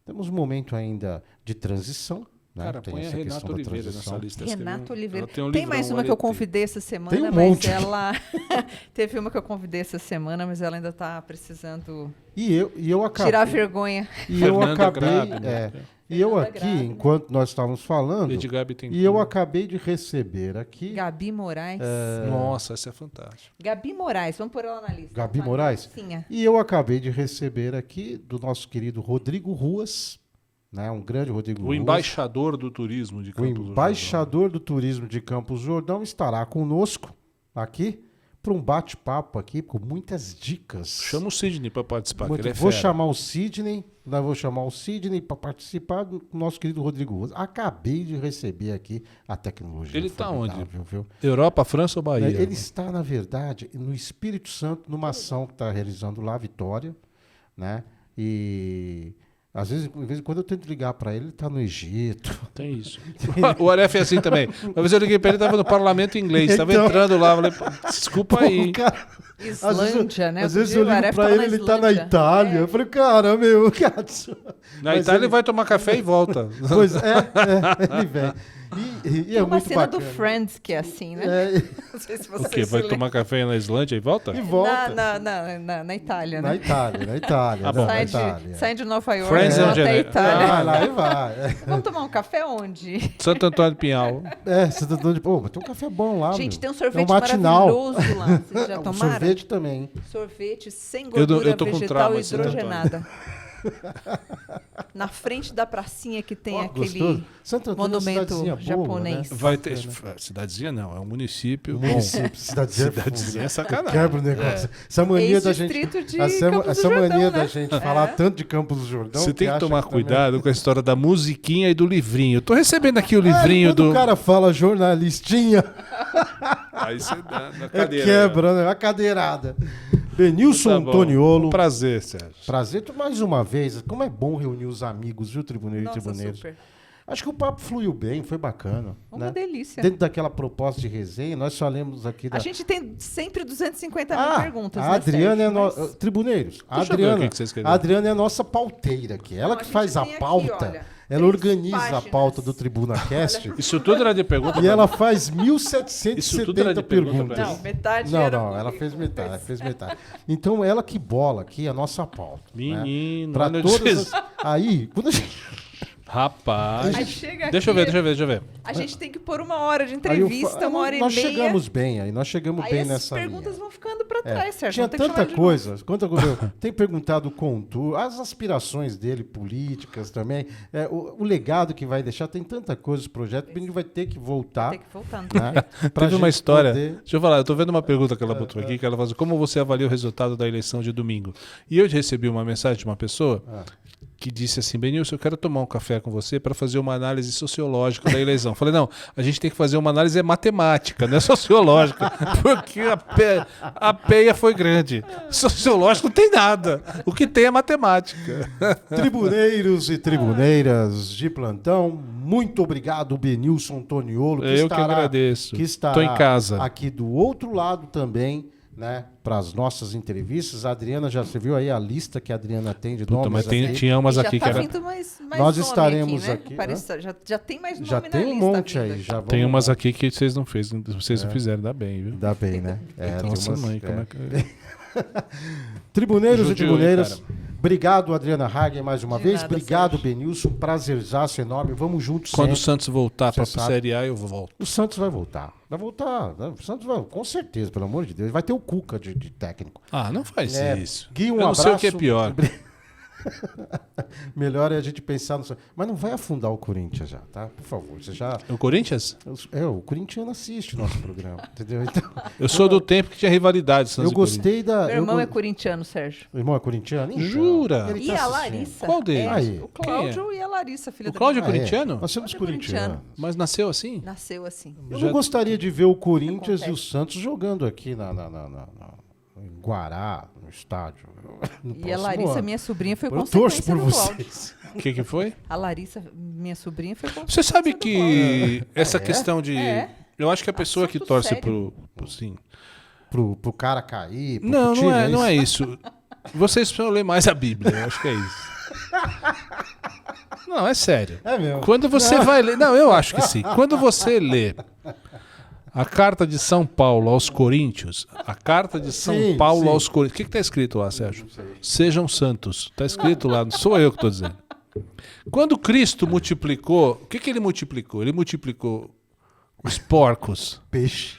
Temos um momento ainda de transição. Né? Cara, Tem põe a essa Renata questão da Oliveira transição. nessa lista. Renato Oliveira. Ela tem um Tem mais livrão, uma que eu Arete. convidei essa semana, Tem um mas monte. ela. Teve uma que eu convidei essa semana, mas ela ainda tá precisando E eu acabei. tirar a vergonha. E eu Fernanda acabei. Grabe, né? E eu Fernanda aqui, Grabe, né? enquanto nós estávamos falando, Lady Gabi tem e eu tudo. acabei de receber aqui. Gabi Moraes. Nossa, essa é fantástica. Gabi Moraes, vamos pôr ela na lista. Gabi Tá? Moraes? Sim. é. E eu acabei de receber aqui do nosso querido Rodrigo Ruas, né? Um grande Rodrigo O Ruas. embaixador do turismo de O Campos do Jordão. embaixador do turismo de Campos do Jordão estará conosco aqui para um bate-papo aqui com muitas dicas. Chama o Sidney para participar, que ele é Vou fera. chamar o Sidney, para participar do nosso querido Rodrigo Ruas. Acabei de receber aqui a tecnologia. Ele tá onde? formidável, viu? Europa, França ou Bahia? Ele está, na verdade, no Espírito Santo, numa ação que está realizando lá, Vitória, né? E às vezes, de vez em quando eu tento ligar para ele está no Egito. Tem isso. O Aref é assim também. Uma vez eu liguei para ele, estava no parlamento inglês, estava Então. entrando lá, falei, desculpa aí. O cara, Islândia, né? Às Outro vezes dia eu o ligo Aref pra tava ele, ele tá na Islândia. Itália. Eu falei, cara, meu, cara. Na Mas Itália ele- ele vai tomar café e volta. Pois ele vem. E Tem é uma muito cena bacana. do Friends que é assim, né? É, Não sei se O você quê? Vai tomar café na Islândia e volta? e volta. Na Itália, Na né? Itália, na Itália. Ah, bom. na Sai de, Itália. sai de Nova York, Friends vão é onde até a é? Itália. Vai lá e vai. Vamos tomar um café onde? Santo Antônio de Pinhal. Você tá dando de. Pô, mas tem um café bom lá. Gente, meu. tem um sorvete matinal. maravilhoso lá. Vocês já Um tomaram? sorvete também. Sorvete sem Eu gordura tô com vegetal trauma, Santo hidrogenada. Na frente da pracinha que tem Ó, aquele gostoso. Santo Antônio é uma monumento cidadezinha boa, japonês. né? Vai ter. Cidadezinha não, é um município. Bom, Município, cidadezinha. cidadezinha é sacanagem. Quebra o negócio. Essa mania da gente. Ex-distrito de Essa Campos do mania Jordão, da né? gente falar tanto de Campos do Jordão. Você tem que acha tomar também- cuidado com a história da musiquinha e do livrinho. Tô recebendo aqui o livrinho Quando do. o cara fala jornalistinha, Aí você dá na é cadeira. quebra, né? A cadeirada. Benilson Tá bom. Antoniolo. Um prazer, Sérgio. Prazer, mais uma vez. Como é bom reunir os amigos, viu, Tribuneiro e Nossa, Tribuneiros? super. Acho que o papo fluiu bem, foi bacana. Uma né? delícia. Dentro daquela proposta de resenha, nós falamos aqui da. A gente tem sempre 250 mil perguntas, a né, Adriana Sérgio? é Mas- no... Tribuneiros. A Deixa eu ver o Adriana, que você escreveu. a Adriana é a nossa pauteira aqui. Ela Não, que a gente faz a tem aqui, pauta. olha, Ela 3 organiza a páginas. pauta do Tribuna Cast. Isso tudo era de pergunta. E ela faz Isso tudo era 1770 de pergunta perguntas. pra Não, metade Não, era não, comigo. ela fez metade, ela fez metade. Então ela que bola aqui a nossa pauta. Menino, Para olha todas esses- as... Aí, quando a gente... Rapaz. Aí chega Deixa eu aqui, ver, deixa eu ver. A gente tem que pôr 1 hora de aí eu entrevista, fa- 1 hora e nós meia. chegamos bem aí, nós chegamos Aí bem as nessa perguntas linha. vão ficando pra trás, Sérgio. Tinha Não tem que tanta chamar de coisa. Quanta coisa. Tem perguntado o contour, as aspirações dele, políticas também, o legado que vai deixar, tem tanta coisa, os projetos, a gente vai ter que voltar. Tem que voltar. Não Né, pra Teve uma gente história. poder- Deixa eu falar, eu tô vendo uma pergunta que ela botou aqui, que ela fala assim, como você avalia o resultado da eleição de domingo? E eu recebi uma mensagem de uma pessoa que disse assim, Benilson, eu quero tomar um café com você para fazer uma análise sociológica da eleição. Falei, não, a gente tem que fazer uma análise matemática, não é sociológica, porque a peia foi grande. Sociológico não tem nada. O que tem é matemática. Tribuneiros e tribuneiras de plantão, muito obrigado, Benilson Antoniolo. Eu que agradeço. Que estará Tô em casa. aqui do outro lado também, né, para as nossas entrevistas. A Adriana, já você viu aí a lista que a Adriana tem de Puta, nomes mas aqui? tinha umas já aqui tá que era... vindo mais Nós nome estaremos aqui, né? aqui, Parece- já tem mais nome Já na tem um lista monte vindo aí. Já Tem vamos umas lá. aqui que vocês não fizeram, ainda bem, viu? Dá bem, né? Tem Nossa umas- mãe, como é que... Tribuneiros e Judiou, tribuneiras, cara. obrigado, Adriana Hagen, mais uma De vez. nada, Obrigado, Sérgio. Benilson. Prazerzaço enorme. Vamos juntos Quando o sempre. Santos voltar Você para a sabe. Série A, eu volto. O Santos vai voltar. Vai voltar. Né? O Santos vai, com certeza, pelo amor de Deus. Vai ter o Cuca de técnico. Ah, não faz É, isso. Gui, um eu não sei o que é abraço. pior. Melhor é a gente pensar no... Mas não vai afundar o Corinthians já, tá? Por favor. Você já... O Corinthians? O corintiano assiste o nosso programa, entendeu? Então, Eu sou do tempo que tinha rivalidade. Santos eu e Corinthians. gostei da... Meu irmão é corintiano, Sérgio. O irmão é corintiano? Então, Jura? ele E tá a assistindo. Larissa. Qual deles? É, Aí. o Cláudio e a Larissa, filha O da Cláudio é minha mãe. corintiano? Nós somos Cláudio é corintianos. Mas nasceu assim? Nasceu assim. Eu Já- não gostaria de ver o Corinthians e o Acontece. Santos jogando aqui em Guará, no estádio. no E a próximo Larissa, ano. minha sobrinha, foi Eu torço consequência por do Cláudio. vocês. O que foi? A Larissa, minha sobrinha, foi consequência Você sabe do que Cláudio. essa questão de... É. Eu acho que a pessoa que Assunto torce sério. pro sim. Pro cara cair. Pro Não, time, não é isso? isso. Vocês precisam ler mais a Bíblia, eu acho que é isso. Não, é sério. É mesmo. Quando você vai ler. Não, eu acho que sim. Quando você lê a carta de São Paulo aos Coríntios, a carta de São Sim, Paulo sim. aos Coríntios. O que está escrito lá, Sérgio? Sejam santos. Está escrito lá, não sou eu que estou dizendo. Quando Cristo multiplicou, o que ele multiplicou? Ele multiplicou os porcos. Peixe.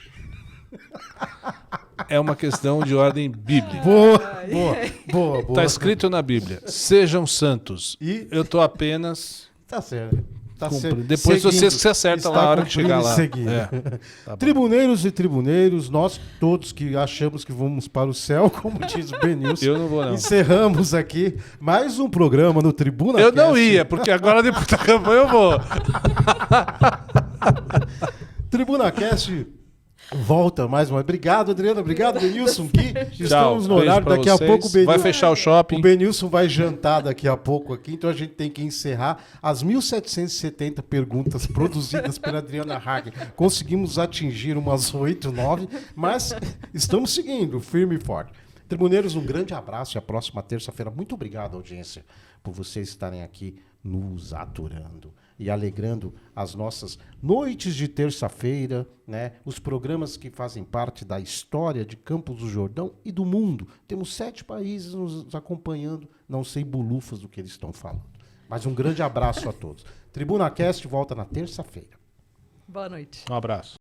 É uma questão de ordem bíblica. Boa. Está escrito na Bíblia: sejam santos. E- Eu estou apenas. Tá certo. Tá Cumprindo. certo. Depois você se acerta lá na hora que chegar lá. Seguindo. É. Tá bom. Tribuneiros e tribuneiros, nós todos que achamos que vamos para o céu, como diz o Benilson, Eu não vou, não. encerramos aqui mais um programa no Tribuna Eu não Cast. ia, porque agora depois da campanha eu vou. Tribuna Cast Volta mais uma. Obrigado, Adriana. Obrigado, Benilson. Gui. Tchau, Estamos no beijo horário. pra Daqui a vocês. pouco o Vai fechar o shopping. Benilson vai jantar daqui a pouco aqui, então a gente tem que encerrar as 1.770 perguntas produzidas pela Adriana Hagen. Conseguimos atingir umas 8, 9, mas estamos seguindo, firme e forte. Tribuneiros, um grande abraço e a próxima terça-feira. Muito obrigado, audiência, por vocês estarem aqui nos aturando e alegrando as nossas noites de terça-feira, né? Os programas que fazem parte da história de Campos do Jordão e do mundo. Temos 7 países nos acompanhando, não sei bulufas do que eles estão falando. Mas um grande abraço a todos. Tribuna Cast volta na terça-feira. Boa noite. Um abraço.